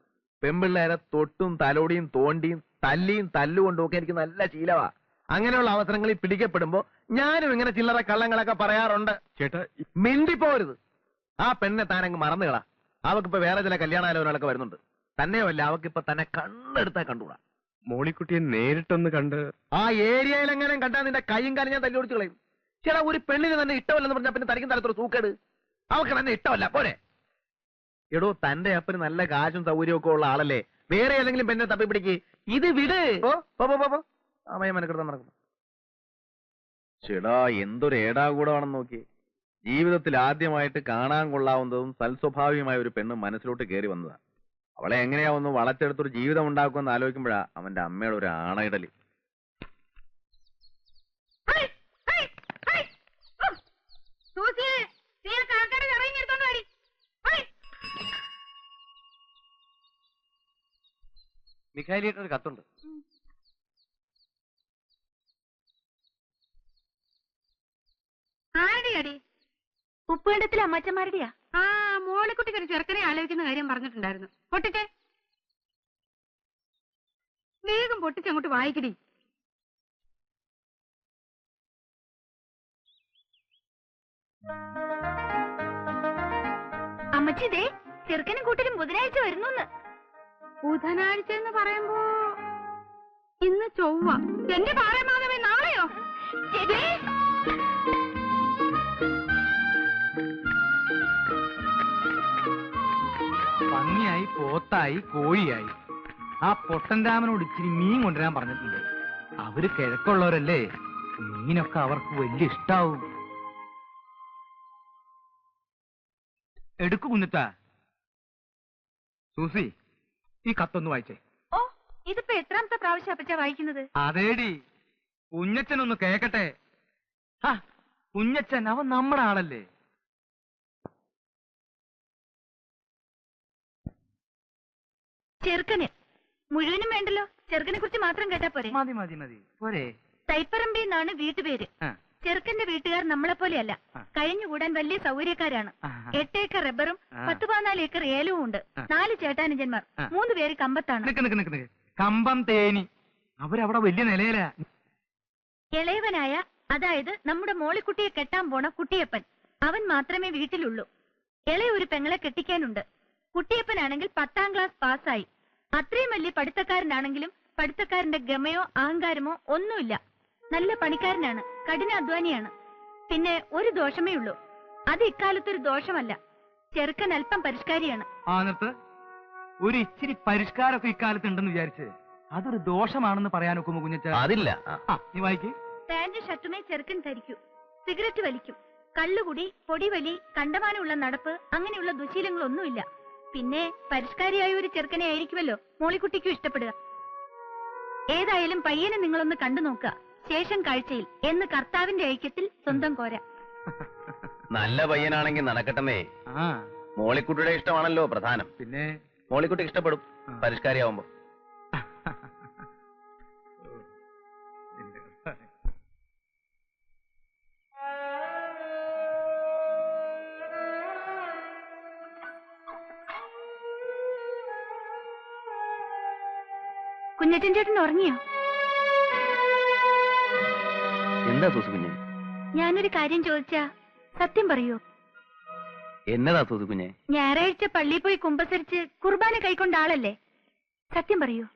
പെമ്പിള്ളേരെ തൊട്ടും തലോടിയും തോണ്ടിയും തല്ലിയും തല്ലുകൊണ്ടും ഒക്കെ എനിക്ക് നല്ല ശീലമാ. അങ്ങനെയുള്ള അവസരങ്ങളിൽ പിടിക്കപ്പെടുമ്പോ ഞാനും ഇങ്ങനെ ചില്ലറ കള്ളങ്ങളൊക്കെ പറയാറുണ്ട്. ചേട്ടാ, മിണ്ടിപ്പോരുത്. ആ പെണ്ണെ താനങ്ങ് മറന്നുകളാ. അവക്കിപ്പോ വേറെ ചില കല്യാണാലോചനകളൊക്കെ വരുന്നുണ്ട്. തന്നെയുമല്ല, അവക്കിപ്പോ തന്നെ കണ്ണെടുത്താ കണ്ടുകൂടാ. മോളിക്കുട്ടിയെ നേരിട്ടൊന്ന് കണ്ട് ആ ഏരിയയിലെങ്ങനെ കണ്ടാൽ നിന്റെ കൈയും കാലും ഞാൻ തല്ലി ഓടിച്ചു കളയും. ചേട്ടാ, ഒരു പെണ്ണിന് തന്നെ ഇഷ്ടമല്ലെന്ന് പറഞ്ഞാൽ പിന്നെ തനിക്കും തലത്തൊരു സൂക്കേട്. അവക്ക് തന്നെ ഇഷ്ടമല്ല പോരെ. എടോ, തന്റെ അപ്പന് നല്ല കാശും സൗകര്യവും ഒക്കെ ഉള്ള ആളല്ലേ. വേറെ ഏതെങ്കിലും പെണ്ണെ തപ്പി പിടിക്ക്. ഇത് വിട്. അമയമനക്കെടുത്താൻ നടക്കുന്നു. ചേടാ, എന്തൊരു ഏടാകൂടമാണെന്ന് നോക്കി. ജീവിതത്തിൽ ആദ്യമായിട്ട് കാണാൻ കൊള്ളാവുന്നതും സൽസ്വഭാവികമായ ഒരു പെണ്ണ് മനസ്സിലോട്ട് കയറി വന്നതാ. അവളെ എങ്ങനെയാ ഒന്ന് വളച്ചെടുത്തൊരു ജീവിതം ഉണ്ടാക്കുമെന്ന് ആലോചിക്കുമ്പോഴാ അവന്റെ അമ്മയുടെ ഒരു ആണയിടല്. മിഖായിലിട്ടൊരു കത്തുണ്ട്. ഉപ്പുകണ്ടത്തിലെ അമ്മച്ചന്മാരുടെയാ. ആ മോളിക്കുട്ടിക്ക് ഒരു ചെറുക്കനെ ആലോചിക്കുന്ന കാര്യം പറഞ്ഞിട്ടുണ്ടായിരുന്നു. പൊട്ടിച്ചേ, വേഗം പൊട്ടിച്ചങ്ങോട്ട് വായിക്കടി. അമ്മച്ചി ദേ ചെറുക്കനും കൂട്ടരും ബുധനാഴ്ച വരുന്നു. ബുധനാഴ്ച എന്ന് പറയുമ്പോ ഇന്ന് ചൊവ്വ. എന്റെ പാറമാധവൻ നാളെയോ? പന്നിയായി, പോത്തായി, കോഴിയായി. ആ പൊട്ടൻ രാമനോട് ഇച്ചിരി മീൻ കൊണ്ടുവരാൻ പറഞ്ഞിട്ടുണ്ട്. അവര് കിഴക്കുള്ളവരല്ലേ, മീനൊക്കെ അവർക്ക് വലിയ ഇഷ്ടാവും. എടുക്കു കുഞ്ഞിത്ത. സൂസി, ഈ കത്തൊന്ന് വായിച്ചേ. ഓ, ഇതിപ്പോ എത്രാമത്തെ പ്രാവശ്യം അപ്പച്ചാ വായിക്കുന്നത്? അതേടി, കുഞ്ഞച്ചനൊന്ന് കേക്കട്ടെ. കുഞ്ഞച്ചൻ അവൻ നമ്മുടെ ആളല്ലേ. ചെറുക്കന് മുഴുവനും വേണ്ടല്ലോ, ചെറുക്കനെ കുറിച്ച് മാത്രം കേട്ടാ പോരെ? മതി മതി മതി പോരെ. തൈപ്പറമ്പി എന്നാണ് വീട്ടുപേര്. ചെറുക്കന്റെ വീട്ടുകാർ നമ്മളെ പോലെയല്ല, കഴിഞ്ഞുകൂടാൻ വലിയ സൗകര്യക്കാരാണ്. 8 ഏക്കർ റബ്ബറും 10-14 ഏക്കർ ഏലവും ഉണ്ട്. 4 ചേട്ടാനുജന്മാർ, 3 പേര് കമ്പത്താണ്. കമ്പം തേനി അവരവിടെ വലിയ നിലയിലാ. ഇളയവനായ, അതായത് നമ്മുടെ മോളിക്കുട്ടിയെ കെട്ടാൻ പോണ കുട്ടിയപ്പൻ, അവൻ മാത്രമേ വീട്ടിലുള്ളൂ. ഇളയ ഒരു പെങ്ങളെ കെട്ടിക്കാനുണ്ട്. കുട്ടിയപ്പനാണെങ്കിൽ 10ാം ക്ലാസ് പാസ്സായി. അത്രയും വലിയ പഠിത്തക്കാരനാണെങ്കിലും പഠിത്തക്കാരന്റെ ഗമയോ അഹങ്കാരമോ ഒന്നുമില്ല. നല്ല പണിക്കാരനാണ്, കഠിനാധ്വാനിയാണ്. പിന്നെ ഒരു ദോഷമേ ഉള്ളൂ, അത് ഇക്കാലത്തൊരു ദോഷമല്ല. ചെറുക്കൻ അല്പം പരിഷ്കാരിയാണ്. ഒരു ഇച്ചിരി പരിഷ്കാരമൊക്കെ ഇക്കാലത്ത് ഉണ്ടെന്ന് വിചാരിച്ച് അതൊരു ദോഷമാണെന്ന് പറയാൻ ഒക്കുമോ കുഞ്ഞച്ച? അതില്ല. നീ വായിക്ക്. പാന്റ് ഷർട്ടുമേ ചെറുക്കൻ ധരിക്കൂ. സിഗരറ്റ് വലിക്കും. കള്ളുകുടി, പൊടിവലി, കണ്ടമാനമുള്ള നടപ്പ്, അങ്ങനെയുള്ള ദുശീലങ്ങളൊന്നുമില്ല. പിന്നെ പരിഷ്കാരിയായ ഒരു ചെറുക്കനെ ആയിരിക്കുമല്ലോ മോളിക്കുട്ടിക്കും ഇഷ്ടപ്പെടുക. ഏതായാലും പയ്യനെ നിങ്ങളൊന്ന് കണ്ടു നോക്കുക. ശേഷം കാഴ്ചയിൽ എന്ന് കർത്താവിന്റെ ഐക്യത്തിൽ സ്വന്തം കോര. നല്ല പയ്യനാണെങ്കിൽ നടക്കട്ടെന്നേ. മോളിക്കുട്ടിയുടെ ഇഷ്ടമാണല്ലോ പ്രധാനം. പിന്നെ മോളിക്കുട്ടി ഇഷ്ടപ്പെടും പരിഷ്കാരിയാവുമ്പോ. കുഞ്ഞച്ചൻ ചേട്ടൻ ഉറങ്ങിയോ? എന്താ സൂസു കുഞ്ഞെ? ഞാനൊരു കാര്യം ചോദിച്ചാ സത്യം പറയൂ? എന്നതാ സൂസു കുഞ്ഞെ? ഞായറാഴ്ച പള്ളിയിൽ പോയി കുമ്പസരിച്ച് കുർബാന കൈക്കൊണ്ട ആളല്ലേ? സത്യം പറയൂ.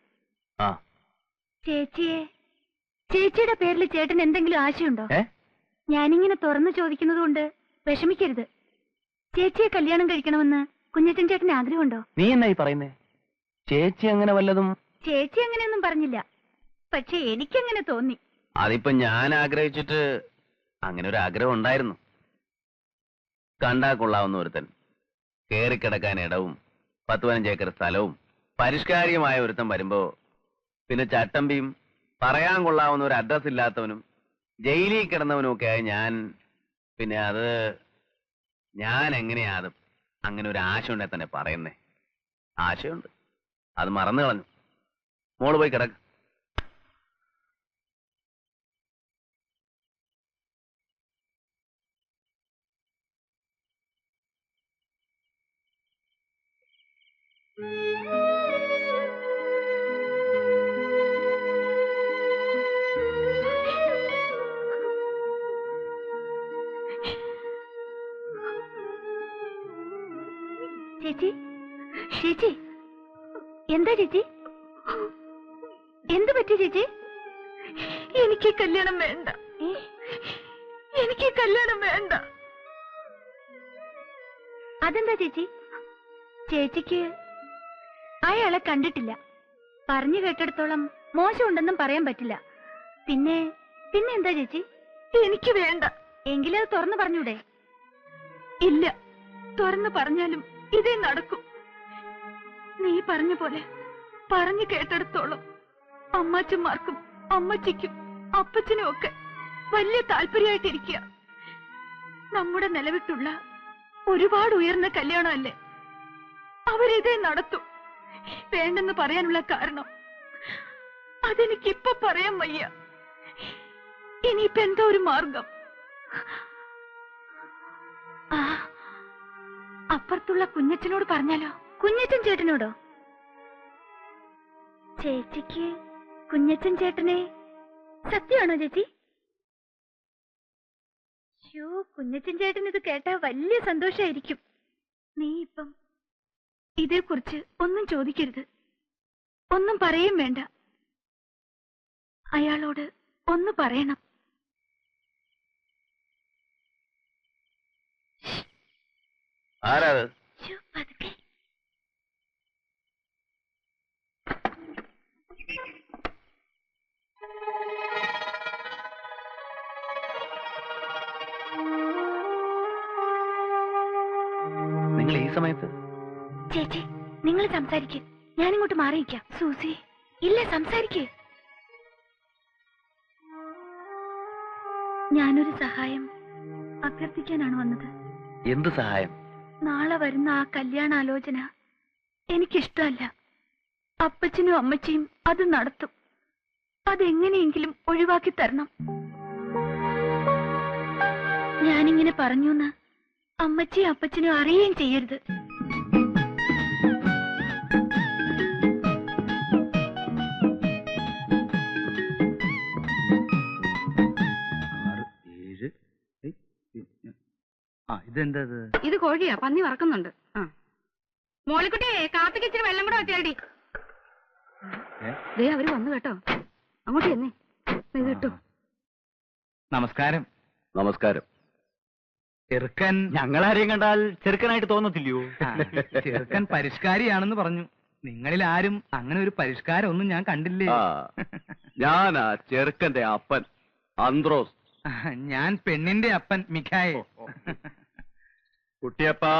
ചേച്ചിയുടെ പേരിൽ ചേട്ടൻ എന്തെങ്കിലും ആശയുണ്ടോ? ഞാനിങ്ങനെ തുറന്നു ചോദിക്കുന്നത് കൊണ്ട് വിഷമിക്കരുത്. ചേച്ചിയെ കല്യാണം കഴിക്കണമെന്ന് കുഞ്ഞച്ചൻ ചേട്ടന് ആഗ്രഹമുണ്ടോ? നീ എന്നായി പറയുന്നേ? ചേച്ചി അങ്ങനെ വല്ലതും? ചേച്ചി അങ്ങനെയൊന്നും പറഞ്ഞില്ല, പക്ഷെ എനിക്കങ്ങനെ തോന്നി. അതിപ്പോ ഞാൻ ആഗ്രഹിച്ചിട്ട് അങ്ങനെ ഒരു ആഗ്രഹം ഉണ്ടായിരുന്നു. കണ്ടാ കൊള്ളാവുന്ന ഒരുത്തൻ, കേറിക്കിടക്കാൻ ഇടവും 10-15 ഏക്കർ സ്ഥലവും പരിഷ്കാരിയുമായ ഒരുത്തൻ വരുമ്പോ പിന്നെ ചട്ടമ്പിയും പറയാൻ കൊള്ളാവുന്ന ഒരു അഡ്രസ് ഇല്ലാത്തവനും ജയിലിൽ കിടന്നവനും ഒക്കെ ആയി പിന്നെ ഞാൻ എങ്ങനെയാ അത് അങ്ങനെ ഒരു ആശ ഉണ്ടെ തന്നെ പറയുന്നേ? ആശയുണ്ട്, അത് മറന്നു കളഞ്ഞു. മോള് പോയി കിടക്ക്. ചേച്ചി, ചേച്ചി, എന്താ ചേച്ചി? എന്ത് പറ്റി ചേച്ചി? എനിക്ക് കല്യാണം വേണ്ട, എനിക്ക് കല്യാണം വേണ്ട. അതെന്താ ചേച്ചി? ചേച്ചിക്ക് അയാളെ കണ്ടിട്ടില്ല. പറഞ്ഞു കേട്ടിടത്തോളം മോശമുണ്ടെന്നും പറയാൻ പറ്റില്ല. പിന്നെ എന്താ ചേച്ചി? എനിക്ക് വേണ്ട. എങ്കിലും അത് തുറന്നു പറഞ്ഞൂടെ? ഇല്ല, തുറന്നു പറഞ്ഞാലും ഇതേ നടക്കും. നീ പറഞ്ഞ പോലെ പറഞ്ഞു കേട്ടിടത്തോളം അമ്മാച്ചന്മാർക്കും അമ്മച്ചിക്കും അപ്പച്ചനും ഒക്കെ വലിയ താല്പര്യമായിട്ടിരിക്കുക. നമ്മുടെ നിലവിട്ടുള്ള ഒരുപാട് ഉയർന്ന കല്യാണമല്ലേ, അവരിതേ നടത്തും. വേണ്ടെന്ന് പറയാനുള്ള കാരണം അതെനിക്കിപ്പൊ പറയാൻ വയ്യ. ഇനിയിപ്പോ എന്തോ ഒരു മാർഗം. ആ അപ്പുറത്തുള്ള കുഞ്ഞച്ചനോട് പറഞ്ഞാലോ? കുഞ്ഞച്ചൻ ചേട്ടനോടോ? ചേച്ചിക്ക് കുഞ്ഞച്ചൻ ചേട്ടനെ സത്യമാണോ ചേച്ചി? കുഞ്ഞച്ചൻ ചേട്ടൻ ഇത് കേട്ടാ വലിയ സന്തോഷായിരിക്കും. നീ ഇപ്പം ഇതേക്കുറിച്ച് ഒന്നും ചോദിക്കരുത്, ഒന്നും പറയും വേണ്ട. അയാളോട് ഒന്ന് പറയണം. ആരാത്? പതുക്കെ. നിങ്ങൾ ഈ സമയത്ത്? ചേച്ചി നിങ്ങൾ സംസാരിക്ക്, ഞാനിങ്ങോട്ട് മാറിയിക്കാം. സൂസി ഇല്ല, സംസാരിക്ക്. ഞാനൊരു സഹായം അഭ്യർത്ഥിക്കാനാണ് വന്നത്. എന്ത് സഹായം? നാളെ വരുന്ന ആ കല്യാണാലോചന എനിക്കിഷ്ടമല്ല. അപ്പച്ചനും അമ്മച്ചിയും അത് നടത്തും. അതെങ്ങനെയെങ്കിലും ഒഴിവാക്കി തരണം. ഞാനിങ്ങനെ പറഞ്ഞൂന്ന് അമ്മച്ചിയും അപ്പച്ചനും അറിയുകയും ചെയ്യരുത്. ഇതെന്തത്? ഇത് കോഴിയാ, പന്നി വറക്കുന്നുണ്ട്. മോളിക്കുട്ടിയെ കാപ്പിക്ക് ഇച്ചിരി വെള്ളം കൂടെ വെച്ചേടി. ദേ അവര് വന്നു കേട്ടോ, അങ്ങോട്ട് ചെന്നേ. ഇത് കിട്ടോ? നമസ്കാരം. നമസ്കാരം. ചെറുക്കൻ ഞങ്ങളാരെയും കണ്ടാൽ ചെറുക്കനായിട്ട് തോന്നത്തില്ലയോ? ചെറുക്കൻ പരിഷ്കാരിയാണെന്ന് പറഞ്ഞു. നിങ്ങളിൽ ആരും അങ്ങനെ ഒരു പരിഷ്കാരം ഒന്നും ഞാൻ കണ്ടില്ലേ. ഞാനാ ചെറുക്കന്റെ അപ്പൻ അന്ത്രോസ്. ഞാൻ പെണ്ണിന്റെ അപ്പൻ മിഖായൽ. കുട്ടിയപ്പാ,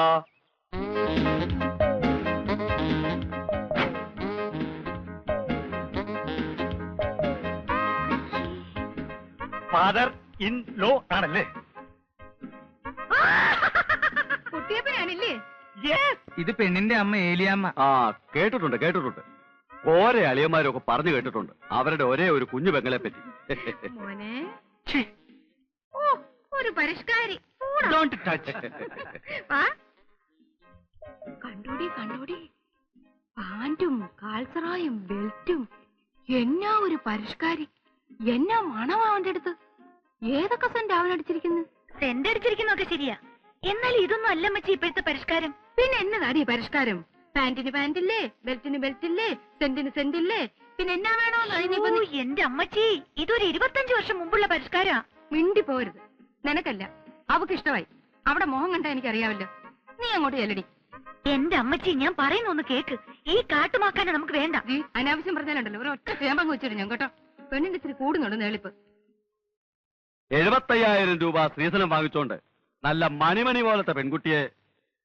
ഫാദർ ഇൻ ലോ ആണല്ലേ? കുട്ടിയപ്പനാണില്ലേ? ഇത് പെണ്ണിന്റെ അമ്മ ഏലിയാമ്മ. ആ കേട്ടിട്ടുണ്ട് കേട്ടിട്ടുണ്ട്. ഓരോ അളിയന്മാരൊക്കെ പറഞ്ഞു കേട്ടിട്ടുണ്ട് അവരുടെ ഒരേ ഒരു കുഞ്ഞു പെങ്ങളെ പറ്റി. മോനെ, ഓ ഒരു പരിഷ്കാരി. കണ്ടോടി കണ്ടോടി, പാന്റും കാൽസറായും ബെൽറ്റും. എന്നാ ഒരു പരിഷ്കാരി, എന്നാ മണമാ അവന്റെ അടുത്ത്. ഏതൊക്കെ സെന്റ് അവനടിച്ചിരിക്കുന്നു? സെന്റ് അടിച്ചിരിക്കുന്നൊക്കെ ശരിയാ, എന്നാൽ ഇതൊന്നും അല്ല മച്ചി ഇപ്പോഴത്തെ പരിഷ്കാരം. പിന്നെ എന്നതാടി പരിഷ്കാരം? പാന്റിന് പാന്റില്ലേ, ബെൽറ്റിന് ബെൽറ്റില്ലേ, സെന്റിന് സെന്റില്ലേ, പിന്നെ എന്നാ വേണോ? എന്റെ അമ്മച്ചി, ഇതൊരു 25 വർഷം മുമ്പുള്ള പരിഷ്കാരാ. മിണ്ടി പോരുത്. നിനക്കല്ല, അവക്ക് ഇഷ്ടമായി. അവിടെ മോഹം കണ്ടാ എനിക്കറിയാവല്ലോ. നീ അങ്ങോട്ട് ചെല്ലടി. എന്റെ അമ്മച്ചി, ഞാൻ പറയുന്ന ഒന്ന് കേക്ക്. ഈ കാട്ടുമാക്കാനെ നമുക്ക് വേണ്ട. അനാവശ്യം പറഞ്ഞാലുണ്ടല്ലോ ഒരു ഒറ്റ ചേമ്പങ്ങ് വെച്ചിട്ട് ഞാൻ കേട്ടോ. പെണ്ണിന്റെ ഇത്തിരി കൂടുന്നുണ്ട് നേളിപ്പ്. 75,000 രൂപ സ്ത്രീധനം വാങ്ങിച്ചോണ്ട് നല്ല മണിമണി പോലത്തെ പെൺകുട്ടിയെ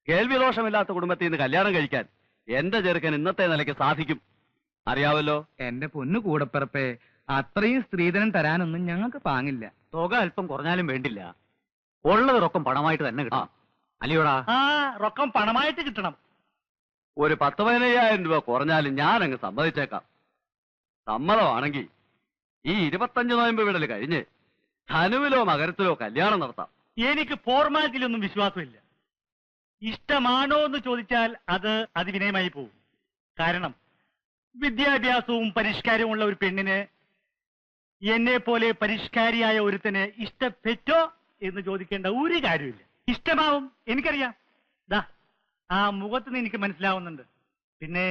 കേൾവി ദോഷമില്ലാത്ത കുടുംബത്തിൽ നിന്ന് കല്യാണം കഴിക്കാൻ എന്റെ ചെറുക്കൻ ഇന്നത്തെ നിലയ്ക്ക് സാധിക്കും. അറിയാവല്ലോ. എന്റെ പൊന്നു കൂടപ്പിറപ്പേ, അത്രയും സ്ത്രീധനം തരാനൊന്നും ഞങ്ങൾക്ക് പാങ്ങില്ല. തുക അല്പം കുറഞ്ഞാലും വേണ്ടില്ല, ഉള്ളത് റൊക്കം പണമായിട്ട് തന്നെ കിട്ടാം. അല്ലയോടാ? ആ റൊക്കം പണമായിട്ട് കിട്ടണം. ഒരു 10-15,000 രൂപ കുറഞ്ഞാലും ഞാൻ അങ്ങ് സമ്മതിച്ചേക്കാം. സമ്മതമാണെങ്കിൽ ഈ 25 നോയമ്പ് വിടൽ കഴിഞ്ഞ് ധനുവിലോ മകരത്തിലോ കല്യാണം നടത്താം. എനിക്ക് ഫോർമാലിറ്റിയിലൊന്നും വിശ്വാസമില്ല. ഇഷ്ടമാണോ എന്ന് ചോദിച്ചാൽ അത് അതിവിനയമായി പോകും. കാരണം വിദ്യാഭ്യാസവും പരിഷ്കാരവും ഉള്ള ഒരു പെണ്ണിന് എന്നെ പോലെ പരിഷ്കാരിയായ ഒരുത്തന് ഇഷ്ടപ്പെട്ടോ എന്ന് ചോദിക്കേണ്ട ഒരു കാര്യമില്ല. ഇഷ്ടമാവും, എനിക്കറിയാം. ദാ ആ മുഖത്തുനിന്ന് എനിക്ക് മനസ്സിലാവുന്നുണ്ട്. പിന്നെ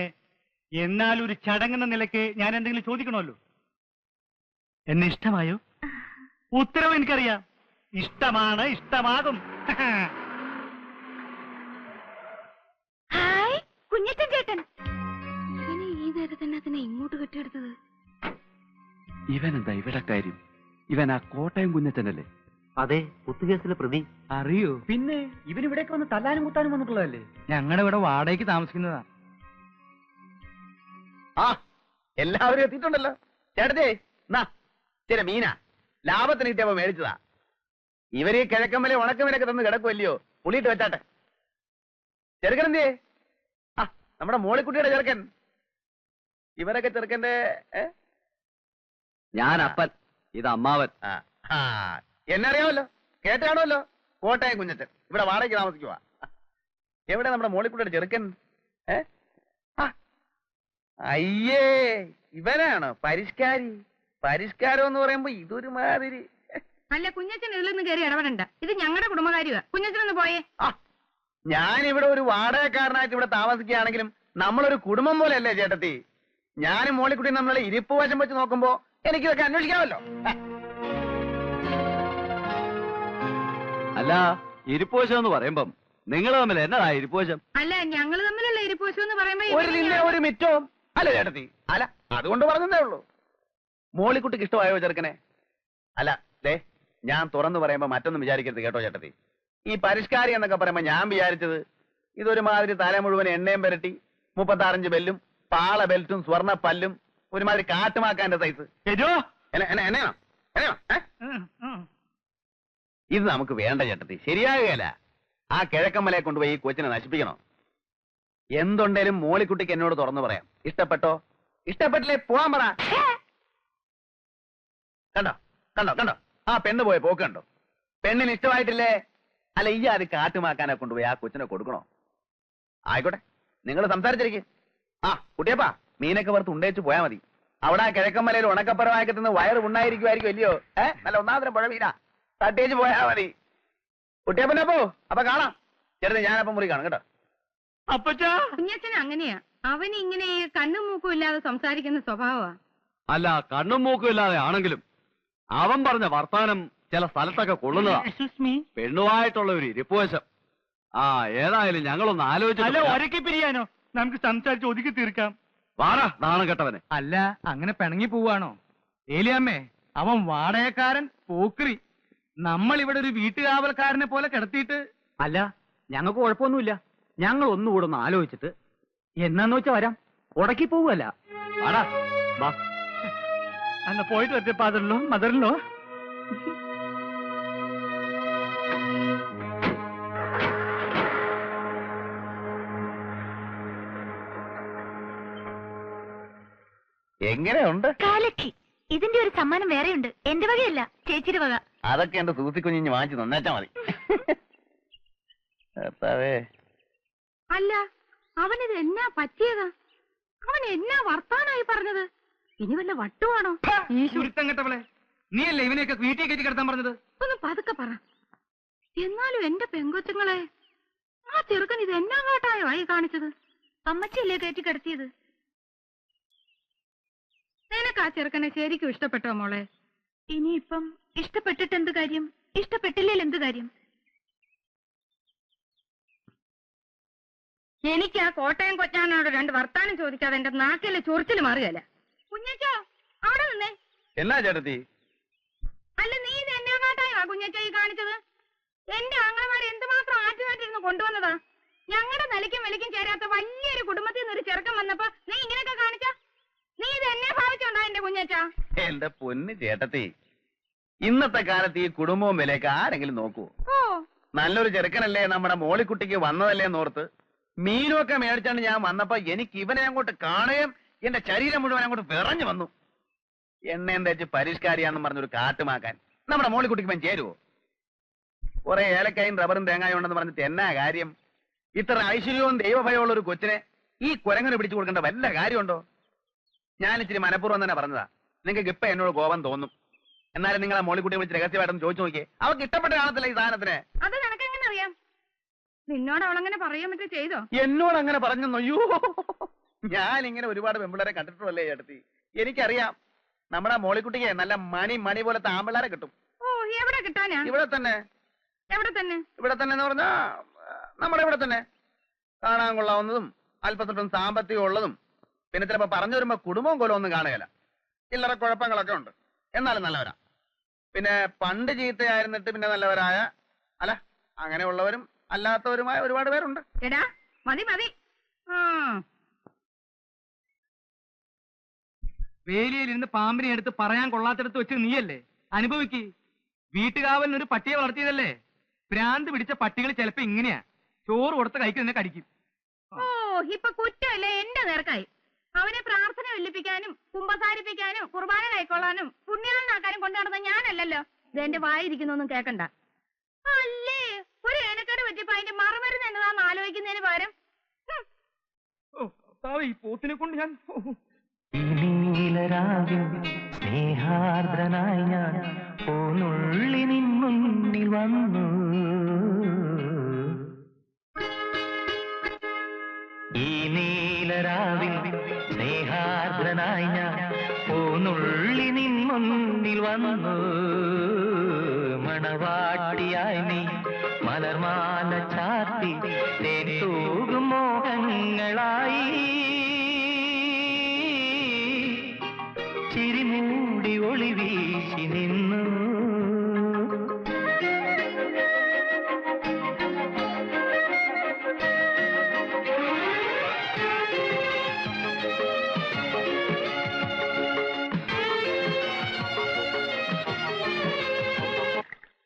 എന്നാൽ ഒരു ചടങ്ങെന്ന നിലയ്ക്ക് ഞാൻ എന്തെങ്കിലും ചോദിക്കണമല്ലോ. എന്നെ ഇഷ്ടമായോ? ഉത്തരവ് എനിക്കറിയാം. ഇഷ്ടമാണ്, ഇഷ്ടമാകും. ഹായ് കുഞ്ഞച്ചൻ ചേട്ടൻ. ഇവനെ ഈ നേരത്തന്നെ അതിനെ ഇങ്ങോട്ട് കെട്ടിയെടുത്തത്. ഇവനെന്താ ഇവിടെ കാര്യം? ഇവൻ ആ കോട്ടയം കുഞ്ഞച്ചനല്ലേ? അതെ, കുത്തുകേസിലെ പ്രതി. അറിയോ? പിന്നെ ഇവനിവിടേക്ക് വന്ന് തല്ലാനും കുത്താനും വന്നിട്ടുള്ളതല്ലേ? ഞങ്ങളുടെ ഇവിടെ വാടകയ്ക്ക് താമസിക്കുന്നതാ. ആ എല്ലാവരും എത്തിയിട്ടുണ്ടല്ലോ. ചേട്ടത്തെ ചില മീന ലാഭത്തിന് കിട്ടിയപ്പോ മേടിച്ചതാ. ഇവര് ഈ കിഴക്കമ്പലെ ഉണക്കമീനൊക്കെ തന്ന് കിടക്കുമല്ലയോ, പുളിയിട്ട് വെച്ചാട്ടെ. ചെറുക്കൻ എന്തേ? ആ നമ്മുടെ മോളിക്കുട്ടിയുടെ ചെറുക്കൻ. ഇവരൊക്കെ ചെറുക്കന്റെ ഞാൻ അപ്പൻ, ഇത് അമ്മാവൻ. എന്നെ അറിയാമല്ലോ, കേട്ടാണല്ലോ. കോട്ടയം കുഞ്ഞച്ചൻ ഇവിടെ വാടകയ്ക്ക് താമസിക്കുവാ. എവിടെ നമ്മുടെ മോളിക്കുട്ടിയുടെ ചെറുക്കൻ? അയ്യേ, ഇവനാണോ പരിഷ്കാരി? പരിഷ്കാരം എന്ന് പറയുമ്പോ ഇതൊരു മാതിരി. അല്ല, കുഞ്ഞച്ചൻ ഇതിലൊന്നും കയറി ഇടപെടണ്ട. ഇത് ഞങ്ങളുടെ കുടുംബകാര്യമാ. കുഞ്ഞച്ചനൊന്ന് പോയേ. ഞാനിവിടെ ഒരു വാടകക്കാരനായിട്ട് ഇവിടെ താമസിക്കുകയാണെങ്കിലും നമ്മളൊരു കുടുംബം പോലെയല്ലേ ചേട്ടത്തി? ഞാനും മോളിക്കുട്ടിയും നമ്മളെ ഇരിപ്പ് വശം വെച്ച് നോക്കുമ്പോ എനിക്കിതൊക്കെ അന്വേഷിക്കാമല്ലോ. അല്ല, ഇരിപ്പോശം എന്ന് പറയുമ്പം നിങ്ങൾ തമ്മിൽ എന്നതാ ഇരിപ്പോശം? അല്ല, ഞങ്ങൾ തമ്മിലുള്ള ഇരിപ്പോശം എന്ന് പറയുമ്പോ ഒരു ലിന്നെ ഒരു മിറ്റവും അല്ല ചേട്ടത്തി. അല്ല, അതുകൊണ്ട് പറഞ്ഞതേ ഉള്ളൂ. മോളിക്കുട്ടിക്ക് ഇഷ്ടമായോ ചെറുക്കനെ? അല്ല, ഞാൻ തുറന്നു പറയുമ്പോ മറ്റൊന്നും വിചാരിക്കരുത് കേട്ടോ ചേട്ടത്തി. ഈ പരിഷ്കാരി എന്നൊക്കെ പറയുമ്പോ ഞാൻ വിചാരിച്ചത് ഇതൊരുമാതിരി തല മുഴുവൻ എണ്ണയും പുരട്ടി 36 ബെല്ലും പാള ബെൽറ്റും സ്വർണ്ണ പല്ലും ഒരുമാതിരി കാട്ടുമാക്കാന്റെ സൈസ്. എന്നെയാണോ? ഇത് നമുക്ക് വേണ്ട ചേട്ടത്തി, ശരിയാകുകയല്ല. ആ കിഴക്കമ്മലയെ കൊണ്ടുപോയി ഈ കൊച്ചിനെ നശിപ്പിക്കണം. എന്തുണ്ടേലും മോളിക്കുട്ടിക്ക് എന്നോട് തുറന്നു പറയാം. ഇഷ്ടപ്പെട്ടോ? ഇഷ്ടപ്പെട്ടില്ലേ പോവാൻ പറ. കണ്ടോ കണ്ടോ കണ്ടോ ആ പെണ്ണ് പോയ പോക്ക് കണ്ടോ? പെണ്ണിന് ഇഷ്ടമായിട്ടില്ലേ? അല്ല, ഈ അത് കാട്ടുമാക്കാനെ കൊണ്ടുപോയി ആ കൊച്ചിനെ കൊടുക്കണോ? ആയിക്കോട്ടെ, നിങ്ങൾ സംസാരിച്ചിരിക്കും. കുട്ടിയപ്പാ, മീനൊക്കെ വറുത്ത് ഉണ്ടേച്ച് പോയാൽ മതി. അവിടെ ആ കിഴക്കമ്മലയിൽ ഉണക്കപ്പരമാക്കി തിന്ന് വയറ് ഉണ്ടായിരിക്കുമായിരിക്കും അല്ലയോ? നല്ല ഒന്നാമതരം പുഴ മീനാ, തട്ടേച്ച് പോയാ മതി. കുട്ടിയപ്പനപ്പോ അപ്പൊ കാണാം. ചെറുത് ഞാനപ്പം മുറി കാണും കേട്ടോ. കുഞ്ഞച്ചൻ അങ്ങനെയാ. അവന് ഇങ്ങനെ കണ്ണും മൂക്കും ഇല്ലാതെ സംസാരിക്കുന്ന സ്വഭാവമാ. അല്ല, കണ്ണും മൂക്കും ഇല്ലാതെ ആണെങ്കിലും അവൻ പറഞ്ഞ വർത്താനം ചില സ്ഥലത്തൊക്കെ കൊള്ളുന്നതാ. പെണ്ണുമായിട്ടുള്ള ഒരു ഇരിപ്പുവശം. ഏതായാലും ഞങ്ങളൊന്ന് ആലോചിച്ചു പിരിയാനോ? നമുക്ക് സംസാരിച്ച് ഒതുക്കി തീർക്കാം. വാടാ നാണം കെട്ടവനെ. അല്ല, അങ്ങനെ പിണങ്ങി പോവാണോ? ഏലിയമ്മേ, അവൻ വാടകക്കാരൻ, പോക്രി. നമ്മൾ ഇവിടെ ഒരു വീട്ടുകാവൽക്കാരനെ പോലെ കിടത്തിയിട്ട്. അല്ല, ഞങ്ങൾക്ക് കുഴപ്പമൊന്നുമില്ല. ഞങ്ങൾ ഒന്നുകൂടെ ഒന്ന് ആലോചിച്ചിട്ട് എന്നാന്ന് വെച്ചാ വരാം. ഉടക്കി പോവല്ല. വാടാ വാ. അന്ന് പോയിട്ട് വരട്ടെ ഫാദറിലോ മദറിലോ. എങ്ങനെയുണ്ട്? കാലക്കി. ഇതിന്റെ ഒരു സമ്മാനം വേറെയുണ്ട്. എന്റെ വകയല്ല, ചേച്ചിയുടെ വക. അതൊക്കെ എന്റെ സൂസിക്കുഞ്ഞിഞ്ഞ് വാങ്ങിച്ച് നന്നാച്ചാ മതി. അല്ല, അവനിത് എന്നാ പറ്റിയതാ? അവൻ എന്നാ വർത്താനായി പറഞ്ഞത്? ഇനി വല്ല വട്ടുവാണോ? ഈ ചുരുത്തം കെട്ടവളെ, നീയല്ലേ ഇവനെയൊക്കെ വീട്ടിൽ കയറ്റി കിടത്താൻ പറഞ്ഞത്? ഒന്ന് പതുക്കെ പറ. എന്നാലും എന്റെ പെങ്കൊച്ചുങ്ങളെ, ആ ചെറുക്കൻ ഇത് എന്നാ കാട്ടായോ ആയി കാണിച്ചത്? അമ്മച്ചല്ലേ കയറ്റി കിടത്തിയത്? നിനക്ക് ആ ചെറുക്കനെ ശരിക്കും ഇഷ്ടപ്പെട്ടോ മോളെ? ഇനിയിപ്പം ഇഷ്ടപ്പെട്ടിട്ട് എന്ത് കാര്യം? ഇഷ്ടപ്പെട്ടില്ലേ എന്ത് കാര്യം? എനിക്ക് ആ കോട്ടയം കൊച്ചാനോട് 2 വർത്താനം ചോദിക്കാതെ എന്റെ നാക്കിലെ ചൊറിച്ചില് മാറുകയല്ല. കുഞ്ഞച്ചോ, അവിടെ നിന്നേ. എന്നാ ചേട്ടത്തി? അല്ല, നീ ഇത് എന്നാ കാട്ടായോ കുഞ്ഞച്ചോ ഈ കാണിച്ചത്? എന്റെ ആങ്ങളമാരെ എന്തുമാത്രം ആറ്റുമായിട്ടിരുന്ന് കൊണ്ടുവന്നതാ. ഞങ്ങളുടെ നിലയ്ക്കും വിലയ്ക്കും ചേരാത്ത വലിയൊരു കുടുംബത്തിൽ നിന്ന് ഒരു ചെറുക്കം വന്നപ്പോ നീ ഇങ്ങനെയൊക്കെ കാണിച്ച? നീ ഇത് എന്നെ ഭാവിച്ചോണ്ടാ എന്റെ കുഞ്ഞച്ചാ? എന്റെ പൊന്ന് ചേട്ടത്തി, ഇന്നത്തെ കാലത്ത് ഈ കുടുംബവും വിലയൊക്കെ ആരെങ്കിലും നോക്കൂ? നല്ലൊരു ചെറുക്കനല്ലേ നമ്മുടെ മോളിക്കുട്ടിക്ക് വന്നതല്ലേ എന്നോർത്ത് മീനുമൊക്കെ മേടിച്ചാണ്ട് ഞാൻ വന്നപ്പോ എനിക്ക് ഇവനെ അങ്ങോട്ട് കാണുകയും എന്റെ ശരീരം മുഴുവൻ അങ്ങോട്ട് വിറഞ്ഞു വന്നു. എണ്ണയും തേച്ച് പരിഷ്കാരിയാന്ന് പറഞ്ഞൊരു കാട്ടുമാക്കാൻ നമ്മുടെ മോളിക്കുട്ടിക്ക് ഇവൻ ചേരുവോ? കുറെ ഏലക്കായും റബ്ബറും തേങ്ങായും ഉണ്ടെന്ന് പറഞ്ഞിട്ട് എന്നാ കാര്യം? ഇത്ര ഐശ്വര്യവും ദൈവഭയമുള്ള ഒരു കൊച്ചിനെ ഈ കുരങ്ങനെ പിടിച്ചു കൊടുക്കേണ്ട വല്ല കാര്യമുണ്ടോ? ഞാൻ ഇച്ചിരി മനഃപൂർവ്വം തന്നെ പറഞ്ഞതാ. നിങ്ങൾക്ക് ഇപ്പൊ എന്നോട് കോപം തോന്നും. എന്നാലും നിങ്ങളെ മോളിക്കുട്ടിയെ വിളിച്ച് രഹസ്യമായിട്ടൊന്ന് ചോദിച്ചു നോക്കിയേ. അവർക്ക് ഇഷ്ടപ്പെട്ട കാണത്തില്ല ഈ സാധനത്തിന്. അത് നിനക്കെങ്ങനെ അറിയാം? നിന്നോട് അവളങ്ങനെ പറയാൻ പറ്റും ചെയ്തോ? എന്നോട് അങ്ങനെ പറഞ്ഞു? അയ്യോ, ഞാൻ ഇങ്ങനെ ഒരുപാട് പെമ്പിള്ളേരെ കണ്ടിട്ടുള്ളേ ചേട്ടത്തി. എനിക്കറിയാം നമ്മുടെ മോളിക്കുട്ടിക്ക് നല്ല മണി പോലത്തെ ആമ്പിള്ളേരെ കിട്ടും. ഓ, എവിടെ കിട്ടാനാ? ഇവിടെ തന്നെ. എവിടെ തന്നെ? ഇവിടെ തന്നെ എന്ന് പറഞ്ഞാ നമ്മുടെ ഇവിടെ തന്നെ. കാണാൻ കൊള്ളാവുന്നതും അല്പത്തൊട്ടും സാമ്പത്തികം ഉള്ളതും പിന്നെ ചിലപ്പോ പറഞ്ഞു വരുമ്പോ കുടുംബവും കൊലവും ഒന്നും കാണുകയില്ല. ചില്ലറ കുഴപ്പങ്ങളൊക്കെ ഉണ്ട്, എന്നാലും നല്ലവരാ. പിന്നെ പണ്ട് ചീത്തയായിരുന്നിട്ട് പിന്നെ നല്ലവരായ, അല്ല അങ്ങനെയുള്ളവരും അല്ലാത്തവരുമായ ഒരുപാട് പേരുണ്ട്. എടാ മതി മതി. വേലിയിലിരുന്ന് പാമ്പിനെ എടുത്ത് പറയാൻ കൊള്ളാത്തടത്ത് വെച്ച് നീയല്ലേ അനുഭവിക്ക്. വീട്ടുകാവലിനൊരു പട്ടിയെ വളർത്തിയതല്ലേ? ഭ്രാന്ത് പിടിച്ച പട്ടികൾ ചിലപ്പോ ഇങ്ങനെയാ, ചോറ് കൊടുത്ത കൈക്ക് തന്നെ കടിക്കും. ഓ, ഇപ്പൊ കുറ്റമല്ലേ എന്റെ നേർക്കായി. അവനെ പ്രാർത്ഥന വെല്ലിപ്പിക്കാനും കുമ്പസാരിപ്പിക്കാനും കുർബാന കൈക്കൊള്ളാനും പുണ്യാളനാക്കാനും കൊണ്ടു നടന്ന ഞാനല്ലല്ലോ. ഇത് എന്റെ വായിരിക്കുന്നൊന്നും കേക്കണ്ട. അല്ലേ ഒരു ഏനക്കേട് പറ്റിയപ്പോ അതിന്റെ മറുമരുന്ന് എന്നതാന്ന് ആലോചിക്കുന്നതിന് പകരം ഈ പോത്തിനെ കൊണ്ട് ഞാൻ സ്നേഹാർദ്രനായി ഞാൻ പോന്നുള്ളി നിൻ മുന്നിൽ വന്നു. ഈ നീലരാവിൽ സ്നേഹാർദ്രനായി ഞാൻ പോന്നുള്ളി നിൻ മുന്നിൽ വന്നു. മണവാട്ടിയായി നീ മലർമാല ചാർത്തി തേതൂകും മോഹങ്ങളായി ചിരിമൂടി ഒളി വീശി നിന്നു.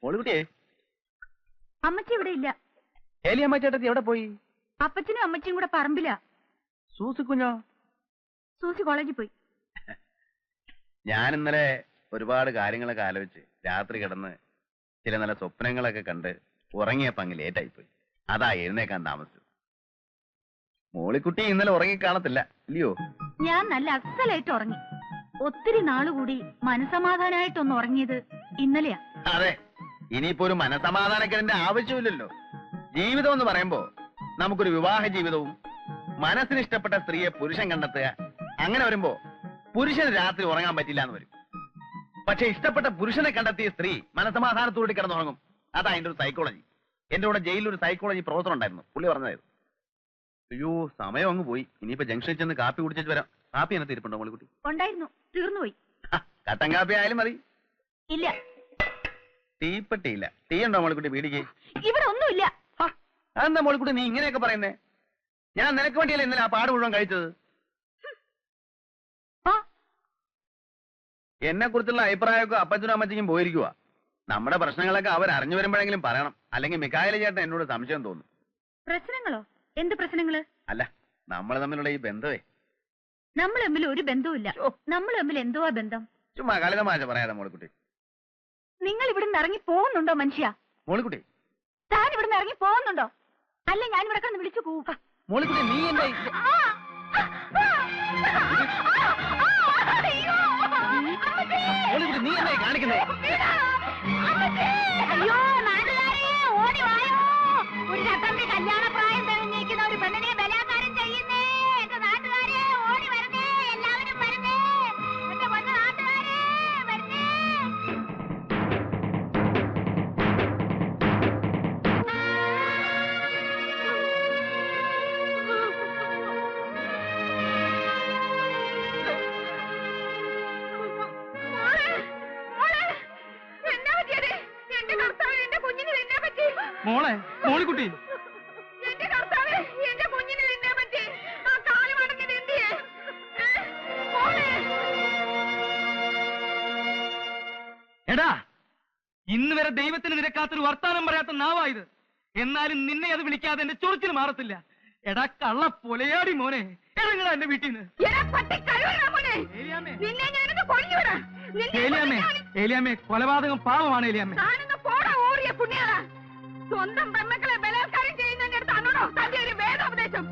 മോളിക്കുട്ടിയെ, അമ്മച്ചി ഇവിടെ ഇല്ല. ഏലിയമ്മ ചേട്ടത്തി എവിടെ പോയി? അപ്പച്ചനും അമ്മച്ചിയും കൂടെ പറമ്പില്ല. സൂസി കുഞ്ഞോ? സൂസി കോളേജിൽ പോയി. ഞാൻ ഇന്നലെ ഒരുപാട് കാര്യങ്ങളൊക്കെ ആലോചിച്ച് രാത്രി കിടന്ന് ചില നല്ല സ്വപ്നങ്ങളൊക്കെ കണ്ട് ഉറങ്ങിയപ്പോ അങ്ങ് ലേറ്റായി പോയി. അതാ എഴുന്നേക്കാൻ താമസിച്ചു. മോളിക്കുട്ടി ഇന്നലെ ഉറങ്ങിക്കാണത്തില്ല ഇല്ലയോ? ഞാൻ നല്ല അസലായിട്ട് ഉറങ്ങി. ഒത്തിരി നാളുകൂടി മനസമാധാനായിട്ടൊന്ന് ഉറങ്ങിയത് ഇന്നലെയാ. അതെ, ഇനിയിപ്പോ ഒരു മനസമാധാനക്കേടിന്റെ ആവശ്യമില്ലല്ലോ. ജീവിതം എന്ന് പറയുമ്പോ നമുക്കൊരു വിവാഹ ജീവിതവും മനസ്സിന് ഇഷ്ടപ്പെട്ട സ്ത്രീയെ പുരുഷൻ കണ്ടെത്തുക, അങ്ങനെ വരുമ്പോ പുരുഷന് രാത്രി ഉറങ്ങാൻ പറ്റില്ല എന്ന് വരും. പക്ഷെ ഇഷ്ടപ്പെട്ട പുരുഷനെ കണ്ടെത്തിയ സ്ത്രീ മനസമാധാനത്തോടെ കിടന്നുറങ്ങും. അതാ എന്റെ ഒരു സൈക്കോളജി. എന്റെ കൂടെ ജയിലിൽ ഒരു സൈക്കോളജി പ്രൊഫസർ ഉണ്ടായിരുന്നു, പുള്ളി പറഞ്ഞതായിരുന്നു. അയ്യോ, സമയം അങ്ങ് പോയി. ഇനിയിപ്പോ ജംഗ്ഷനിൽ ചെന്ന് കാപ്പി കുടിച്ചിട്ട് വരാം. കാപ്പി എന്നെ തിരിപ്പുണ്ടോ മോളിക്കുട്ടി? ഉണ്ടായിരുന്നു, തീർന്നുപോയി. കട്ടൻ കാപ്പി ആയാലും മതി. ഇല്ല. തീപ്പെട്ടിയില്ല. ടീ ഉണ്ടോ മോളിക്കുട്ടി? പീടിക്ക് ഇവിടെ ഒന്നുമില്ല. അതെന്താ മോളിക്കുട്ടി നീ ഇങ്ങനെയൊക്കെ പറയുന്നേ? ഞാൻ നിനക്ക് വേണ്ടിയല്ലേ ഇന്നലെ ആ പാട് മുഴുവൻ കഴിച്ചത്. എന്നെ കുറിച്ചുള്ള അഭിപ്രായമൊക്കെ അപ്പച്ചനും അമ്മച്ചിക്കും പോയിരിക്കുക. നമ്മുടെ പ്രശ്നങ്ങളൊക്കെ അവർ അറിഞ്ഞു വരുമ്പോഴെങ്കിലും പറയണം, അല്ലെങ്കിൽ മിക്കായിലെ ചേട്ടൻ എന്നോട് സംശയം തോന്നും. പ്രശ്നങ്ങളോ? എന്ത് പ്രശ്നങ്ങള്? അല്ല, നമ്മൾ തമ്മിലുള്ള ഈ ബന്ധമേ. നമ്മൾ തമ്മിൽ ഒരു ബന്ധവുമില്ല. നമ്മൾ തമ്മിൽ എന്തുവാ ബന്ധം? ചുമ്മാ കളിതമാശ പറയാതെ മോളിക്കുട്ടി. നിങ്ങൾ ഇവിടുന്ന് ഇറങ്ങി പോകുന്നുണ്ടോ മനുഷ്യ? മോളിക്കുട്ടി, താൻ ഇവിടുന്ന് ഇറങ്ങി പോകുന്നുണ്ടോ? അല്ല ഞാൻ ഇവിടെ കണ്ട് വിളിച്ചു പോവാ. മോളിക്കുട്ടി നീ എന്റെ മോളിക്കുട്ടി നീ എന്നെ കാണിക്കുന്നേ? അയ്യോ നാട്ടുകാരെ ഓടി വായോ. ഒരു ചട്ടമ്പി കല്യാണ പ്രായം തെളിഞ്ഞിരിക്കുന്ന ഒരു പെണ്ണിനെ ബലാത്കാരം ചെയ്യുന്നേ. എന്റെ നാട്ടുകാരെ ഓടി വരുന്നേ, എല്ലാവരും വരുന്നേ. എന്റെ പൊന്ന നാട്ടുകാരെ വരുന്നേ. മോളെ, മോളിക്കുട്ടി, എന്റെ കർത്താവേ, എന്റെ കുഞ്ഞിനെ തിന്നാൻ പറ്റി. ആ കാല് മടങ്ങിയത് എന്തിയെ? എടാ, ഇന്ന് വരെ ദൈവത്തിന് നിരക്കാത്തൊരു വർത്താനം പറയാത്ത നാവായത്. എന്നാലും നിന്നെ അത് വിളിക്കാതെ എന്റെ ചൊറിച്ചിന് മാറത്തില്ല. എടാ കള്ള പൊലയാടി മോനെ, ഇറങ്ങടാ എന്റെ വീട്ടിൽ നിന്ന്. ഏലിയാമ്മേ, കൊലപാതകം പാവമാണ് ഏലിയാമ്മേ. സ്വന്തം പെമ്മക്കളെ ബലാത്കാരം ചെയ്യുന്നതിന്റെ അടുത്ത് അന്നോടോ തന്റെ ഒരു വേദോപദേശം?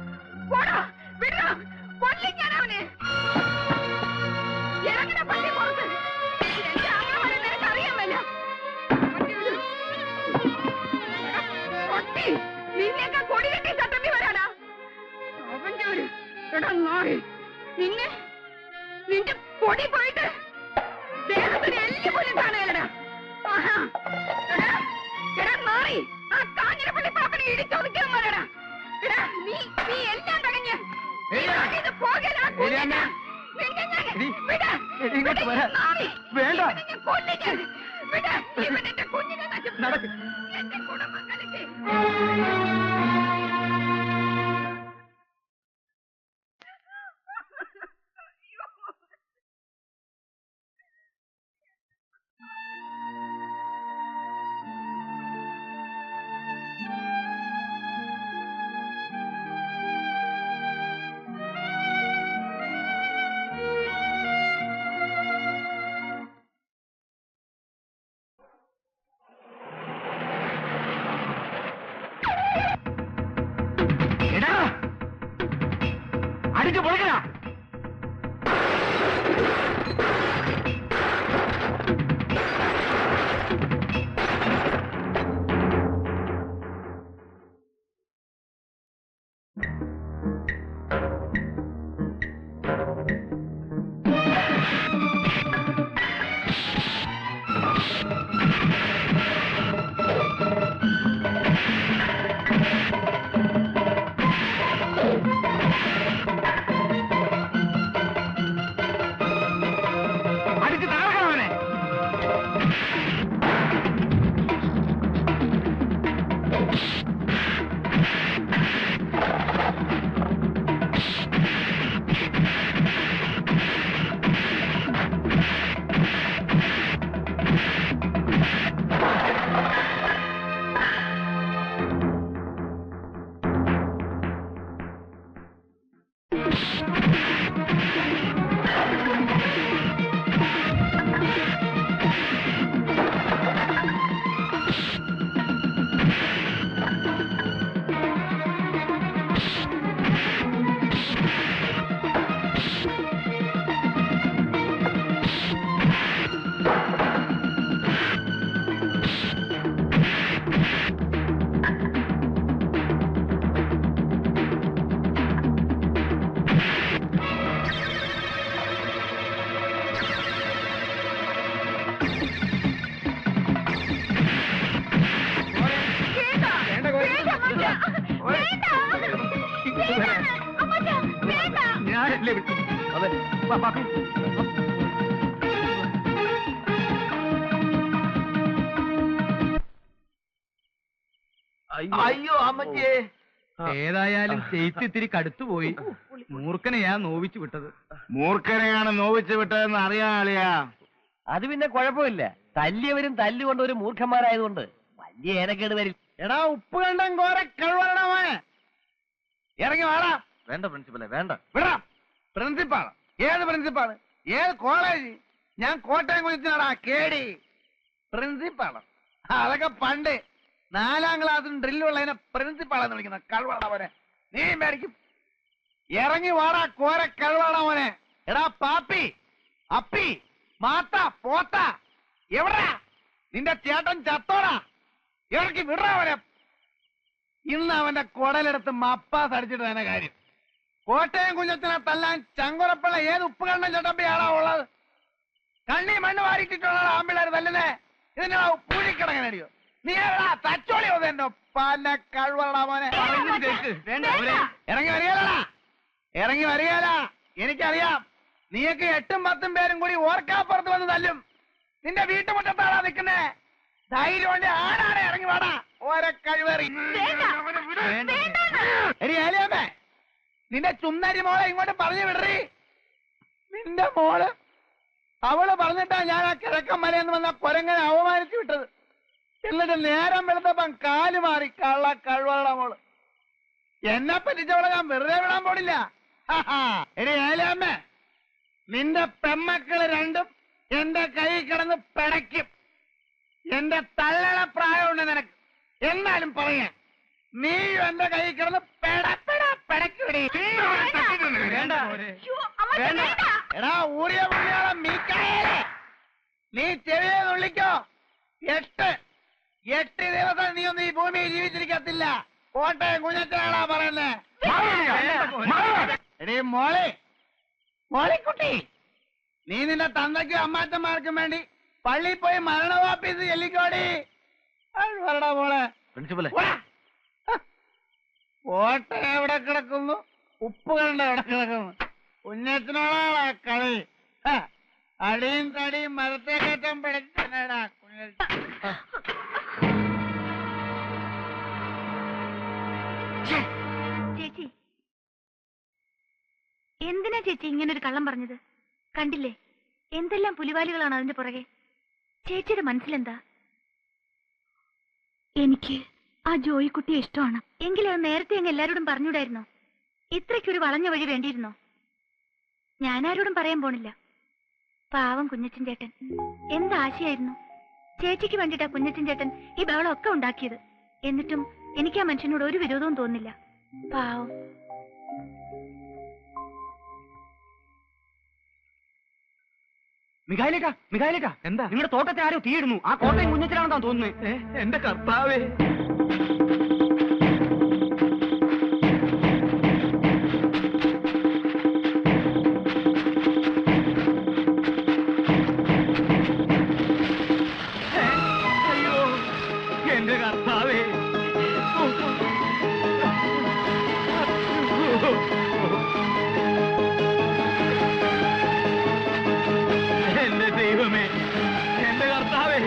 പോടോ, വിടോ, കൊല്ലും ഞാൻ അവനെ. ഇറങ്ങണ പള്ളി പുറത്ത്. എന്റെ അമ്മമാരെ നിനക്ക് അറിയാമല്ലോ. കൊട്ടി നിന്നെയൊക്കെ കൊടി കെട്ടി ചട്ടമ്പി വരാനാ അവന്റെ ഒരു നായി. നിന്റെ പൊടി പോയിട്ട് ദേഹത്തിന് എല്ലി പോലും കാണുകയല്ലടാ. മാറി ആ കാഞ്ഞിരപ്പള്ളി പാപ്പനെ ഇടിച്ചൊതുക്കാൻ പറയടാ. നീ എല്ലാം തടഞ്ഞ് അടിച്ചു പൊളിക്കണ. ഞാനല്ലേ വിട്ടു. അതെ അയ്യോ അമ്മച്ചേ. ഏതായാലും ചെയ്ത്തിത്തിരി കടുത്തുപോയി. മൂർഖനെയാ നോവിച്ചു വിട്ടത്. മൂർഖനെയാണ് നോവിച്ചു വിട്ടതെന്ന് അറിയാളിയാ. അത് പിന്നെ കുഴപ്പമില്ല. തല്ലിയവരും തല്ലുകൊണ്ട് ഒരു മൂർഖന്മാരായതുകൊണ്ട് വലിയ ഏനക്കേട് വരില്ല. എടാ ഉപ്പ് കണ്ടം കോരെ കഴിവണ മോനെ, ഇറങ്ങി വാടാ. വേണ്ട പ്രിൻസിപ്പലെ വേണ്ട. വിടാ. പ്രിൻസിപ്പാള്? ഏത് പ്രിൻസിപ്പാള്? ഏത് കോളേജ്? ഞാൻ കോട്ടയം കുളിച്ചാടാ കേടി. പ്രിൻസിപ്പാള് അതൊക്കെ പണ്ട് 4ാം ക്ലാസ്സിന് ഡ്രില്ലുള്ളതിനെ പ്രിൻസിപ്പാളെന്ന് വിളിക്കുന്ന കഴിവണ മോനെ. നീ മേടിക്കും. ഇറങ്ങി വാടാ കോര കഴിവണ മോനെ. എടാ പാപ്പി, അപ്പി, മാത്ത, പോത്ത, എവിടാ നിന്റെ ചേട്ടൻ? ചത്തോടാ. ഇറക്കി വിടാ അവനെ. ഇന്ന് അവന്റെ കുടലെടുത്ത് മപ്പാസ് അടിച്ചിട്ട് തന്നെ കാര്യം. കോട്ടയം കുഞ്ഞത്തിനെ തല്ലാൻ ചങ്കുറപ്പുള്ള ഏത് ഉപ്പുകണ്ണൻ ചട്ടമ്പിയാണോ ഉള്ളത്? കണ്ണി മണ്ണ് വാരിട്ടിട്ടുള്ള ആമ്പിള്ളേർ തല്ലുന്നേ. ഇതിന്റെ പൂഴിക്കിടങ്ങനടിയോ? നീ എവിടാ തച്ചോളി എന്റെ പല കഴിവടാ മോനെ. ഇറങ്ങി വരികയല്ലടാ, ഇറങ്ങി വരികയല്ല. എനിക്കറിയാം നീയൊക്കെ 8ഉം 10ഉം പേരും കൂടി ഓർക്കാപ്പുറത്ത് വന്ന് തല്ലും. നിന്റെ വീട്ടുമുറ്റത്താടാ നിൽക്കുന്നേ. ധൈര്യം കൊണ്ട് ആടാടെ ഇറങ്ങി വാടാ. ഓരോ കഴിവേറി. ഏലിയമ്മേ, നിന്റെ ചുന്നരി മോളെ ഇങ്ങോട്ട് പറഞ്ഞു വിടറി. നിന്റെ മോള് അവള് പറഞ്ഞിട്ടാ ഞാൻ ആ കിഴക്കൻ മലയെന്ന് വന്ന കൊരങ്ങനെ അവമാനിച്ചു വിട്ടത്. എന്നിട്ട് നേരം വെളുത്തപ്പം കാല് മാറി. കള്ള കഴിവള മോള്. എന്നെ പറ്റിച്ചവളെ ഞാൻ വെറുതെ വിടാൻ പോടില്ല. എടി ഏലിയമ്മേ, നിന്റെ പെമ്മക്കള് രണ്ടും എന്റെ കൈ കിടന്ന് പിടയ്ക്കും. എന്റെ തള്ളണ പ്രായമുണ്ട് നിനക്ക്. എന്നാലും പറയാ, നീയും എന്റെ കൈ കിടന്ന് പിടയ്ക്കൂടി. എടാ ഊരിയ പുള്ളിയോളം മീക്കായേ, നീ ചെവിയെ നുള്ളിക്കോ. 8 ദിവസം നീ ഒന്നും ഈ ഭൂമിയിൽ ജീവിച്ചിരിക്കത്തില്ല. കോട്ടയം കുഞ്ഞച്ചനാടാ പറയുന്നേ. എടീ മോളെ, മോളിക്കുട്ടി, നീ നിന്റെ തന്തയ്ക്കും അമ്മാച്ചന്മാർക്കും വേണ്ടി പള്ളിയിൽ പോയി മരണവാപ്പീസ് ചെല്ലിക്കോടി. വരടാ മോളെ. പ്രിൻസിപ്പലെ കോട്ടയം എവിടെ കിടക്കുന്നു? ഉപ്പ് കണ്ട എവിടെ കിടക്കുന്നു? കുഞ്ഞച്ചനോടാ കളി. അടിയും തടിയും മരത്തെ കയറ്റം പിടിച്ചടാ കുഞ്ഞ. ചേച്ചി, എന്തിനാ ചേച്ചി ഇങ്ങനൊരു കള്ളം പറഞ്ഞത്? കണ്ടില്ലേ എന്തെല്ലാം പുലിവാലുകളാണ് അതിന്റെ പുറകെ. ചേച്ചിയുടെ മനസ്സിലെന്താ? എനിക്ക് ആ ജോയിക്കുട്ടിയെ ഇഷ്ടമാണ്. എങ്കിലും അത് നേരത്തെ അങ്ങ് എല്ലാരോടും പറഞ്ഞൂടായിരുന്നോ? ഇത്രയ്ക്കൊരു വളഞ്ഞ വഴി വേണ്ടിയിരുന്നോ? ഞാനാരോടും പറയാൻ പോണില്ല. പാവം കുഞ്ഞച്ചൻ ചേട്ടൻ എന്താശയായിരുന്നു. ചേച്ചിക്ക് വേണ്ടിയിട്ടാ കുഞ്ഞച്ചൻ ചേട്ടൻ ഈ ബഹളമൊക്കെ ഉണ്ടാക്കിയത്. എന്നിട്ടും എനിക്ക് ആ മനുഷ്യനോട് ഒരു വിരോധവും തോന്നില്ല. പാവം. മികായിലേക്കാ എന്താ നിങ്ങളുടെ തോട്ടത്തിൽ ആരോ തീയിടുന്നു. ആ കോട്ടയം കുഞ്ഞച്ചനാണെന്നാ തോന്നുന്നത്. എന്റെ കർത്താവേ. അയ്യോ എന്റെ കർത്താവേ. എന്റെ ദൈവമേ, എന്റെ കർത്താവേ.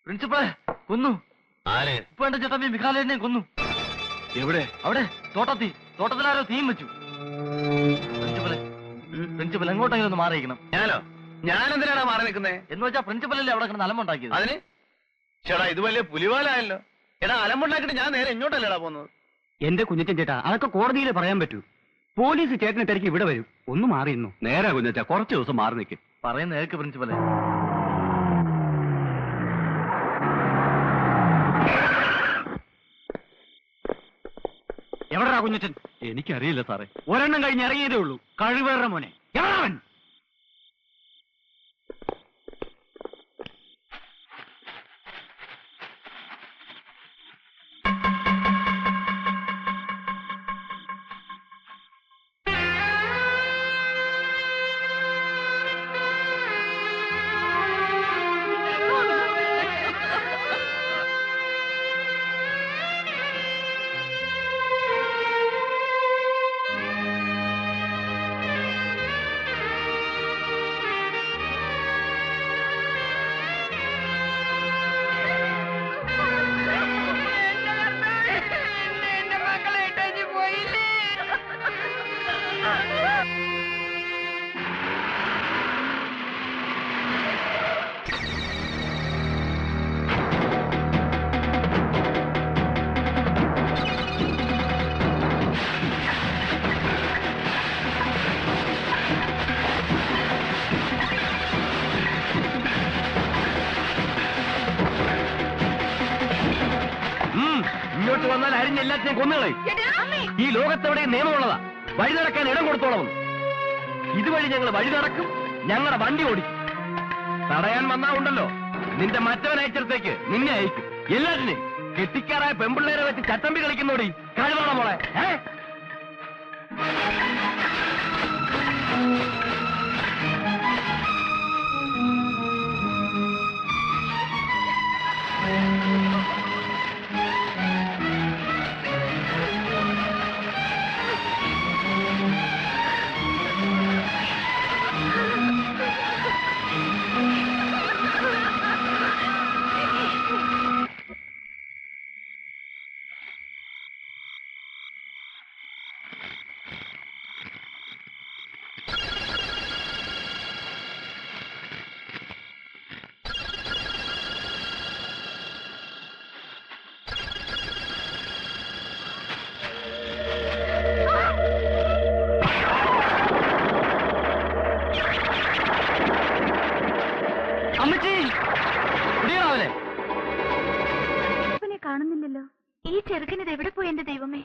പ്രിൻസിപ്പളെ കൊന്നു. ഇപ്പൊ എന്റെ ചേട്ടമ്മ മിഖാലേനെ കൊന്നു. എവിടെ? അവിടെ തോട്ടത്തിലാരോ തീയും വെച്ചു. പ്രിൻസിപ്പൽ എങ്ങോട്ടെങ്കിലും ഒന്ന് മാറിയിരിക്കണം. ഞാനെന്തിനാണ് മാറി നിൽക്കുന്നത്? എന്ന് വെച്ചാൽ പ്രിൻസിപ്പലല്ലേ അവിടെ കിടന്ന് അലമ്പുണ്ടാക്കിയത്. അതിന് ചേട്ടാ ഇത് വലിയ പുലിവാലായല്ലോ. എടാ അലമ്പുണ്ടാക്കിട്ട് ഞാൻ നേരെ എങ്ങോട്ടല്ലേടാ പോകുന്നത്? എന്റെ കുഞ്ഞച്ചൻ ചേട്ടാ, അതൊക്കെ കോടതിയിൽ പറയാൻ പറ്റൂ. പോലീസ് ചേട്ടനെ തിരക്കി ഇവിടെ വരും. ഒന്ന് മാറിയിരുന്നു. നേരാ കുഞ്ഞച്ചാ, കുറച്ച് ദിവസം മാറി നിൽക്കും. പറയുന്ന കേൾക്ക് പ്രിൻസിപ്പലെ. എവിടെടാ കുഞ്ഞച്ചൻ? എനിക്കറിയില്ല സാറേ. ഒരെണ്ണം കഴിഞ്ഞ് ഇറങ്ങിയതേ ഉള്ളൂ. കഴിവേറ മോനെ. എവിടാവൻ? ഇങ്ങോട്ട് വന്നാൽ അരിഞ്ഞ എല്ലാത്തിനെയും കൊന്നുകളെ. ഈ ലോകത്തെവിടെ നിയമമുള്ളതാ. വഴി നടക്കാൻ ഇടം കൊടുത്തോളം. ഇതുവഴി ഞങ്ങൾ വഴി നടക്കും, ഞങ്ങളുടെ വണ്ടി ഓടിക്കും. തടയാൻ വന്നാ ഉണ്ടല്ലോ, നിന്റെ മറ്റവൻ അയച്ചിടത്തേക്ക് നിന്നെ അയക്കും. എല്ലാത്തിനെയും കെട്ടിക്കാറായ പെമ്പിള്ളേരെ വെച്ച് ചട്ടമ്പി കളിക്കുന്നോടി. കഴിവാണോ മോളെ? കാണുന്നില്ലല്ലോ. ഈ ചെറുക്കനിത് എവിടെ പോയി എന്റെ ദൈവമേ?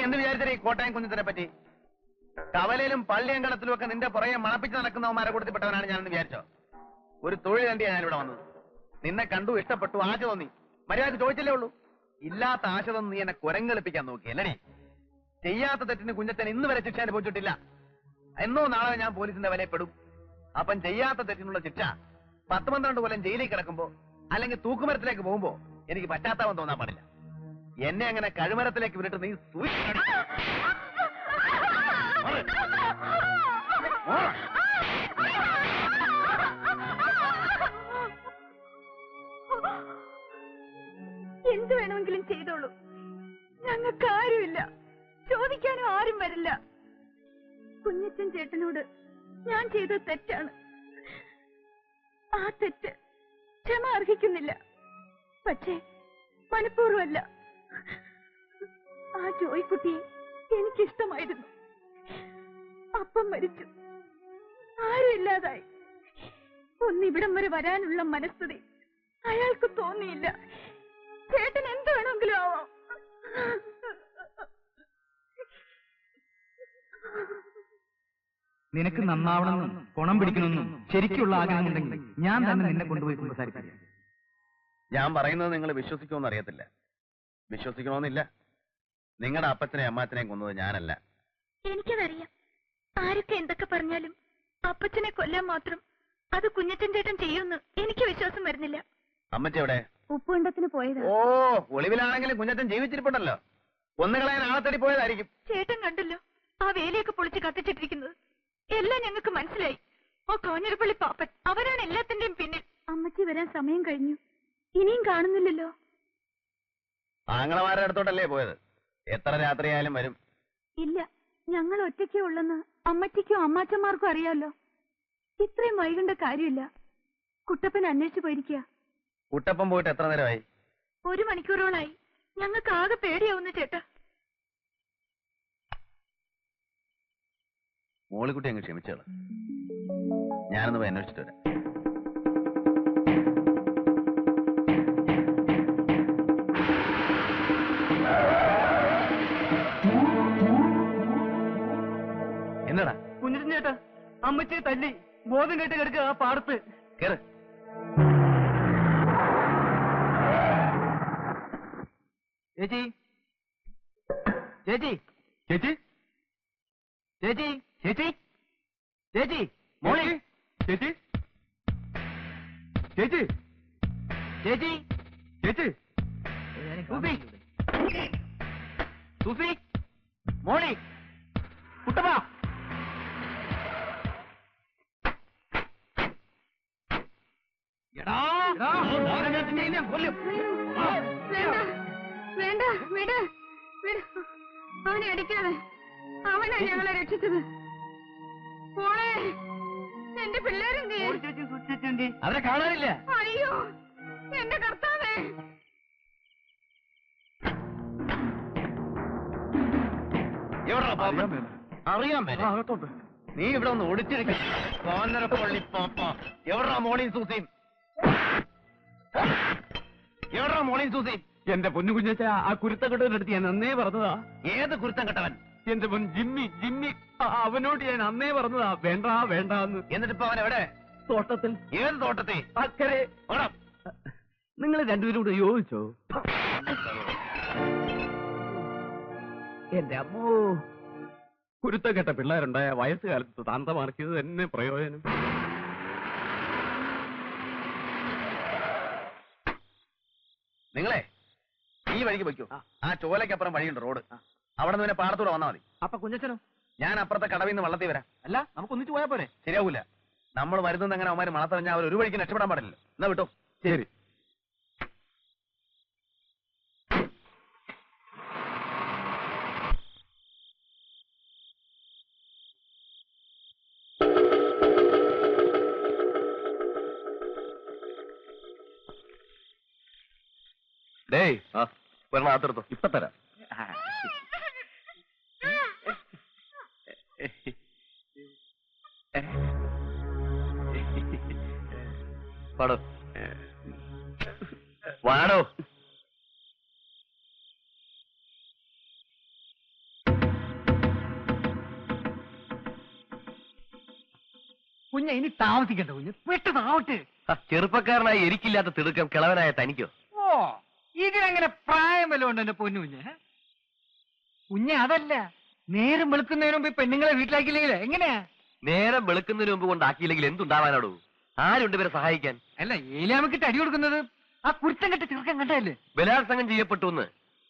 എന്ത് വിചാരിച്ചേ ഈ കോട്ടയം കുഞ്ഞത്തിനെ പറ്റി? കവലയിലും പള്ളിയങ്കണത്തിലും ഒക്കെ നിന്റെ പുറകെ മണപ്പിച്ച് നടക്കുന്നവന്മാരെ കൊടുത്തിപ്പെട്ടവനാണ് ഞാനെന്ന് വിചാരിച്ചോ? ഒരു തൊഴിൽ തന്നെയാണ് ഞാനിവിടെ വന്നത്. നിന്നെ കണ്ടു, ഇഷ്ടപ്പെട്ടു, ആശ തോന്നി. മര്യാദ ചോദിച്ചല്ലേ ഉള്ളൂ. ഇല്ലാത്ത ആശ തോന്നി നീ എന്നെ കുരങ്ങളിപ്പിക്കാൻ നോക്കി അല്ലേ? ചെയ്യാത്ത തെറ്റിന് കുഞ്ഞത്തൻ ഇന്ന് വരെ ശിക്ഷ അനുഭവിച്ചിട്ടില്ല. എന്നോ നാളെ ഞാൻ പോലീസിന്റെ വലയപ്പെടും. അപ്പം ചെയ്യാത്ത തെറ്റിനുള്ള ശിക്ഷ 10-12 കൊല്ലം ജയിലിൽ കിടക്കുമ്പോ അല്ലെങ്കിൽ തൂക്കുമരത്തിലേക്ക് പോകുമ്പോ എനിക്ക് പശ്ചാത്താപം തോന്നാൻ പാടില്ല. എന്നെ അങ്ങനെ കഴുമരത്തിലേക്ക് വിട്ടിട്ട് നീ എന്ത് വേണമെങ്കിലും ചെയ്തോളൂ. ഞങ്ങൾക്ക് ആരുമില്ല, ചോദിക്കാനും ആരും വരില്ല. കുഞ്ഞച്ചൻ ചേട്ടനോട് ഞാൻ ചെയ്ത തെറ്റാണ്. ആ തെറ്റ് ക്ഷമ അർഹിക്കുന്നില്ല. പക്ഷേ മനഃപൂർവ്വമല്ല. ആ ജോയിക്കുട്ടിയെ എനിക്കിഷ്ടമായിരുന്നു. അപ്പം മരിച്ചു, ആരുമില്ലാതായി. ഒന്നിവിടം വരെ വരാനുള്ള മനസ്ഥിതി അയാൾക്ക് തോന്നിയില്ല. ചേട്ടൻ എന്ത് വേണമെങ്കിലും ആവാം. നിനക്ക് നന്നാവണമെന്നും ഗുണം പിടിക്കണമെന്നും ശരിക്കുള്ള ആഗ്രഹമുണ്ടെങ്കിൽ ഞാൻ തന്നെ നിന്നെ കൊണ്ടുപോയി സംസാരിക്കാം. ഞാൻ പറയുന്നത് നിങ്ങൾ വിശ്വസിക്കുമെന്ന് അറിയത്തില്ല. വിശ്വസിക്കണമെന്നില്ല. നിങ്ങളുടെ അപ്പച്ചനെയും അമ്മാച്ചനെയും കൊന്നത് ഞാനല്ല. എനിക്കതറിയാം. ആരൊക്കെ എന്തൊക്കെ പറഞ്ഞാലും അപ്പച്ചനെ കൊല്ലാൻ മാത്രം അത് കുഞ്ഞച്ചൻ ചേട്ടൻ ചെയ്യുമെന്ന് എനിക്ക് വിശ്വാസം വരുന്നില്ല. അമ്മച്ചി എവിടെ? ഉപ്പുണ്ടത്തിന് പോയതാ. ഓ, ഒളിവിലാണെങ്കിലും കുഞ്ഞച്ചൻ ജീവിച്ചിരിപ്പുണ്ടല്ലോ. കൊന്നുകളയാൻ ആളെ തേടി പോയതായിരിക്കും. ചേട്ടൻ കണ്ടല്ലോ ആ വേലിയൊക്കെ പൊളിച്ച് കത്തിച്ചിട്ടിരിക്കുന്നത്. എല്ലാം ഞങ്ങൾക്ക് മനസ്സിലായി. ആ കോഞ്ഞിരപ്പള്ളി പാപ്പൻ അവരാണ് എല്ലാത്തിന്റെയും പിന്നിൽ. അമ്മച്ചി വരാൻ സമയം കഴിഞ്ഞു, ഇനിയും കാണുന്നില്ലല്ലോ. ആങ്ങളമാരുടെ അടുത്തോട്ടല്ലേ പോയത്? എത്ര രാത്രിയായാലും വരും. ഇല്ല, ഞങ്ങൾ ഒറ്റയ്ക്കേ ഉള്ളെന്ന് അമ്മച്ചിക്കും അമ്മാച്ചന്മാർക്കും അറിയാലോ. ഇത്രയും വൈകേണ്ട കാര്യമില്ല. കുട്ടപ്പൻ അന്വേഷിച്ചു പോയിരിക്കുക. കുട്ടപ്പൻ പോയിട്ട് എത്ര നേരമായി? 1 മണിക്കൂറോളായി. ഞങ്ങൾക്ക് ആകെ പേടിയാവുന്നു ചേട്ടാ. മോളിക്കുട്ടി അങ്ങ് ക്ഷമിച്ചോളൂ. ഞാനൊന്ന് പോയി അന്വേഷിച്ചിട്ട് വരാം. എന്നടാ? കുഞ്ഞിരൻ ചേട്ടാ, അമ്മച്ചിയെ തല്ലി ബോധം കേട്ട് കിടക്കുക ആ പാടത്ത്. കേറ്. ചേച്ചി, ചേച്ചി, ചേച്ചി, ചേച്ചി, ചേച്ചി, ചേച്ചി, മോളെ, ചേച്ചി, ചേച്ചി, ചേച്ചി, ചേച്ചി, സൂസി, സൂസി, മോളി, കുട്ടപ്പ. വേണ്ട, വിട്, വിട്. അവനെ അടിക്കാതെ. അവനാ ഞങ്ങളെ രക്ഷിച്ചത്. മോളെ, എന്റെ പിള്ളേരെന്തേ? അവരെ കാണാനില്ല. അയ്യോ, എന്റെ കർത്താവേ. അറിയാൻ പറ്റും. നീ ഇവിടെ ഒന്ന് ഒടിച്ചിരിക്കും. കോന്നരപ്പള്ളി പാപ്പ. എവിടാ മോളിയും സൂസിയും? എവിടാ മോളിയും സൂസിയും? എന്റെ പൊന്നു കുഞ്ഞച്ച, ആ കുരുത്തക്കെട്ടവനടുത്ത് ഞാൻ അന്നേ പറഞ്ഞതാ. ഏത് കുരുത്തം കെട്ടവൻ? എന്റെ പൊൻ ജിമ്മി, ജിമ്മി. അവനോട് ഞാൻ അന്നേ പറഞ്ഞതാ വേണ്ട വേണ്ടെന്ന്. എന്നിട്ടിപ്പോ അവൻ എവിടെ? തോട്ടത്തിൽ. ഏത് തോട്ടത്തിൽ? അക്കരെ. നിങ്ങൾ രണ്ടുപേരും കൂടെ യോജിച്ചോ? എന്റെ അമ്മോ, കുരുത്തക്കെട്ട പിള്ളേരുണ്ടായ വയസ്സുകാലത്ത് താന്തമാർക്കിയത് തന്നെ പ്രയോജനം. നിങ്ങളെ ഈ വഴിക്ക് വയ്ക്കൂ. ആ ചോലയ്ക്കപ്പുറം വഴിയുണ്ട്, റോഡ്. അവിടെ നിന്ന് പാടത്തൂടെ വന്നാൽ മതി. അപ്പൊ കുഞ്ഞച്ചനോ? ഞാൻ അപ്പുറത്തെ കടവിൽ നിന്ന് വള്ളത്തിൽ വരാം. അല്ല, നമുക്ക് ഒന്നിച്ചു പോയാ പോരെ? ശരിയാവൂല. നമ്മൾ വരുന്നത് എങ്ങനെ അവന്മാര് മണത്തറിഞ്ഞാൽ അവർ ഒരു വഴിക്ക് രക്ഷപ്പെടാൻ പാടില്ല. എന്നാ വിട്ടോ. ശരി. ഡേയ്, ഒരെണ്ണം ആത്തെടുത്തോ. ഇപ്പൊ തരാം. പാടോ, വാടോ. കുഞ്ഞ ഇനി താമസിക്കണ്ട കുഞ്ഞ്, പെട്ടെന്നാവട്ടെ. ചെറുപ്പക്കാരനായി എനിക്കില്ലാത്ത തിടുക്കം കിളവനായ തനിക്കോ? ഓ, ഇതിനങ്ങനെ പ്രായം വല്ലതും ഉണ്ട് എന്റെ പൊന്നു കുഞ്ഞ്? കുഞ്ഞ് അതല്ല, നേരം വെളുക്കുന്നതിന് മുമ്പ് പെണ്ണുങ്ങളെ വീട്ടിലാക്കിയില്ലെങ്കിൽ എങ്ങനെയാ? നേരം വെളുക്കുന്നതിന് മുമ്പ് കൊണ്ടാക്കിയില്ലെങ്കിൽ എന്തുണ്ടാവാനാടോ? ആരുണ്ട് ഇവരെ സഹായിക്കാൻ? അല്ല, ഏലാമക്കിട്ട് അടി കൊടുക്കുന്നത് ആ കുരുത്തം കെട്ട ചെറുക്കൻ കണ്ടല്ലേ? ബലാത്സംഗം ചെയ്യപ്പെട്ടു എന്ന്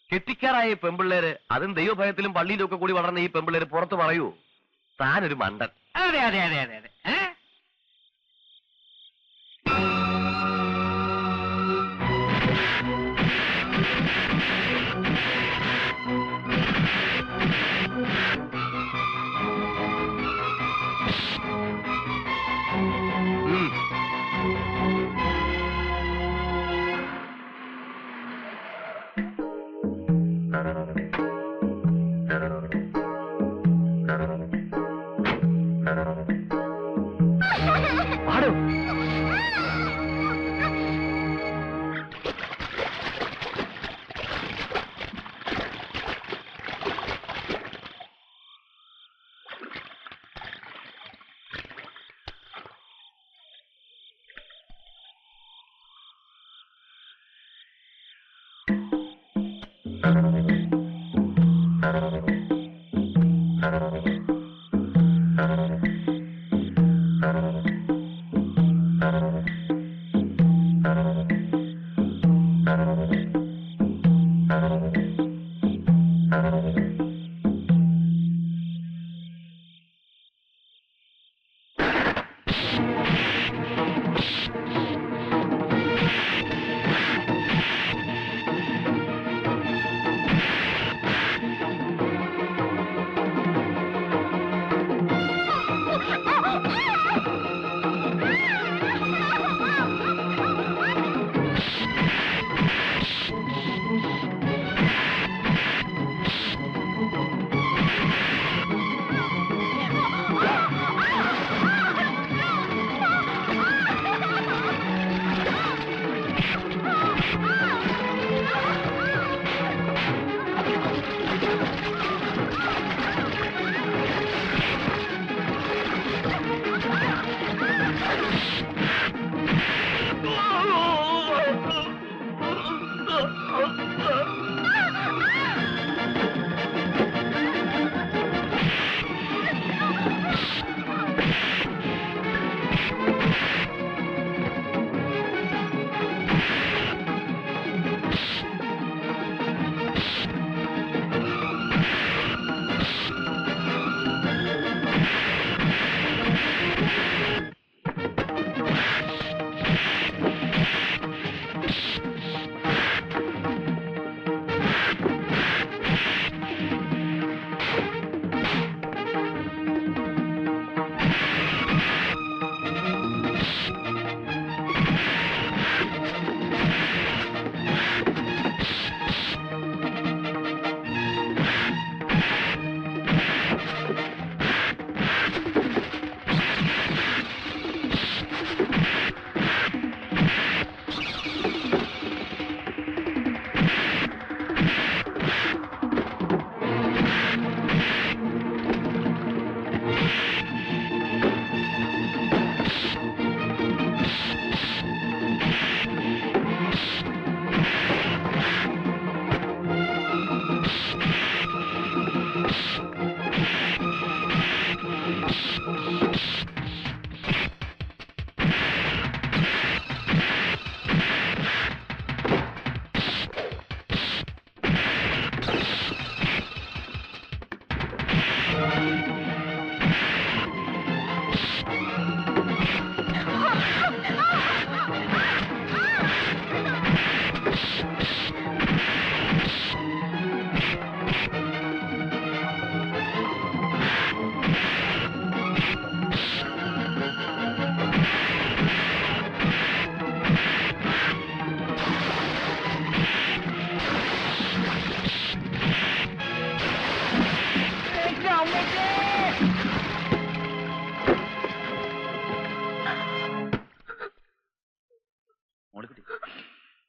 കെട്ടിക്കാറായ പെമ്പിള്ളേര്, അതും ദൈവഭയത്തിലും പള്ളിയിലും ഒക്കെ കൂടി വളർന്ന ഈ പെമ്പിള്ളേര് പുറത്തു പറയൂ താനൊരു മണ്ടൻ? അതെ അതെ അതെ അതെ അതെ.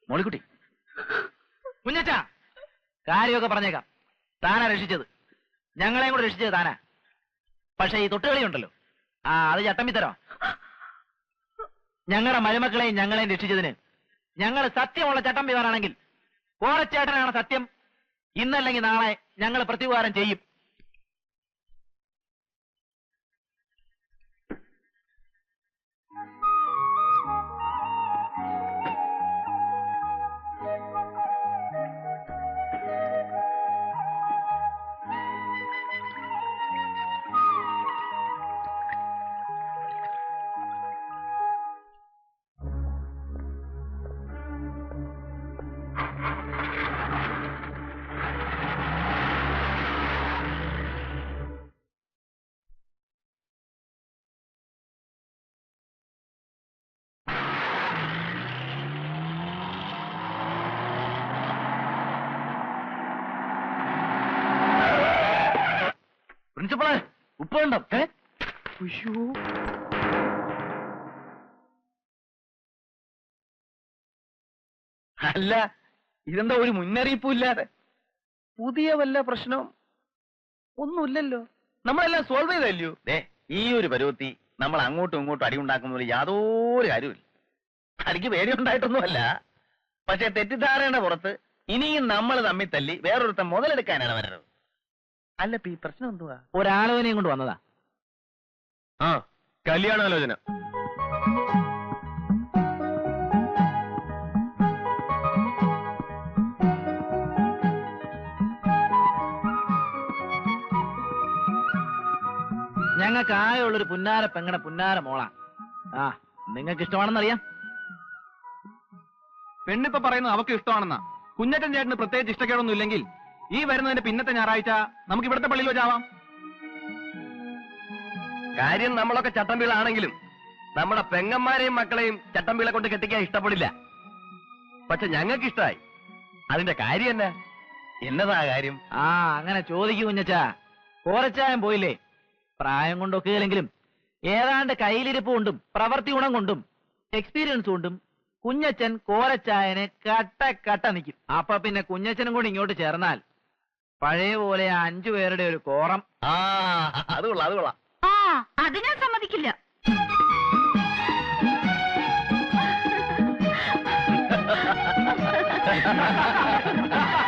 മോളിക്കുട്ടി, കുഞ്ഞച്ചാ, കാര്യമൊക്കെ പറഞ്ഞേക്കാം. താനാ രക്ഷിച്ചത്, ഞങ്ങളെയും കൂടെ രക്ഷിച്ചത് താനാ. പക്ഷെ ഈ തൊട്ടുകളി ഉണ്ടല്ലോ, അത് ചട്ടമ്പി തരോ. ഞങ്ങളുടെ മരുമക്കളെയും ഞങ്ങളെയും രക്ഷിച്ചതിന് ഞങ്ങൾ സത്യമുള്ള ചട്ടമ്പിമാരാണെങ്കിൽ കോരച്ചേട്ടനാണ് സത്യം. ഇന്നല്ലെങ്കിൽ നാളെ ഞങ്ങൾ പ്രത്യുപകാരം ചെയ്യും. പ്രിൻസിപ്പളെ ഉപ്പുണ്ടോ? അല്ല, ഇതെന്താ ഒരു മുന്നറിയിപ്പും ഇല്ലാതെ? പുതിയ വല്ല പ്രശ്നവും ഒന്നുമില്ലല്ലോ. നമ്മളെല്ലാം സോൾവ് ചെയ്തല്ലോ. ഈ ഒരു പരുവത്തി നമ്മൾ അങ്ങോട്ടും ഇങ്ങോട്ടും അടി ഉണ്ടാക്കുന്നതിൽ യാതൊരു കാര്യമില്ല. അടിക്ക് പേടിയുണ്ടായിട്ടൊന്നുമല്ല. പക്ഷെ തെറ്റിദ്ധാരണയുടെ പുറത്ത് ഇനിയും നമ്മൾ തമ്മിൽ തല്ലി വേറൊരുത്തം മുതലെടുക്കാനാണ് വരുന്നത്. അല്ല, ഈ പ്രശ്നം എന്തുവാ? ഒരാലോചനയും കൊണ്ട് വന്നതാ. ആ, കല്യാണാലോചന. ഞങ്ങൾക്ക് ആയുള്ളൊരു പുന്നാര പെങ്ങടെ പുന്നാര മോളാ. ആ, നിങ്ങൾക്ക് ഇഷ്ടമാണെന്നറിയാം. പെണ്ണിപ്പ പറയുന്നത് അവക്ക് ഇഷ്ടമാണെന്നാ. കുഞ്ഞച്ചൻ ചേട്ടന് പ്രത്യേകിച്ച് ഇഷ്ടക്കേടൊന്നും ഇല്ലെങ്കിൽ ഈ വരുന്നതിന്റെ പിന്നത്തെ ഞായറാഴ്ച നമുക്ക് ഇവിടുത്തെ പള്ളിയിൽ വെച്ചാവാം. കാര്യം നമ്മളൊക്കെ ചട്ടമ്പികളാണെങ്കിലും നമ്മുടെ പെങ്ങന്മാരെയും മക്കളെയും ചട്ടമ്പികളെ കൊണ്ട് കെട്ടിക്കാൻ ഇഷ്ടപ്പെടില്ല. പക്ഷെ ഞങ്ങൾക്ക് ഇഷ്ടമായി. അതിന്റെ കാര്യം എന്നാ? എന്നതാ കാര്യം? ആ, അങ്ങനെ ചോദിക്കൂ കുഞ്ഞച്ചാ. കോരച്ചായം പോയില്ലേ? പ്രായം കൊണ്ടൊക്കെയില്ലെങ്കിലും ഏതാണ്ട് കയ്യിലിരിപ്പ് കൊണ്ടും പ്രവൃത്തി ഗുണം കൊണ്ടും എക്സ്പീരിയൻസ് കൊണ്ടും കുഞ്ഞച്ചൻ കോരച്ചായനെ കട്ട നിൽക്കും. അപ്പൊ പിന്നെ കുഞ്ഞച്ചനും കൂടി ഇങ്ങോട്ട് ചേർന്നാൽ പഴയ പോലെ 5 പേരുടെ ഒരു കോറം. ആ, അത് കൊള്ളാം. ആ, അത് ഞാൻ സമ്മതിക്കില്ല. Ha ha ha ha!